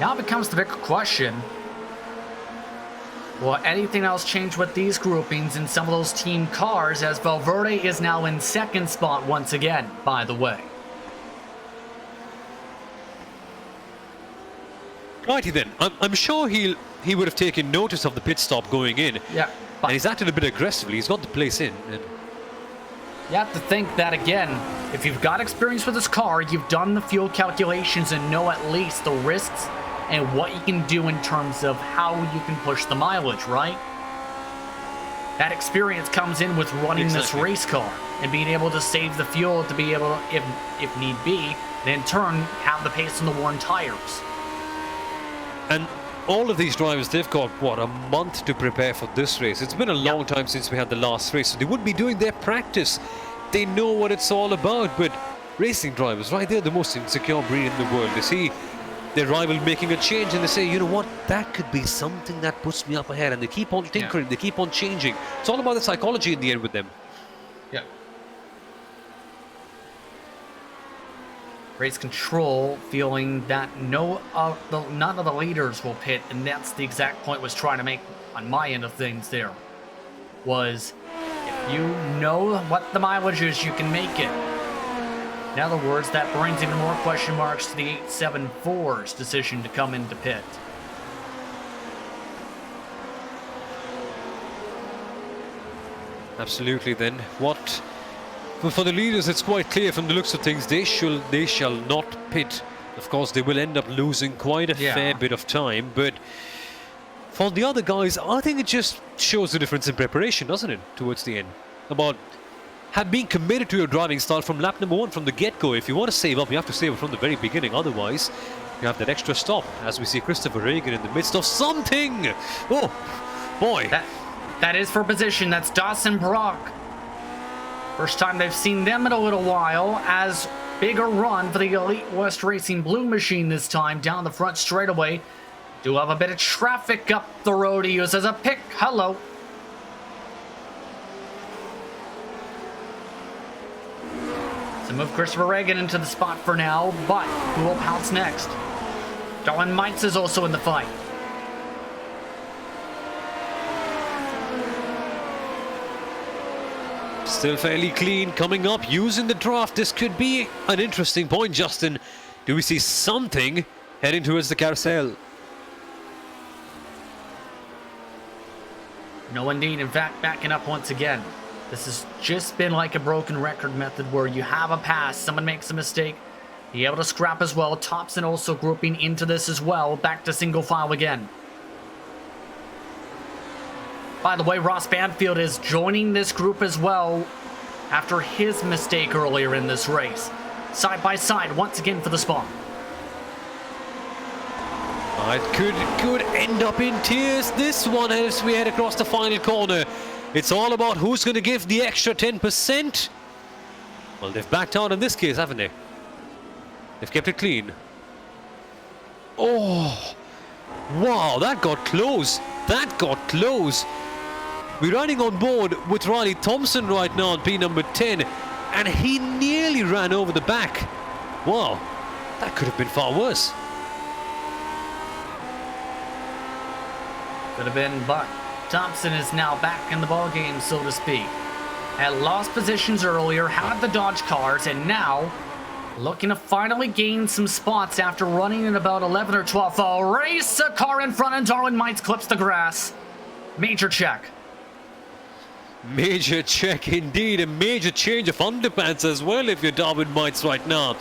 Now becomes the big question. Will anything else change with these groupings in some of those team cars, as Valverde is now in 2nd spot once again, by the way. Righty then. I'm sure he would have taken notice of the pit stop going in. Yeah, but And he's acted a bit aggressively. He's got the place in. And you have to think that again, if you've got experience with this car, you've done the fuel calculations and know at least the risks and what you can do in terms of how you can push the mileage, right? That experience comes in with running this race car and being able to save the fuel to be able to, if need be, then in turn have the pace on the worn tires. And all of these drivers, they've got, what, a month to prepare for this race. It's been a long time since we had the last race, so they wouldn't be doing their practice. They know what it's all about, but racing drivers, right, they're the most insecure breed in the world. They see their rival making a change and they say, you know what, that could be something that puts me up ahead, and they keep on tinkering, they keep on changing. It's all about the psychology in the end with them. Yeah. Race control feeling that none of the leaders will pit, and that's the exact point was trying to make on my end of things there. Was if you know what the mileage is, you can make it. In other words, that brings even more question marks to the 874's decision to come into pit. Absolutely then. What... For the leaders, it's quite clear from the looks of things, they shall not pit. Of course, they will end up losing quite a fair bit of time, but for the other guys, I think it just shows the difference in preparation, doesn't it, towards the end? About being committed to your driving style from lap number 1, from the get-go. If you want to save up, you have to save up from the very beginning, otherwise you have that extra stop, as we see Christopher Reagan in the midst of something! Oh, boy! That is for position, that's Dawson Brock. First time they've seen them in a little while, as bigger run for the Elite West Racing Blue Machine this time down the front straightaway. Do have a bit of traffic up the road. He uses a pick. Hello. So move Christopher Reagan into the spot for now, but who will pounce next? Darlin Mites is also in the fight. Still fairly clean coming up, using the draft. This could be an interesting point, Justin. Do we see something heading towards the carousel? No, indeed. In fact, backing up once again. This has just been like a broken record method where you have a pass, someone makes a mistake, you're able to scrap as well. Thompson also grouping into this as well. Back to single file again. By the way, Ross Banfield is joining this group as well after his mistake earlier in this race. Side by side once again for the spot. It could end up in tears, this one, as we head across the final corner. It's all about who's going to give the extra 10%. Well, they've backed out in this case, haven't they? They've kept it clean. Oh, wow, that got close. That got close. We're riding on board with Riley Thompson right now on P number 10, and he nearly ran over the back. Wow, that could have been far worse. Could have been, but Thompson is now back in the ballgame, so to speak. Had lost positions earlier, had the Dodge cars, and now looking to finally gain some spots after running in about 11 or 12. Oh, race a car in front, and Darwin Mites clips the grass. Major check. Major check indeed, a major change of underpants as well if you're Darwin Mites right now.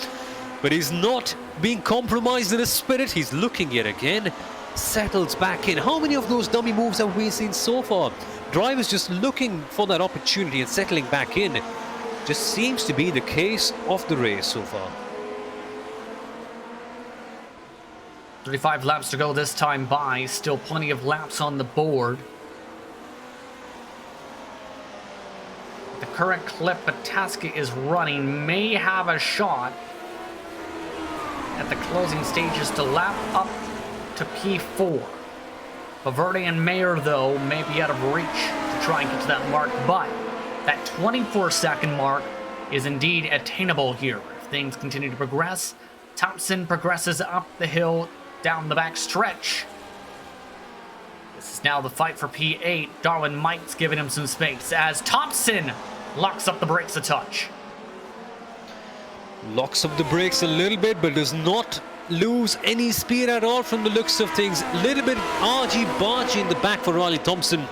But he's not being compromised in his spirit. He's looking yet again, settles back in. How many of those dummy moves have we seen so far? Drivers just looking for that opportunity and settling back in. Just seems to be the case of the race so far. 35 laps to go this time by. Still plenty of laps on the board. The current clip Pataska is running may have a shot at the closing stages to lap up to P4. Valverde and Mayer, though, may be out of reach to try and get to that mark, but that 24-second mark is indeed attainable here. If things continue to progress, Thompson progresses up the hill, down the back stretch. This is now the fight for P8. Darwin Mites giving him some space as Thompson locks up the brakes a touch. Locks up the brakes a little bit, but does not lose any speed at all from the looks of things. Little bit argy-bargy in the back for Riley Thompson.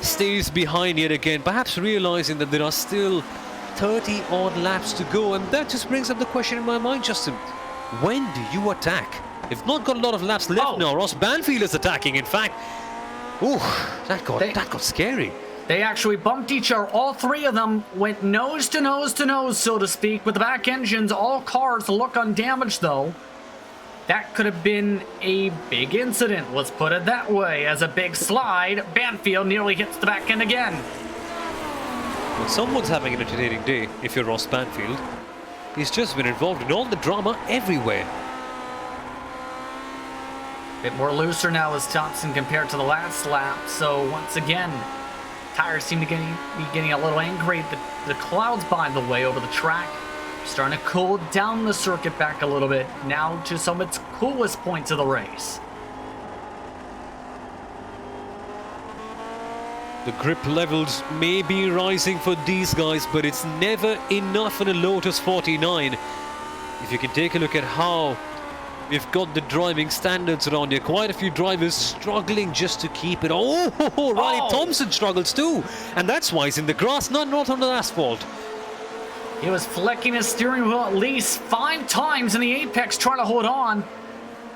Stays behind yet again, perhaps realizing that there are still 30-odd laps to go. And that just brings up the question in my mind, Justin. When do you attack? They've not got a lot of laps left now. Ross Banfield is attacking, in fact. Ooh, that got scary. They actually bumped each other. All three of them went nose to nose to nose, so to speak, with the back engines. All cars look undamaged, though. That could have been a big incident, let's put it that way. As a big slide, Banfield nearly hits the back end again. Well, someone's having an entertaining day if you're Ross Banfield. He's just been involved in all the drama everywhere. Bit more looser now as Thompson compared to the last lap, so once again, tires seem to be getting a little angry. The clouds, by the way, over the track starting to cool down the circuit back a little bit, now to some of its coolest points of the race. The grip levels may be rising for these guys, but it's never enough in a Lotus 49. If you can take a look at how we've got the driving standards around here, quite a few drivers struggling just to keep it. Riley Thompson struggles too, and that's why he's in the grass, not on the asphalt. He was flicking his steering wheel at least 5 times in the apex trying to hold on.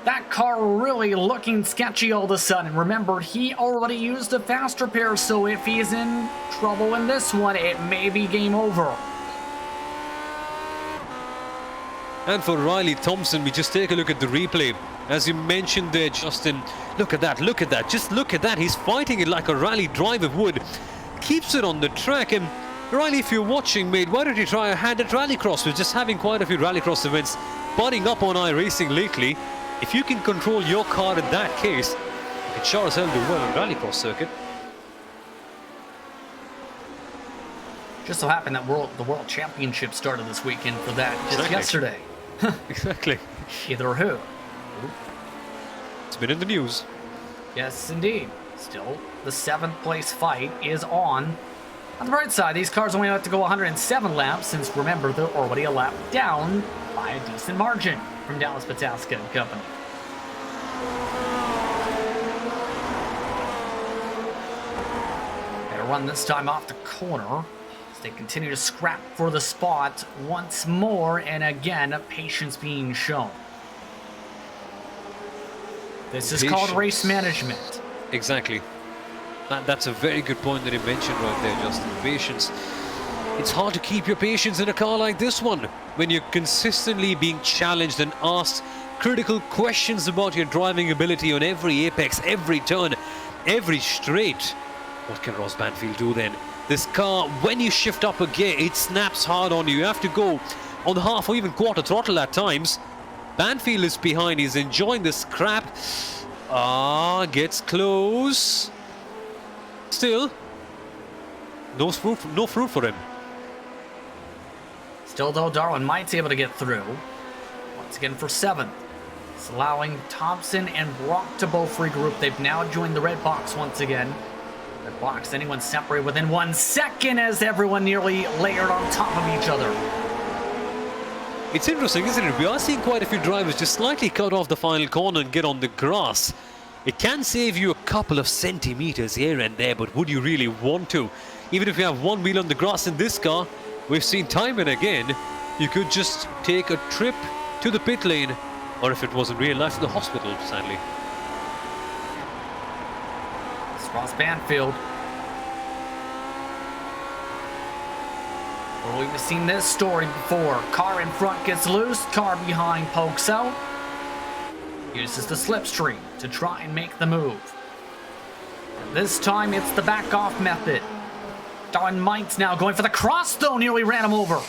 That car really looking sketchy all of a sudden. Remember, he already used a fast repair, so if he's in trouble in this one, it may be game over. And for Riley Thompson, we just take a look at the replay. As you mentioned there, Justin, look at that, just look at that. He's fighting it like a rally driver would. Keeps it on the track, and Riley, if you're watching, mate, why don't you try a hand at rallycross? We're just having quite a few rallycross events budding up on iRacing lately. If you can control your car in that case, you can sure as hell do well on rallycross circuit. Just so happened that the World Championship started this weekend for that just yesterday. Exactly. Either who. It's been in the news. Yes, indeed. Still, the 7th place fight is on. On the bright side, these cars only have to go 107 laps, since remember, they're already a lap down by a decent margin from Dallas Pataska and company. Better run this time off the corner as they continue to scrap for the spot once more, and again, patience being shown. This is called race management. Exactly. That's a very good point that you mentioned right there, Justin. Patience. It's hard to keep your patience in a car like this one when you're consistently being challenged and asked critical questions about your driving ability on every apex, every turn, every straight. What can Ross Banfield do then? This car, when you shift up a gear, it snaps hard on you. You have to go on half or even quarter throttle at times. Banfield is behind. He's enjoying the scrap. Gets close. Still, no fruit for him. Still though, Darwin Might's able to get through. Once again for 7th. It's allowing Thompson and Brock to both regroup. They've now joined the red box once again. Red box, anyone separated within 1 second as everyone nearly layered on top of each other. It's interesting, isn't it? We are seeing quite a few drivers just slightly cut off the final corner and get on the grass. It can save you a couple of centimeters here and there, but would you really want to? Even if you have one wheel on the grass in this car, we've seen time and again, you could just take a trip to the pit lane, or if it wasn't real life, to the hospital, sadly. It's Ross Banfield. Well, we've seen this story before. Car in front gets loose, car behind pokes out. Uses the slipstream to try and make the move. And this time it's the back off method. Darwin Might's now going for the cross though, nearly ran him over.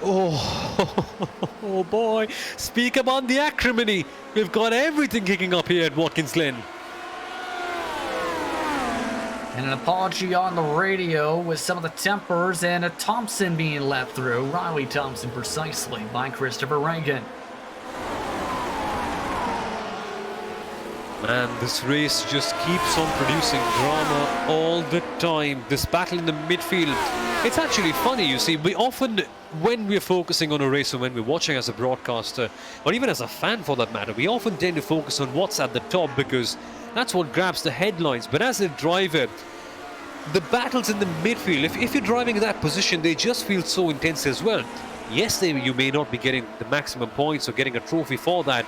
Oh boy, speak about the acrimony. We've got everything kicking up here at Watkins Glen. And an apology on the radio with some of the tempers and a Thompson being let through. Riley Thompson precisely by Christopher Reagan. Man, this race just keeps on producing drama all the time. This battle in the midfield. It's actually funny, you see, we often, when we're focusing on a race or when we're watching as a broadcaster, or even as a fan for that matter, we often tend to focus on what's at the top because that's what grabs the headlines. But as a driver, the battles in the midfield, if you're driving in that position, they just feel so intense as well. Yes, you may not be getting the maximum points or getting a trophy for that,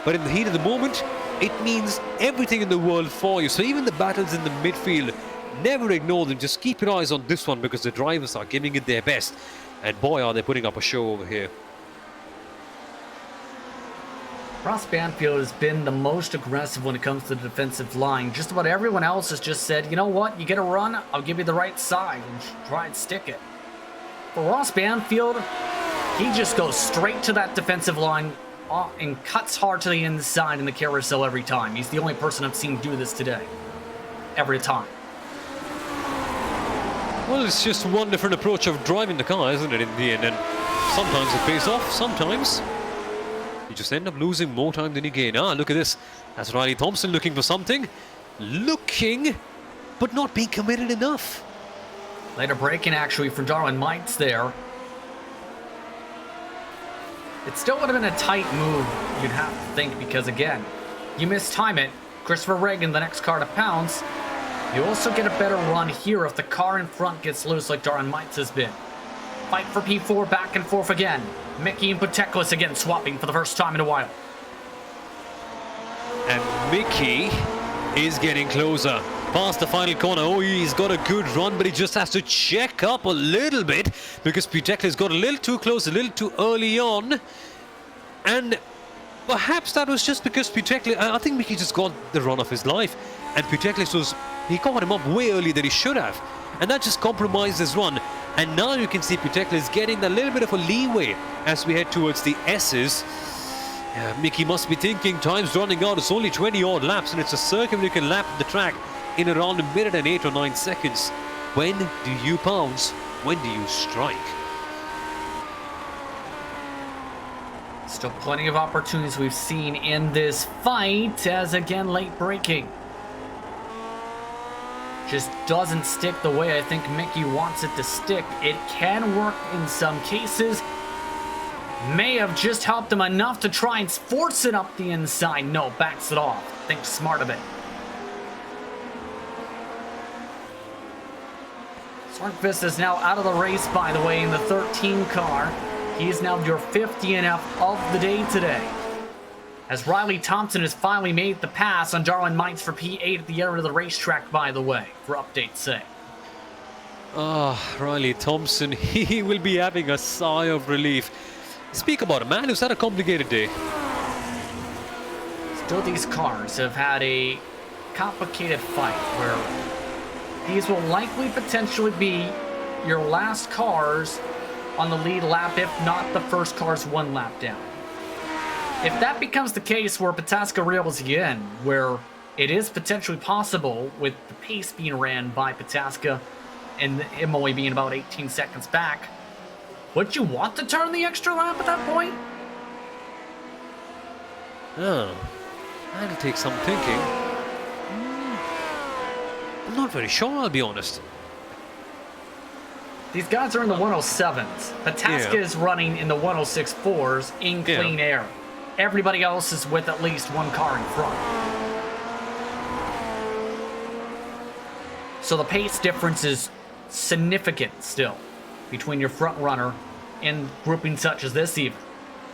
but in the heat of the moment, it means everything in the world for you. So even the battles in the midfield, never ignore them. Just keep your eyes on this one because the drivers are giving it their best. And boy, are they putting up a show over here. Ross Banfield has been the most aggressive when it comes to the defensive line. Just about everyone else has just said, you know what, you get a run, I'll give you the right side and try and stick it. For Ross Banfield, he just goes straight to that defensive line and cuts hard to the inside in the carousel every time. He's the only person I've seen do this today. Every time. Well, it's just one different approach of driving the car, isn't it, in the end? And sometimes it pays off, sometimes you just end up losing more time than you gain. Ah, look at this. That's Riley Thompson looking for something. Looking, but not being committed enough. Later braking actually for Darwin Mites there. It still would have been a tight move, you'd have to think, because again, you mistime it. Christopher Reagan, the next car to pounce. You also get a better run here if the car in front gets loose like Darwin Mites has been. Fight for P4 back and forth again. Mickey and Puteklis again swapping for the first time in a while. And Mickey is getting closer. Past the final corner. Oh, he's got a good run, but he just has to check up a little bit because Puteklis got a little too close, a little too early on. And perhaps that was just because Puteklis, I think Mickey just got the run of his life. And Puteklis he caught him up way earlier than he should have. And that just compromised his run. And now you can see Puteklis getting a little bit of a leeway as we head towards the S's. Mickey must be thinking time's running out. It's only 20 odd laps and it's a circuit you can lap the track in around 1 minute and 8 or 9 seconds. When do you pounce? When do you strike? Still plenty of opportunities we've seen in this fight as again late braking. Just doesn't stick the way I think Mickey wants it to stick. It can work in some cases. May have just helped him enough to try and force it up the inside. No, backs it off. Think smart of it. Swarnkvist is now out of the race, by the way, in the 13 car. He is now your 5th DNF of the day today. As Riley Thompson has finally made the pass on Darwin Mites for P8 at the end of the racetrack, by the way, for update's sake. Riley Thompson, he will be having a sigh of relief. Speak about a man who's had a complicated day. Still, these cars have had a complicated fight where these will likely potentially be your last cars on the lead lap, if not the first cars 1 lap down. If that becomes the case where Pataska reels again, where it is potentially possible with the pace being ran by Pataska and him only being about 18 seconds back. Would you want to turn the extra lap at that point? Oh, that'll take some thinking. I'm not very sure, I'll be honest. These guys are in the 107s. Pataska is running in the 106.4s in clean air. Everybody else is with at least one car in front. So the pace difference is significant still between your front runner in groupings such as this even,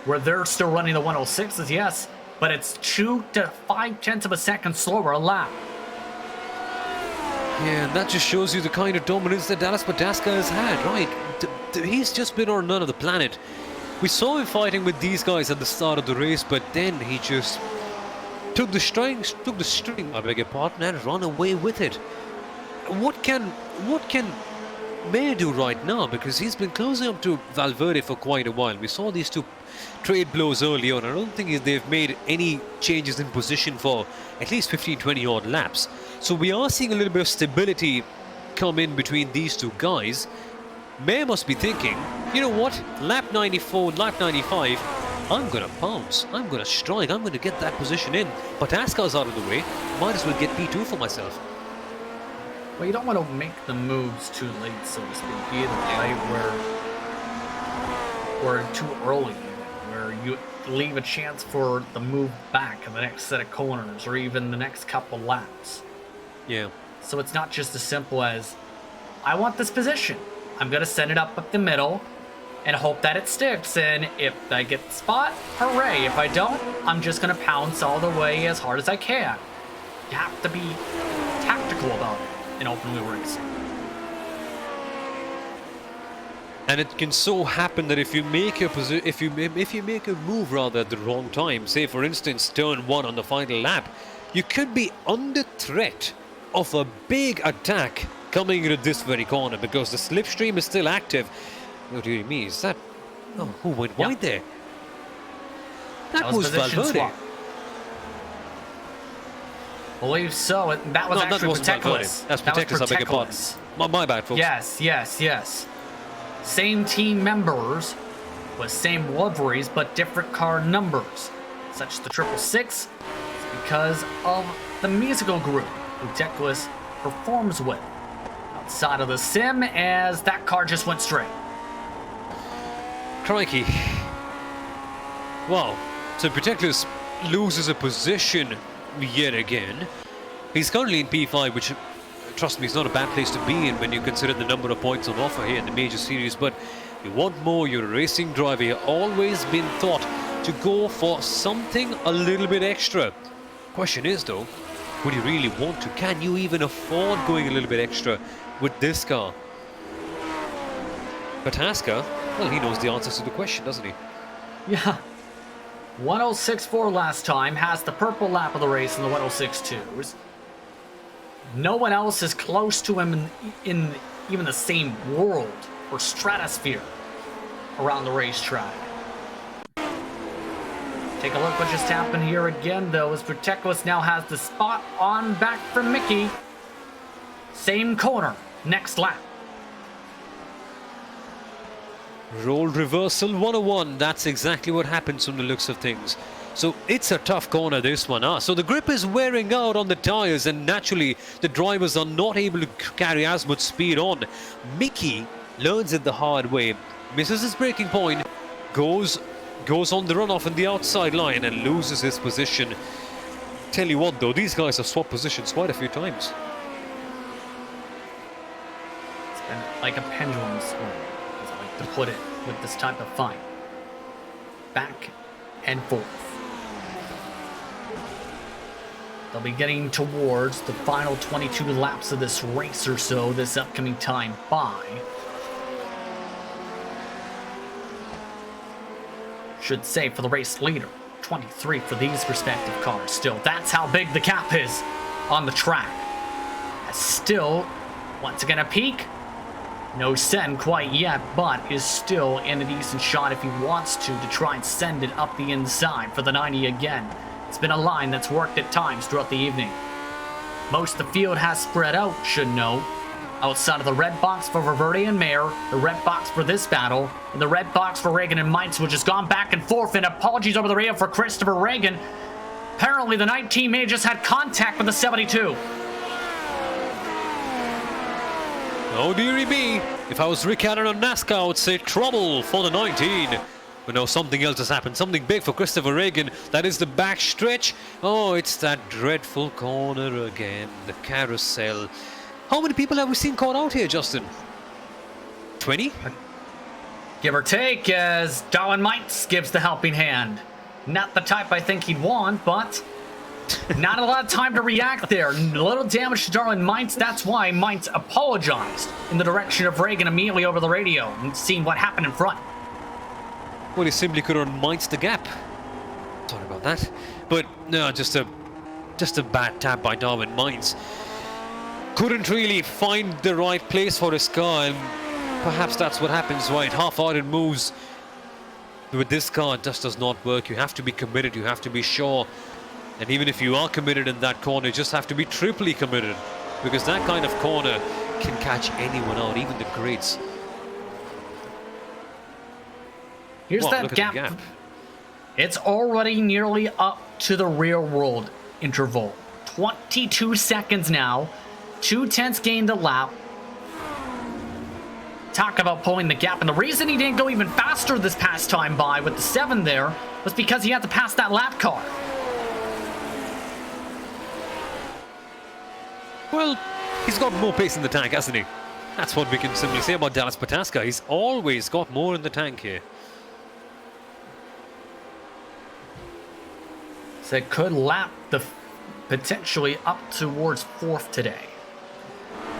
where they're still running the 106s, yes, but it's 2 to 5 tenths of a second slower a lap. Yeah, and that just shows you the kind of dominance that Dallas Pataska has had, right? He's just been on another planet. We saw him fighting with these guys at the start of the race, but then he just took the string, I beg your pardon, and run away with it. What can Mayer do right now? Because he's been closing up to Valverde for quite a while. We saw these two trade blows early on. I don't think they've made any changes in position for at least 15-20 odd laps. So we are seeing a little bit of stability come in between these two guys. Mayer must be thinking, you know what, lap 94, lap 95, I'm going to pounce, I'm going to strike, I'm going to get that position in. But Pataska's out of the way, might as well get P2 for myself. Well, you don't want to make the moves too late, so to speak, either, right? Where too early, where you leave a chance for the move back in the next set of corners, or even the next couple laps. Yeah. So it's not just as simple as, I want this position. I'm going to set it up the middle and hope that it sticks. And if I get the spot, hooray. If I don't, I'm just going to pounce all the way as hard as I can. You have to be tactical about it in open wheel racing. And it can so happen that if you make a move rather at the wrong time, say for instance turn 1 on the final lap, you could be under threat of a big attack coming into this very corner because the slipstream is still active. Oh dear me, is that... Oh, who went wide there? That was Valverde. Swap. Believe so. That was actually Perils. That's Perils, I beg your pardon. My bad, folks. Yes. Same team members with same liveries but different car numbers, such as the 666, because of the musical group who Perils performs with outside of the sim, as that car just went straight. Crikey. Wow. So Perils loses a position yet again. He's currently in P5, which, trust me, is not a bad place to be in when you consider the number of points on offer here in the major series. But you want more, you're a racing driver. You've always been thought to go for something a little bit extra. Question is, though, would you really want to? Can you even afford going a little bit extra with this car? Pataska, well, he knows the answers to the question, doesn't he? Yeah. 106.4 last time, has the purple lap of the race in the 106.2s. No one else is close to him in even the same world or stratosphere around the racetrack. Take a look what just happened here again, though, as Perils now has the spot on back for Mickey. Same corner, next lap. Role reversal 101, that's exactly what happens from the looks of things. So it's a tough corner, this one. So the grip is wearing out on the tyres, and naturally the drivers are not able to carry as much speed on. Mickey learns it the hard way, misses his braking point, goes on the runoff in the outside line and loses his position. Tell you what though, these guys have swapped positions quite a few times. It's been like a pendulum swing, as I like to put it, with this type of fight. Back and forth. They'll be getting towards the final 22 laps of this race or so this upcoming time by. Should say for the race leader, 23 for these respective cars still. That's how big the gap is on the track. As still, once again a peak. No send quite yet, but is still in a decent shot if he wants to try and send it up the inside for the 90 again. It's been a line that's worked at times throughout the evening. Most of the field has spread out, should know. Outside of the red box for Valverde and Mayer, the red box for this battle, and the red box for Reagan and Meintz, which has gone back and forth, and apologies over the radio for Christopher Reagan. Apparently, the 19 may have just had contact with the 72. Oh dearie me, if I was Rick Allen on NASCAR, I would say trouble for the 19. But no, something else has happened, something big for Christopher Reagan. That is the back stretch. Oh, it's that dreadful corner again, the carousel. How many people have we seen caught out here, Justin? 20? Give or take, as Darwin Meintz gives the helping hand. Not the type I think he'd want, but not a lot of time to react there. Little damage to Darwin Meintz. That's why Meintz apologized in the direction of Reagan immediately over the radio and seeing what happened in front. Well, he simply could have Meintz the gap. Sorry about that. But no, just a bad tap by Darwin Meintz. Couldn't really find the right place for his car, and perhaps that's what happens, right? Half-hearted moves with this car just does not work. You have to be committed, you have to be sure. And even if you are committed in that corner, you just have to be triply committed, because that kind of corner can catch anyone out, even the greats. Here's Wow, that look at gap. the gap. It's already nearly up to the real world interval. 22 seconds now. 2/10 gained a lap. Talk about pulling the gap. And the reason he didn't go even faster this past time by with the 7 there was because he had to pass that lap car. Well, he's got more pace in the tank, hasn't he? That's what we can simply say about Dallas Pataska. He's always got more in the tank here. So it could lap the potentially up towards 4th today.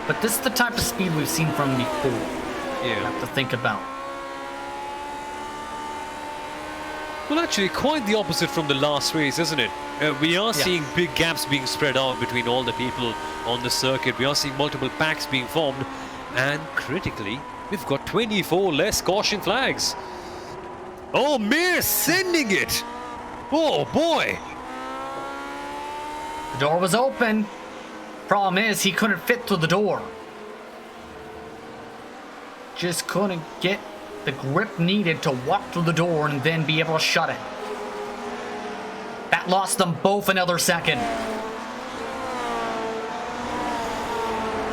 But this is the type of speed we've seen from him before. Yeah. You have to think about. Well, actually, quite the opposite from the last race, isn't it? We are seeing big gaps being spread out between all the people on the circuit. We are seeing multiple packs being formed. And critically, we've got 24 less caution flags. Oh, Mir sending it! Oh, boy! The door was open. Problem is, he couldn't fit through the door. Just couldn't get the grip needed to walk through the door and then be able to shut it. That lost them both another second.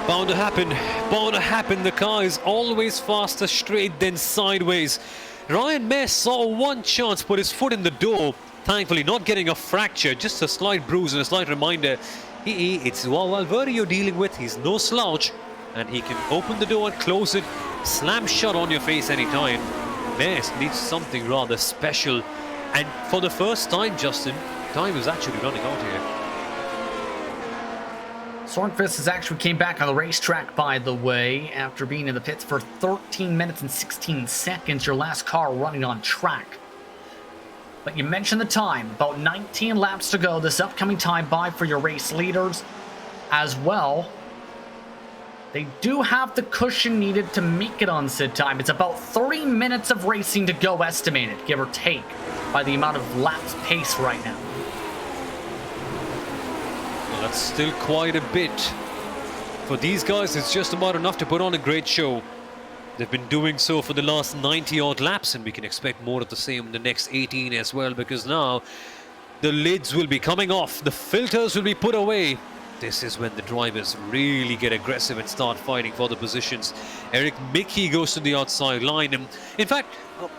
Bound to happen. Bound to happen. The car is always faster straight than sideways. Ryan Mess saw one chance, put his foot in the door. Thankfully, not getting a fracture, just a slight bruise and a slight reminder. It's Valverde you're dealing with. He's no slouch, and he can open the door and close it, slam shut on your face anytime. Mess needs something rather special, and for the first time, Justin, time is actually running out here. Sornquist has actually came back on the racetrack, by the way, after being in the pits for 13 minutes and 16 seconds, your last car running on track. But you mentioned the time, about 19 laps to go, this upcoming time by for your race leaders as well. They do have the cushion needed to make it on said time. It's about 30 minutes of racing to go estimated, give or take, by the amount of laps pace right now. Well, that's still quite a bit. For these guys, it's just about enough to put on a great show. They've been doing so for the last 90-odd laps, and we can expect more of the same in the next 18 as well, because now the lids will be coming off, the filters will be put away. This is when the drivers really get aggressive and start fighting for the positions. Eric Mickey goes to the outside line, and in fact,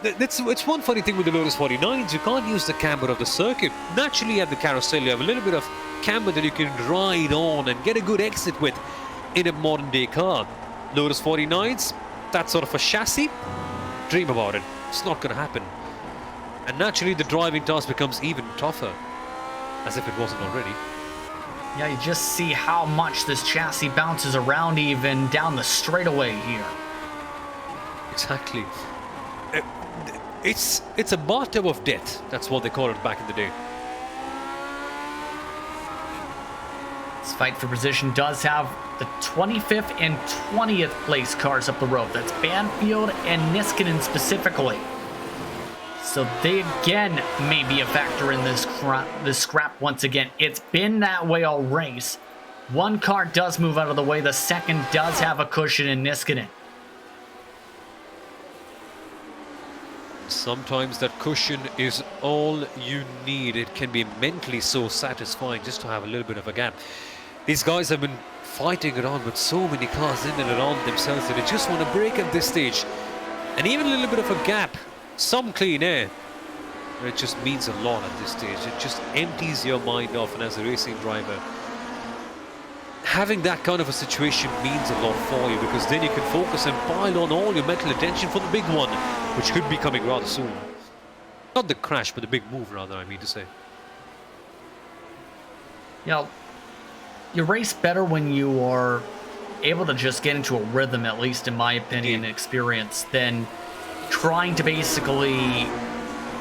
it's one funny thing with the Lotus 49s, you can't use the camber of the circuit. Naturally at the carousel you have a little bit of camber that you can ride on and get a good exit with in a modern day car. Lotus 49s, that sort of a chassis, dream about it. It's not going to happen. And naturally the driving task becomes even tougher, as if it wasn't already. Yeah, you just see how much this chassis bounces around even down the straightaway here. Exactly. It's a bathtub of death. That's what they called it back in the day. This fight for position does have the 25th and 20th place cars up the road. That's Banfield and Niskanen specifically. So they again may be a factor in this scrap once again. It's been that way all race. One car does move out of the way. The second does have a cushion in Niskanen. Sometimes that cushion is all you need. It can be mentally so satisfying just to have a little bit of a gap. These guys have been fighting it on with so many cars in and around themselves that they just want to break at this stage. And even a little bit of a gap, some clean air, it just means a lot at this stage. It just empties your mind off, and as a racing driver, having that kind of a situation means a lot for you, because then you can focus and pile on all your mental attention for the big one, which could be coming rather soon. Not the crash, but the big move, rather, I mean to say. You know, you race better when you are able to just get into a rhythm, at least in my opinion and experience, than trying to basically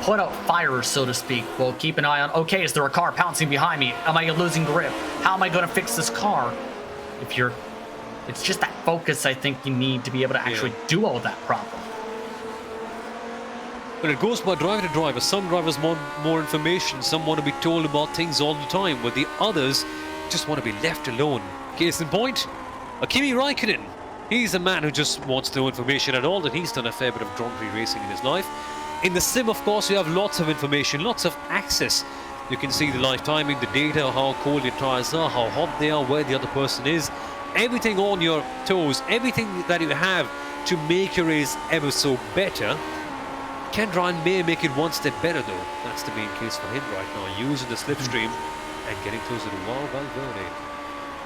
put out fires, so to speak. Well, keep an eye on, okay, is there a car pouncing behind me? Am I losing grip? How am I going to fix this car? It's just that focus I think you need to be able to actually do all that properly. But it goes by driver to driver. Some drivers want more information. Some want to be told about things all the time, where the others just want to be left alone. Case in point, Kimi Raikkonen. He's a man who just wants no information at all, and he's done a fair bit of Grand Prix racing in his life. In the sim, of course, you have lots of information, lots of access. You can see the live timing, the data, how cold your tires are, how hot they are, where the other person is. Everything on your toes, everything that you have to make your race ever so better. Ken Ryan may make it one step better, though. That's the main case for him right now, using the slipstream and getting closer to Valverde.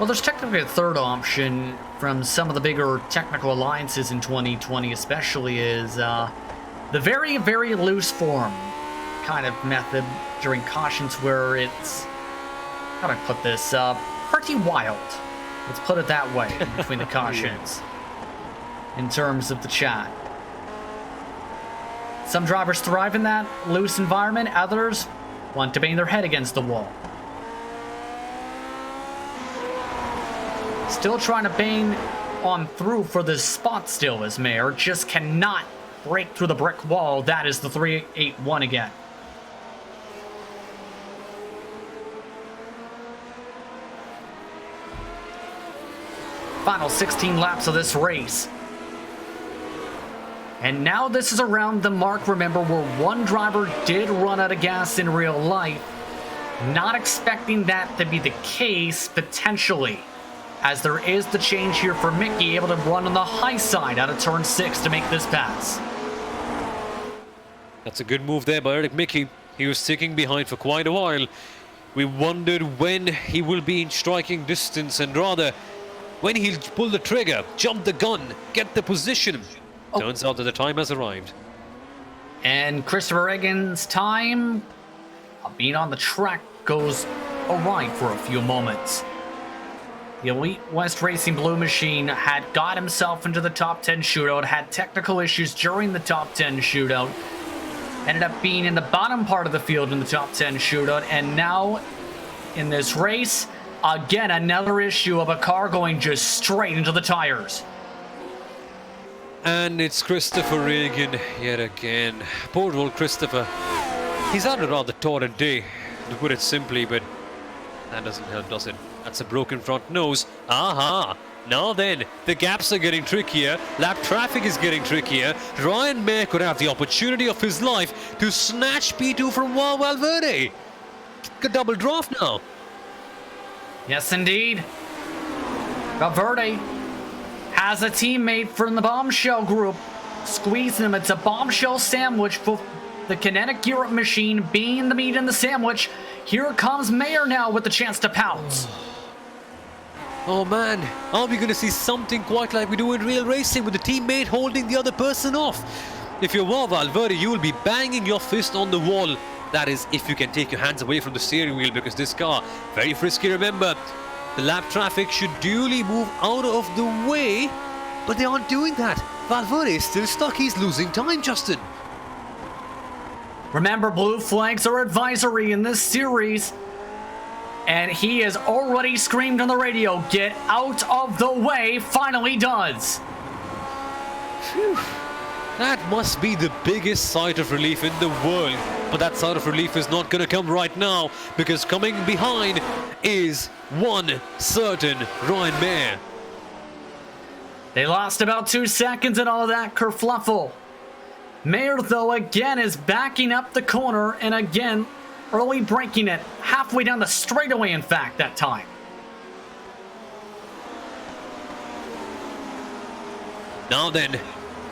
Well, there's technically a third option from some of the bigger technical alliances in 2020, especially, is the very, very loose form kind of method during cautions, where it's, how do I put this, pretty wild. Let's put it that way, between the cautions, in terms of the chat. Some drivers thrive in that loose environment, others want to bang their head against the wall. Still trying to bang on through for this spot still, as Mayer just cannot break through the brick wall. That is the 381 again. Final 16 laps of this race. And now this is around the mark, remember, where one driver did run out of gas in real life. Not expecting that to be the case, potentially, as there is the change here for Mickey, able to run on the high side out of turn 6 to make this pass. That's a good move there by Eric Mickey. He was sticking behind for quite a while. We wondered when he will be in striking distance, and rather when he'll pull the trigger, jump the gun, get the position. Turns out that the time has arrived. And Christopher Egan's time being on the track goes awry for a few moments. The Elite West Racing Blue Machine had got himself into the top 10 shootout, had technical issues during the top 10 shootout, ended up being in the bottom part of the field in the top 10 shootout, and now in this race, again, another issue of a car going just straight into the tires. And it's Christopher Regan yet again. Poor old Christopher. He's had a rather torrid day, to put it simply, but that doesn't help, does it? That's a broken front nose. Aha! Now then, the gaps are getting trickier, lap traffic is getting trickier. Ryan Mayer could have the opportunity of his life to snatch P2 from Valverde. A double draft now. Yes, indeed. Valverde has a teammate from the Bombshell group squeezing him. It's a bombshell sandwich for the Kinetic Europe machine being the meat in the sandwich. Here comes Mayer now with the chance to pounce. Oh man, are we going to see something quite like we do in real racing, with the teammate holding the other person off? If you're Valverde, you will be banging your fist on the wall. That is, if you can take your hands away from the steering wheel, because this car, very frisky, remember. The lap traffic should duly move out of the way, but they aren't doing that. Valverde is still stuck. He's losing time, Justin. Remember, blue flags are advisory in this series. And he has already screamed on the radio, "Get out of the way," finally does. Phew. That must be the biggest sigh of relief in the world. But that sigh of relief is not going to come right now, because coming behind is one certain Ryan Mayer. They lost about 2 seconds in all of that kerfluffle. Mayer, though, again is backing up the corner and again early braking it halfway down the straightaway, in fact, that time. Now then,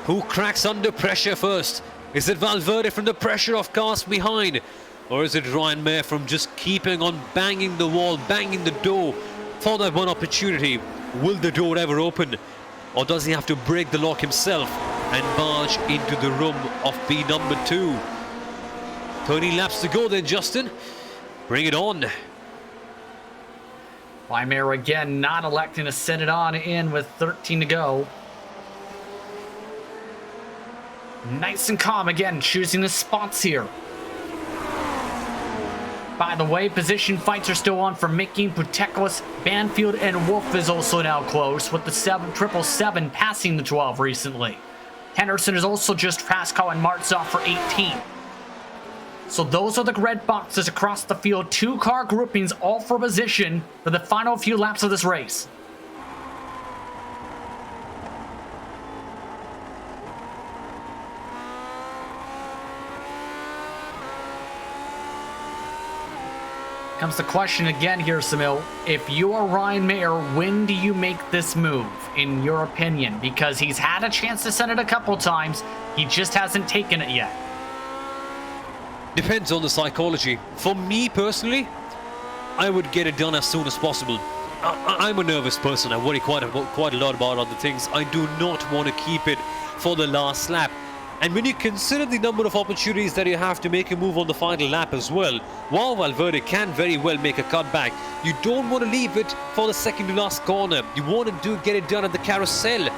who cracks under pressure first? Is it Valverde from the pressure of cars behind? Or is it Ryan Mayer from just keeping on banging the wall, banging the door for that one opportunity? Will the door ever open? Or does he have to break the lock himself and barge into the room of B number 2? 30 laps to go then, Justin. Bring it on. Ryan Mayer again not electing to send it on in with 13 to go. Nice and calm again, choosing his spots here. By the way, position fights are still on for Mickey, Puteklis, Banfield, and Wolf is also now close, with the 777 passing the 12 recently. Henderson is also just passed Colin Martzoff for 18. So those are the red boxes across the field. 2 car groupings, all for position for the final few laps of this race. Comes the question again here, Samil. If you are Ryan Mayer, when do you make this move, in your opinion? Because he's had a chance to send it a couple times. He just hasn't taken it yet. Depends on the psychology. For me personally, I would get it done as soon as possible. I'm a nervous person. I worry quite a lot about other things. I do not want to keep it for the last lap. And when you consider the number of opportunities that you have to make a move on the final lap as well, while Valverde can very well make a cutback, you don't want to leave it for the second to last corner. You want to get it done at the carousel.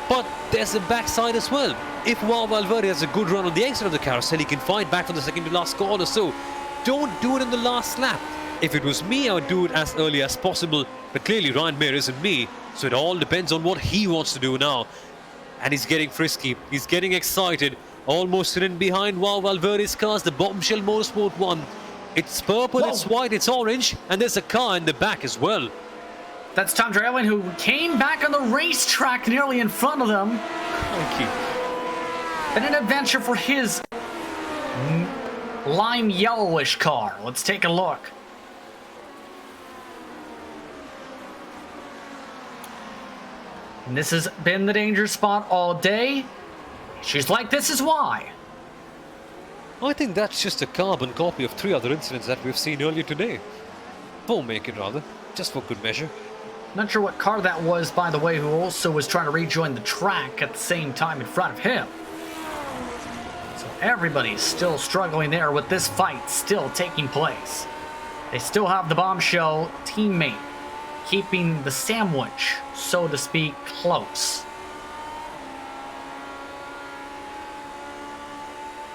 But there's a backside as well. If Valverde has a good run on the exit of the carousel, he can fight back for the second to last corner. So don't do it in the last lap. If it was me, I would do it as early as possible. But clearly Ryan Mayer isn't me, so it all depends on what he wants to do now. And he's getting frisky, he's getting excited, almost hidden behind Valverde's cars, the Bombshell Motorsport 1. It's purple, Whoa. It's white, it's orange, and there's a car in the back as well. That's Tom Drellin, who came back on the racetrack nearly in front of them. Crikey. Been an adventure for his lime yellowish car. Let's take a look. And this has been the danger spot all day. She's like, this is why. I think that's just a carbon copy of 3 other incidents that we've seen earlier today. 4 make it rather, just for good measure. Not sure what car that was, by the way, who also was trying to rejoin the track at the same time in front of him. So everybody's still struggling there with this fight still taking place. They still have the Bombshell teammate keeping the sandwich, so to speak, close.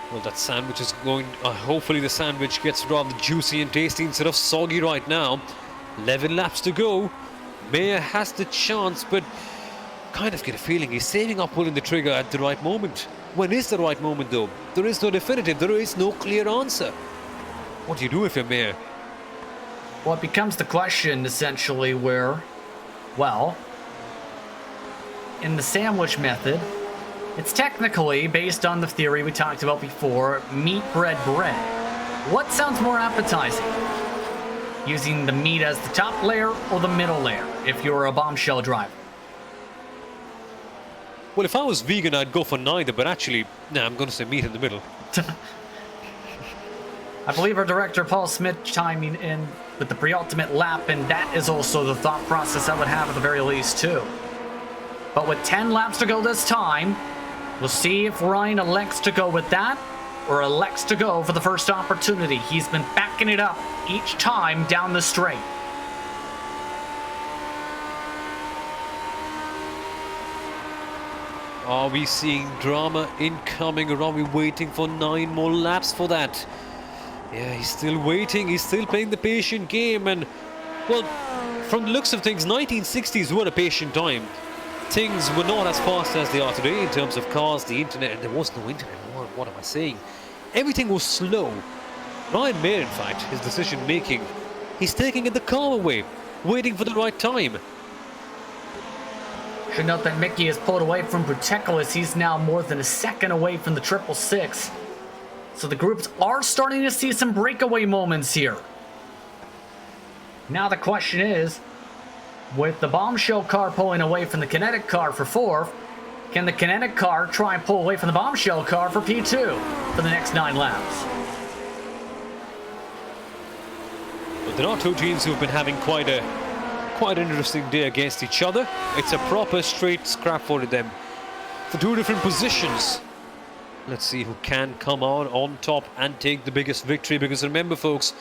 Well, that sandwich is going... hopefully the sandwich gets rather juicy and tasty instead of soggy right now. 11 laps to go. Mayer has the chance, but kind of get a feeling he's saving up pulling the trigger at the right moment. When is the right moment, though? There is no definitive. There is no clear answer. What do you do if you're Mayer? Well, it becomes the question, essentially, where, well, in the sandwich method, it's technically based on the theory we talked about before, meat, bread, bread. What sounds more appetizing? Using the meat as the top layer or the middle layer, if you're a Bombshell driver? Well, if I was vegan, I'd go for neither, but actually, nah, I'm going to say meat in the middle. I believe our director, Paul Smith, chiming in with the pre-ultimate lap, and that is also the thought process I would have at the very least, too. But with 10 laps to go this time, we'll see if Ryan elects to go with that, or elects to go for the first opportunity. He's been backing it up each time down the straight. Are we seeing drama incoming, or are we waiting for 9 more laps for that? Yeah, he's still waiting, he's still playing the patient game, and, well, from the looks of things, 1960s were a patient time. things were not as fast as they are today in terms of cars, the internet, and there was no internet. What am I saying? Everything was slow. Ryan Mayer, in fact, his decision making, he's taking the car away, waiting for the right time. Should note that Mickey has pulled away from Buteco as he's now more than a second away from the 666. So the groups are starting to see some breakaway moments here. Now the question is, with the bombshell car pulling away from the kinetic car for 4th, can the kinetic car try and pull away from the bombshell car for P2 for the next 9 laps? But there are two teams who've been having quite an interesting day against each other. It's a proper straight scrap for them for two different positions. Let's see who can come out on top and take the biggest victory, because remember folks,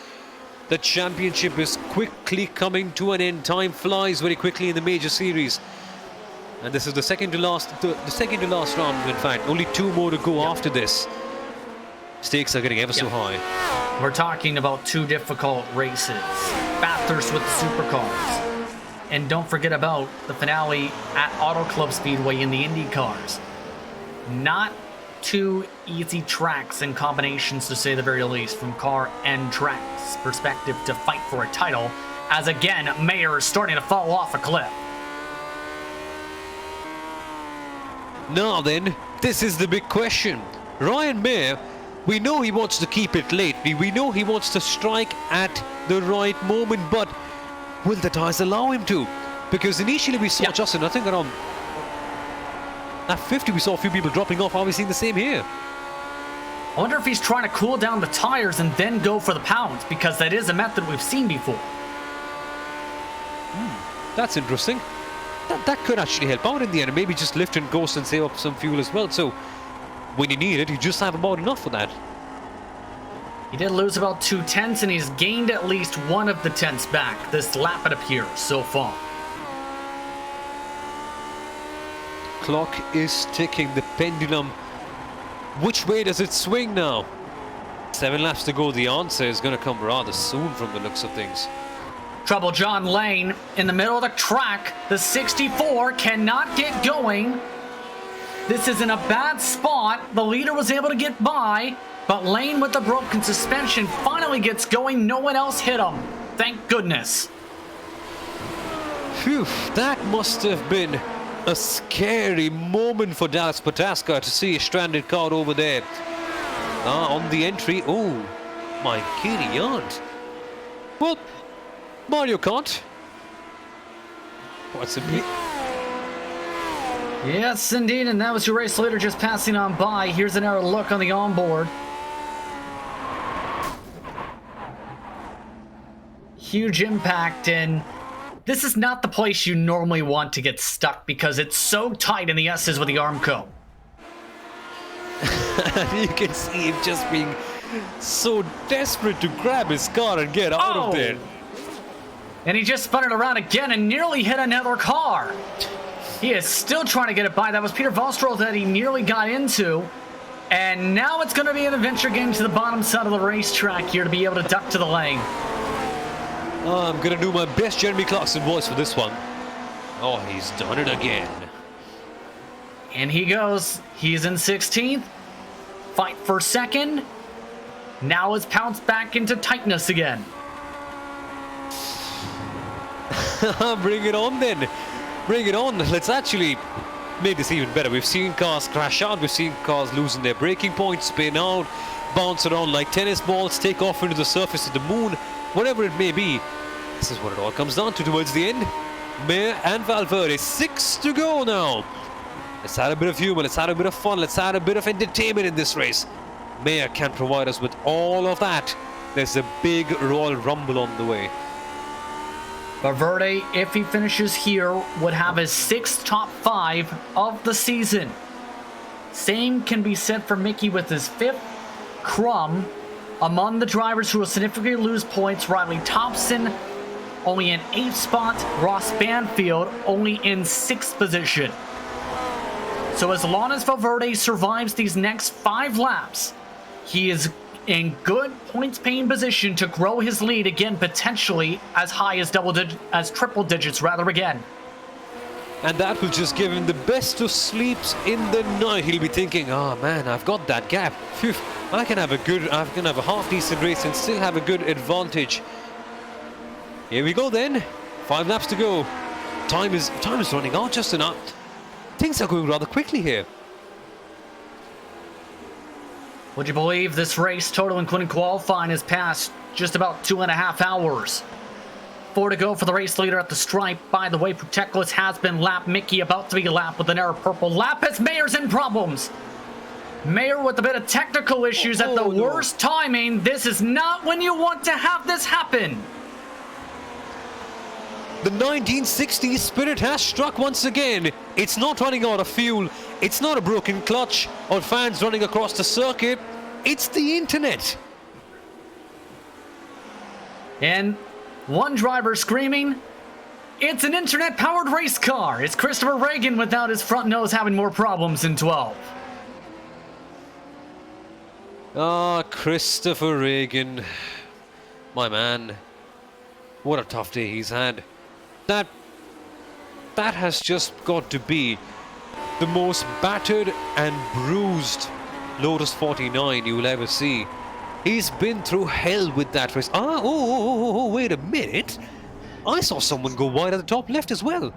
the championship is quickly coming to an end. Time flies very quickly in the major series, and this is the second to last round. In fact, only 2 more to go after this. Stakes are getting ever so high. We're talking about 2 difficult races, batters with the supercars, and don't forget about the finale at Auto Club Speedway in the Indy cars. Not 2 easy tracks and combinations, to say the very least, from car and track's perspective to fight for a title, as again Mayer is starting to fall off a cliff. Now then, this is the big question. Ryan Mayer, we know he wants to keep it late, we know he wants to strike at the right moment, but will the tyres allow him to? Because initially we saw Justin, I think around at 50 we saw a few people dropping off. Are we seeing the same here? I wonder if he's trying to cool down the tires and then go for the pounds, because that is a method we've seen before. That's interesting. That could actually help out in the end, and maybe just lift and ghost and save up some fuel as well. So when you need it, you just have about enough for that. He did lose about 2 tenths, and he's gained at least 1 of the tenths back this lap, it appears, so far. Clock is ticking, the pendulum. Which way does it swing now? 7 laps to go. The answer is going to come rather soon from the looks of things. Trouble John Lane in the middle of the track. The 64 cannot get going. This is in a bad spot. The leader was able to get by, but Lane with the broken suspension finally gets going. No one else hit him. Thank goodness. Phew, that must have been a scary moment for Dallas Pataska to see a stranded car over there. On the entry. Oh, my kitty aunt. Well, Mario Kart. Quite simply. Yes, indeed, and that was your race leader just passing on by. Here's another look on the onboard. Huge impact, and this is not the place you normally want to get stuck because it's so tight in the S's with the Armco. You can see him just being so desperate to grab his car and get out of there. And he just spun it around again and nearly hit another car. He is still trying to get it by. That was Peter Vostrol that he nearly got into. And now it's going to be an adventure game to the bottom side of the racetrack here to be able to duck to the lane. I'm going to do my best Jeremy Clarkson voice for this one. Oh, he's done it again. And he goes. He's in 16th. Fight for second. Now it's pounced back into tightness again. Bring it on then. Bring it on. Let's actually make this even better. We've seen cars crash out. We've seen cars losing their braking points, spin out, bounce around like tennis balls, take off into the surface of the moon, whatever it may be. This is what it all comes down to towards the end. Mayer and Valverde, 6 to go now. Let's add a bit of humor. Let's add a bit of fun. Let's add a bit of entertainment in this race. Mayer can provide us with all of that. There's a big Royal Rumble on the way. Valverde, if he finishes here, would have his 6th top 5 of the season. Same can be said for Mickey with his 5th. Crum, among the drivers who will significantly lose points, Riley Thompson only in 8th spot, Ross Banfield only in 6th position. So as long as Valverde survives these next 5 laps, he is in good points paying position to grow his lead again, potentially as high as triple digits rather again. and that will just give him the best of sleeps in the night. He'll be thinking, oh man, I've got that gap. Phew, I can have a half decent race and still have a good advantage. Here we go then. 5 laps to go. Time is running out just enough. Things are going rather quickly here. Would you believe this race total, including qualifying, has passed just about 2.5 hours? 4 to go for the race leader at the stripe. By the way, Protectless has been lapped. Mickey about to be lapped with an error purple lap as Mayer's in problems. Mayer with a bit of technical issues at the worst timing. This is not when you want to have this happen. The 1960s spirit has struck once again. It's not running out of fuel. It's not a broken clutch or fans running across the circuit. It's the internet. And one driver screaming, it's an internet-powered race car. It's Christopher Reagan without his front nose having more problems in 12. Ah, Christopher Reagan. My man. What a tough day he's had. That has just got to be the most battered and bruised Lotus 49 you will ever see. He's been through hell with that race. Wait a minute. I saw someone go wide at the top left as well.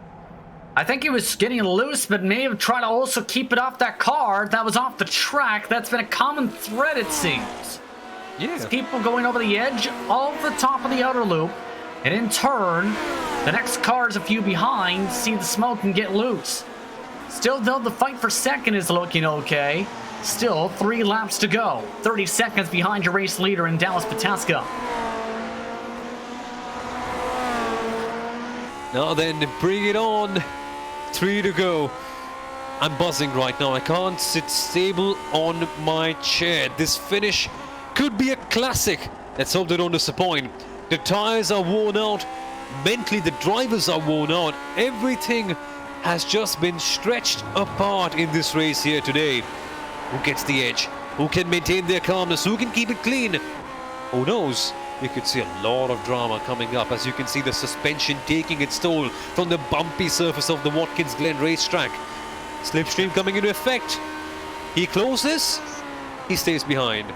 I think he was getting loose, but may have tried to also keep it off that car that was off the track. That's been a common thread, it seems. Yeah. It's people going over the edge of the top of the outer loop, and in turn, the next cars a few behind see the smoke and get loose. Still, though, the fight for second is looking okay. Still, 3 laps to go. 30 seconds behind your race leader in Dallas Pataska. Now then, bring it on. 3 to go. I'm buzzing right now. I can't sit stable on my chair. This finish could be a classic. Let's hope they don't disappoint. The tires are worn out. Mentally, the drivers are worn out. Everything has just been stretched apart in this race here today. Who gets the edge? Who can maintain their calmness? Who can keep it clean? Who knows? You could see a lot of drama coming up, as you can see the suspension taking its toll from the bumpy surface of the Watkins Glen racetrack. Slipstream coming into effect. He closes. He stays behind.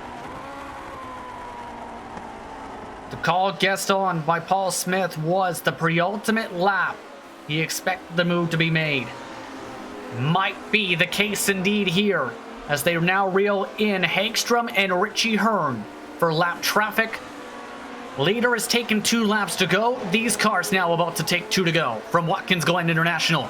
The call guessed on by Paul Smith was the pre-ultimate lap. He expected the move to be made. Might be the case indeed here, as they now reel in Hagstrom and Richie Hearn for lap traffic. Leader has taken 2 laps to go. These cars now about to take 2 to go from Watkins Glen International.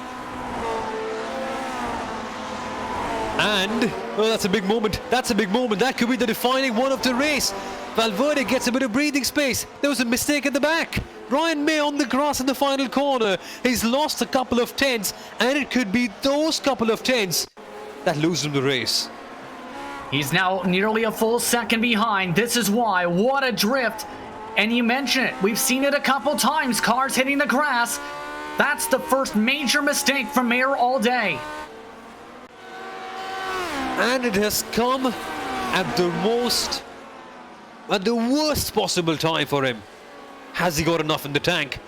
And, oh, that's a big moment. That's a big moment. That could be the defining one of the race. Valverde gets a bit of breathing space. There was a mistake at the back. Ryan May on the grass in the final corner. He's lost a couple of tenths, and it could be those couple of tenths that lose him the race. He's now nearly a full second behind. This is why. What a drift. And you mention it. We've seen it a couple times. Cars hitting the grass. That's the first major mistake from Mayer all day. And it has come at the worst possible time for him. Has he got enough in the tank?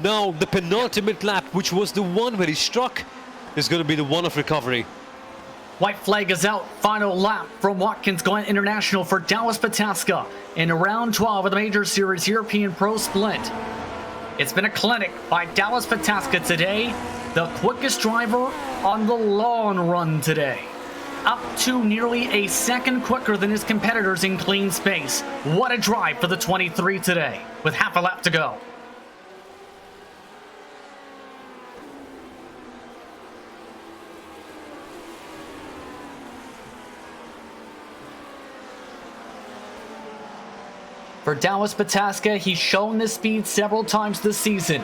Now, the penultimate lap, which was the one where he struck, is going to be the one of recovery. White flag is out. Final lap from Watkins Glen International for Dallas Pataska in round 12 of the Major Series European Pro Split. It's been a clinic by Dallas Pataska today, the quickest driver on the long run today. Up to nearly a second quicker than his competitors in clean space. What a drive for the 23 today, with half a lap to go. For Dallas Pataska, he's shown this speed several times this season.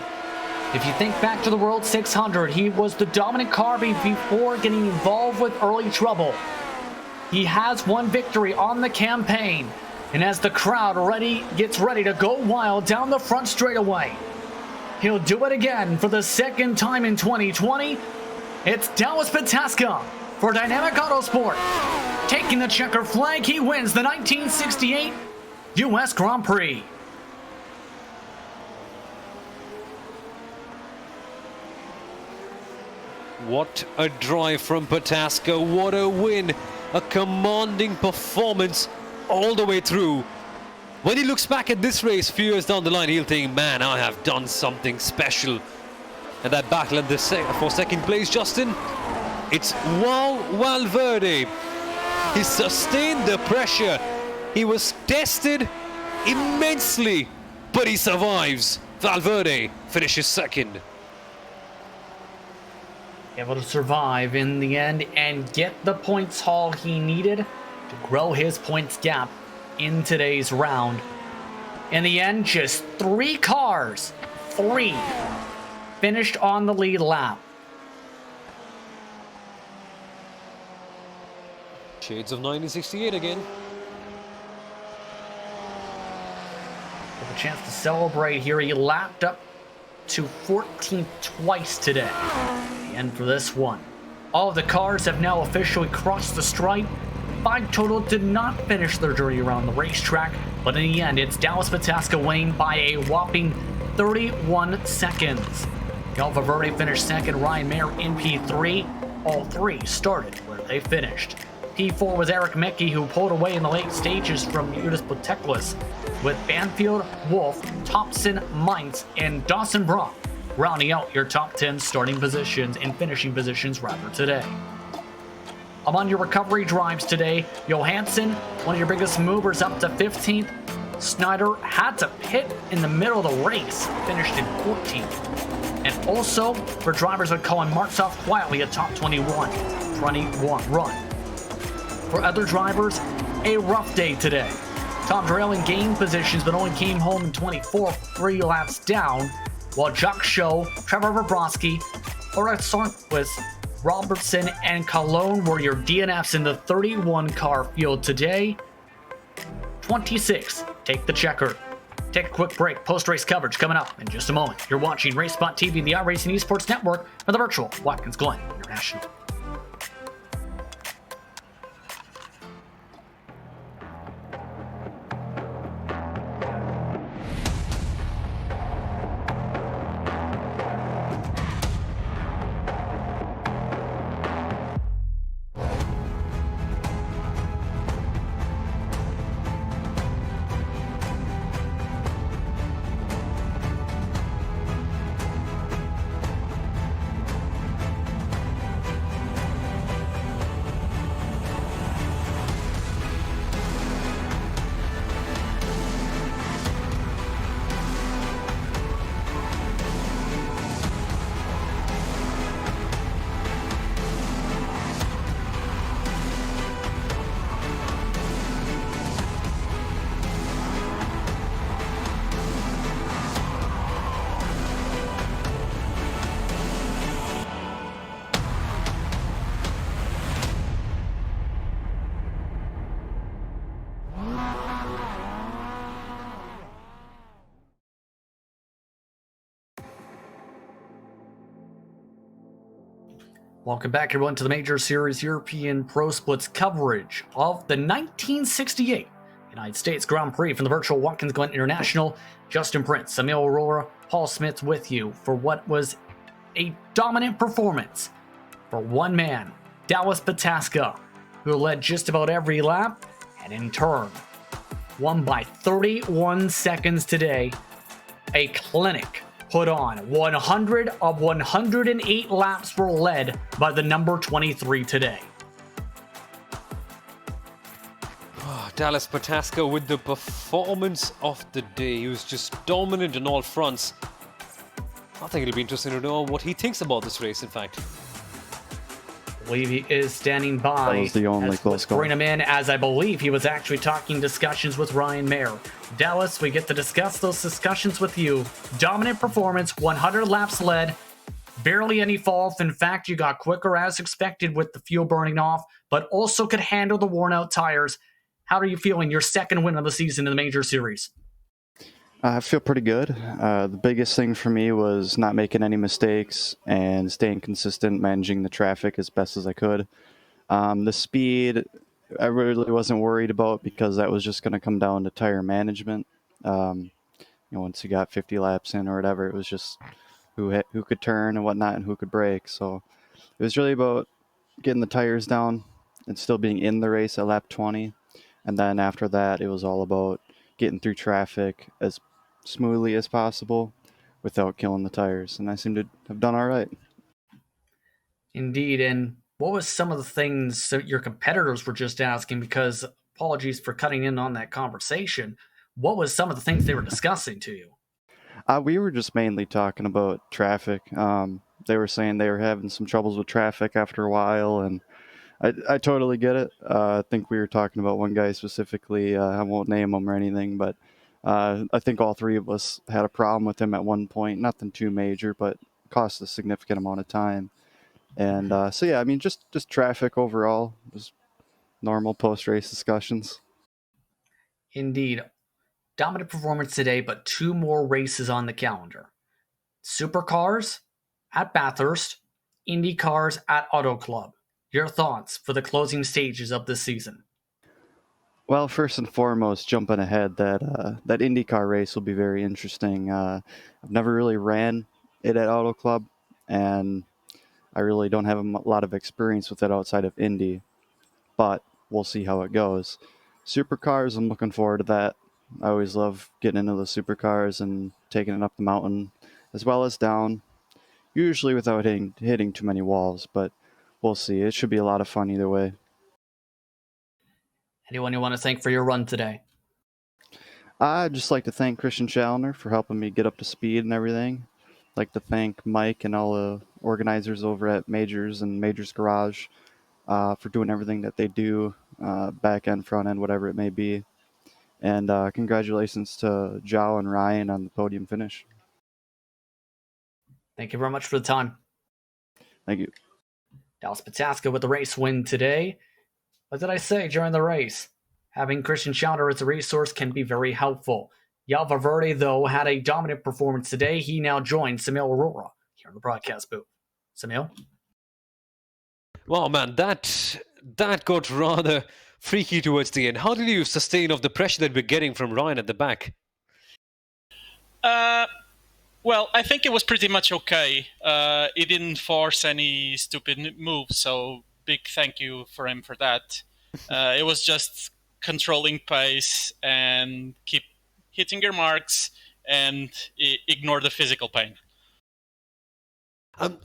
If you think back to the World 600, he was the dominant car before getting involved with early trouble. He has one victory on the campaign, and as the crowd gets ready to go wild down the front straightaway, he'll do it again for the second time in 2020. It's Dallas Pataska for Dynamic Autosport. Taking the checker flag, he wins the 1968 U.S. Grand Prix. What a drive from Pataska. What a win. A commanding performance all the way through. When he looks back at this race a few years down the line, he'll think, man, I have done something special. And that battle at the for second place, Justin, it's Valverde. He sustained the pressure. He was tested immensely, but he survives. Valverde finishes second. Able to survive in the end and get the points haul he needed to grow his points gap in today's round. In the end, just 3 cars, 3, finished on the lead lap. Shades of 1968 again. With a chance to celebrate here, he lapped up to 14th twice today. The end for this one. All of the cars have now officially crossed the stripe. 5 total did not finish their journey around the racetrack, but in the end, it's Dallas Pataska winning by a whopping 31 seconds. Valverde finished second, Ryan Mayer in P3. All 3 started where they finished. P4 was Eric Mickey, who pulled away in the late stages from Udis Poteklis, with Banfield, Wolf, Thompson, Mines, and Dawson Brock rounding out your top 10 starting positions and finishing positions rather today. Among your recovery drives today, Johansson, one of your biggest movers, up to 15th. Snyder had to pit in the middle of the race, finished in 14th. And also, for drivers with Colin Martsoff, quietly a top 21 run. For other drivers, a rough day today. Tom Draylen gained positions but only came home in 24th, 3 laps down, while Jacques Show, Trevor Vrabowski, Horace Sundquist, Robertson, and Cologne were your DNFs in the 31 car field today. 26, take the Checkered. Take a quick break. Post-race coverage coming up in just a moment. You're watching RaceSpot TV and the iRacing Esports Network for the virtual Watkins Glen International. Welcome back, everyone, to the Major Series European Pro Splits coverage of the 1968 United States Grand Prix from the virtual Watkins Glen International. Justin Prince, Emil Aurora, Paul Smith with you for what was a dominant performance for one man, Dallas Pataska, who led just about every lap and in turn won by 31 seconds today. A clinic put on. 100 of 108 laps were led by the number 23 today. Dallas Pataska with the performance of the day. He was just dominant on all fronts. I think it'll be interesting to know what he thinks about this race, in fact. I believe he is standing by. That was the only close call. Bring him in, as I believe he was actually talking discussions with Ryan Mayer. Dallas, we get to discuss those discussions with you. Dominant performance, 100 laps led, barely any fault. In fact, you got quicker as expected with the fuel burning off, but also could handle the worn out tires. How are you feeling your second win of the season in the Major Series? I feel pretty good. The biggest thing for me was not making any mistakes and staying consistent, managing the traffic as best as I could. The speed, I really wasn't worried about because that was just going to come down to tire management. Once you got 50 laps in or whatever, it was just who could turn and whatnot and who could brake. So It was really about getting the tires down and still being in the race at lap 20. And then after that, it was all about getting through traffic as smoothly as possible without killing the tires. And I seem to have done all right. Indeed. And what was some of the things that your competitors were just asking? Because apologies for cutting in on that conversation. What was some of the things they were discussing to you? We were just mainly talking about traffic. They were saying they were having some troubles with traffic after a while, and I totally get it. I think we were talking about one guy specifically. I won't name him or anything, but I think all three of us had a problem with him at one point. Nothing too major, but cost a significant amount of time. And so yeah, I mean, just traffic overall, just normal post race discussions. Indeed. Dominant performance today, but two more races on the calendar. Supercars at Bathurst, Indy Cars at Auto Club. Your thoughts for the closing stages of this season? Well, first and foremost, jumping ahead, that IndyCar race will be very interesting. I've never really ran it at Auto Club, and I really don't have a lot of experience with it outside of Indy, but we'll see how it goes. Supercars, I'm looking forward to that. I always love getting into the supercars and taking it up the mountain as well as down, usually without hitting too many walls, but we'll see. It should be a lot of fun either way. Anyone you want to thank for your run today? I'd just like to thank Christian Challoner for helping me get up to speed and everything. I'd like to thank Mike and all the organizers over at Majors and Majors Garage for doing everything that they do, back end, front end, whatever it may be. And congratulations to Zhao and Ryan on the podium finish. Thank you very much for the time. Thank you. Dallas Pataska with the race win today. What did I say during the race? Having Christian Schauder as a resource can be very helpful. Yalva Verde, though, had a dominant performance today. He now joins Samil Aurora here in the broadcast booth. Samil? Wow, man, that got rather freaky towards the end. How did you sustain off the pressure that we're getting from Ryan at the back? Well, I think it was pretty much okay. He didn't force any stupid moves, so big thank you for him for that. It was just controlling pace and keep hitting your marks and ignore the physical pain.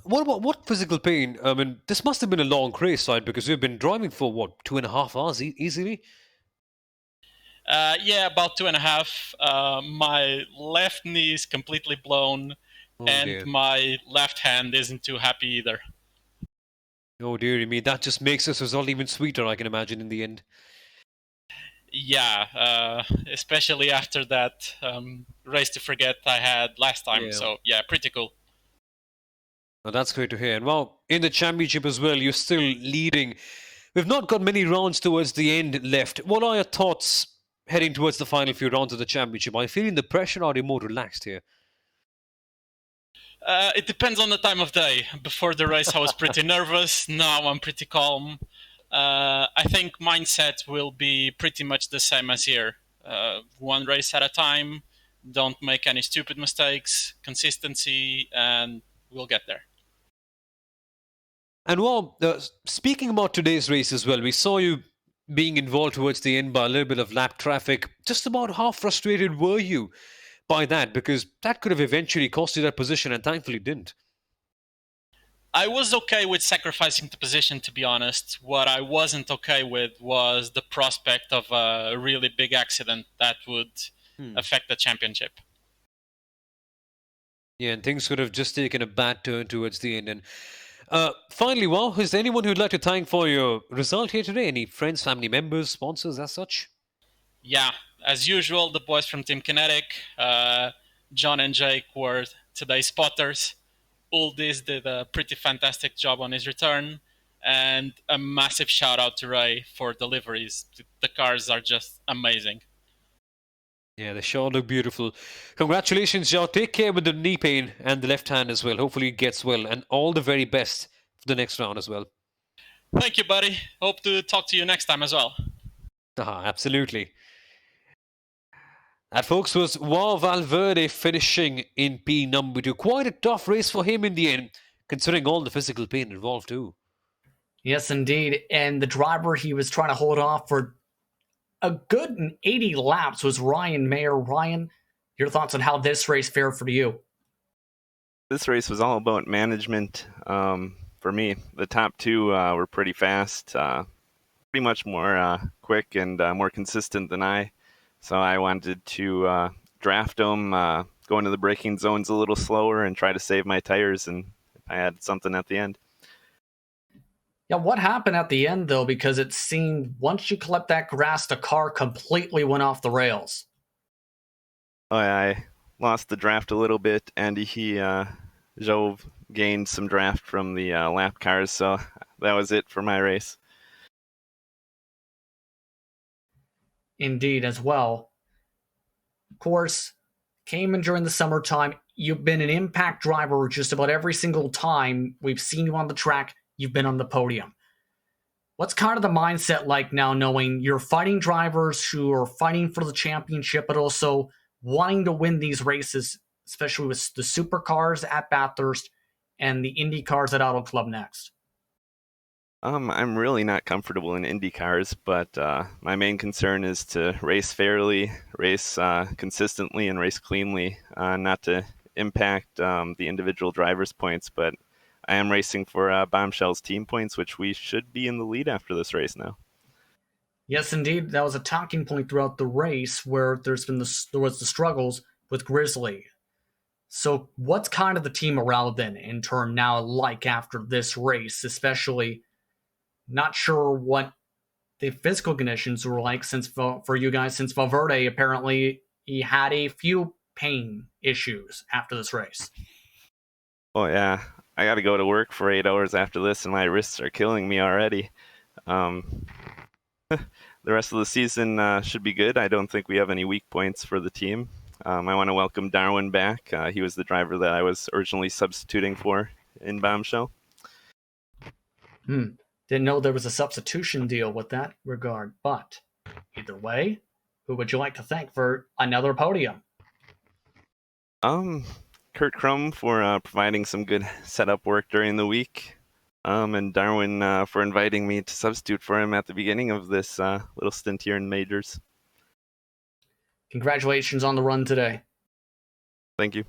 What physical pain? I mean, this must have been a long race, right? Because we've been driving for, what, 2.5 hours easily? Yeah, about 2.5. My left knee is completely blown, and dear. my left hand isn't too happy either. Oh, dearie me. That just makes this result even sweeter, I can imagine, in the end. Yeah, especially after that race to forget I had last time. Yeah. So, yeah, pretty cool. Well, that's great to hear. And well, in the championship as well, you're still leading. We've not got many rounds towards the end left. What are your thoughts heading towards the final few rounds of the championship? Are you feeling the pressure or are you more relaxed here? It depends on the time of day. Before the race, I was pretty nervous. Now I'm pretty calm. I think mindset will be pretty much the same as here. One race at a time. Don't make any stupid mistakes. Consistency, and we'll get there. And well, speaking about today's race as well, we saw you being involved towards the end by a little bit of lap traffic. Just about how frustrated were you by that? Because that could have eventually cost you that position and thankfully didn't. I was okay with sacrificing the position, to be honest. What I wasn't okay with was the prospect of a really big accident that would affect the championship. Yeah, and things could have just taken a bad turn towards the end. And finally, well, is there anyone who'd like to thank for your result here today? Any friends, family members, sponsors, as such? Yeah, as usual, the boys from Team Kinetic, John and Jake were today's spotters. Uldis did a pretty fantastic job on his return. And a massive shout out to Ray for deliveries. The cars are just amazing. Yeah, they sure look beautiful. Congratulations, Joe. Take care with the knee pain and the left hand as well. Hopefully it gets well. And all the very best for the next round as well. Thank you, buddy. Hope to talk to you next time as well. Absolutely. That, folks, was Valverde finishing in P number 2. Quite a tough race for him in the end. considering all the physical pain involved too. Yes, indeed. And the driver he was trying to hold off for a good 80 laps was Ryan Mayer. Ryan, your thoughts on how this race fared for you? This race was all about management for me. The top two were pretty fast, pretty much more quick and more consistent than I. So I wanted to draft them, go into the braking zones a little slower and try to save my tires, and I had something at the end. Yeah, what happened at the end, though? Because it seemed once you clipped that grass, the car completely went off the rails. Oh, yeah, I lost the draft a little bit, and Jove gained some draft from the lap cars, so that was it for my race. Indeed, as well. Of course, came in during the summertime. You've been an impact driver just about every single time we've seen you on the track. You've been on the podium. What's kind of the mindset like now, knowing you're fighting drivers who are fighting for the championship, but also wanting to win these races, especially with the supercars at Bathurst and the Indy cars at Auto Club next? I'm really not comfortable in Indy cars, but my main concern is to race fairly, race consistently, and race cleanly, not to impact the individual drivers' points, but I am racing for Bombshell's team points, which we should be in the lead after this race now. Yes, indeed. That was a talking point throughout the race where there was the struggles with Grizzly. So what's kind of the team morale then in turn now like after this race, especially not sure what the physical conditions were like for you guys, since Valverde apparently he had a few pain issues after this race. Oh, yeah. I got to go to work for 8 hours after this, and my wrists are killing me already. The rest of the season should be good. I don't think we have any weak points for the team. I want to welcome Darwin back. He was the driver that I was originally substituting for in Bombshell. Didn't know there was a substitution deal with that regard, but either way, who would you like to thank for another podium? Kurt Crum for providing some good setup work during the week, and Darwin for inviting me to substitute for him at the beginning of this little stint here in Majors. Congratulations on the run today. Thank you.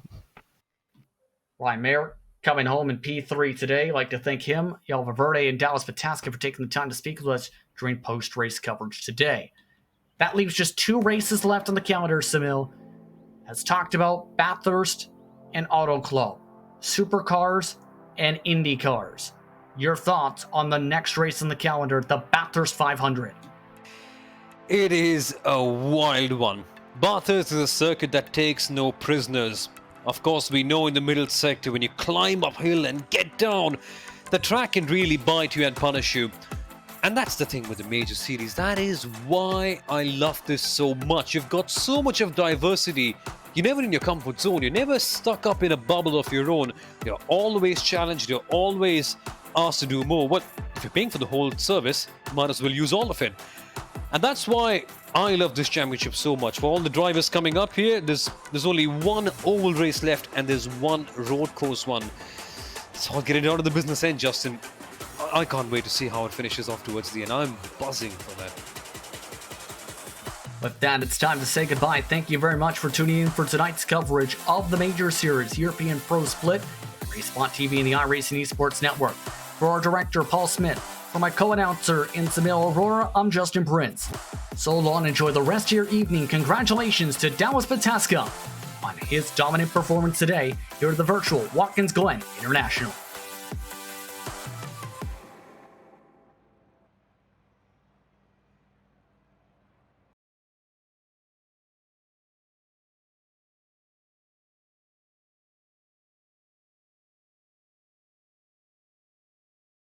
Ryan Mayer coming home in P3 today. I'd like to thank him, Yel Valverde, and Dallas Pataska for taking the time to speak with us during post-race coverage today. That leaves just 2 races left on the calendar, Samil. As talked about, Bathurst and Auto Club, Supercars and Indy cars. Your thoughts on the next race on the calendar, the Bathurst 500? It is a wild one. Bathurst is a circuit that takes no prisoners. Of course, we know in the middle sector, when you climb uphill and get down, the track can really bite you and punish you. And that's the thing with the major series. That is why I love this so much. You've got so much of diversity. You're never in your comfort zone. You're never stuck up in a bubble of your own. You're always challenged. You're always asked to do more. What if you're paying for the whole service, you might as well use all of it. And that's why I love this championship so much. For all the drivers coming up here, there's only one oval race left and there's one road course one. So I'll get it down to the business end, Justin. I can't wait to see how it finishes off towards the end. I'm buzzing for that. With that, it's time to say goodbye. Thank you very much for tuning in for tonight's coverage of the Major Series European Pro Split, Racepot TV and the iRacing Esports Network. For our director, Paul Smith, for my co-announcer, Samil Aurora, I'm Justin Prince. So long, enjoy the rest of your evening. Congratulations to Dallas Pataska on his dominant performance today here at the virtual Watkins Glen International.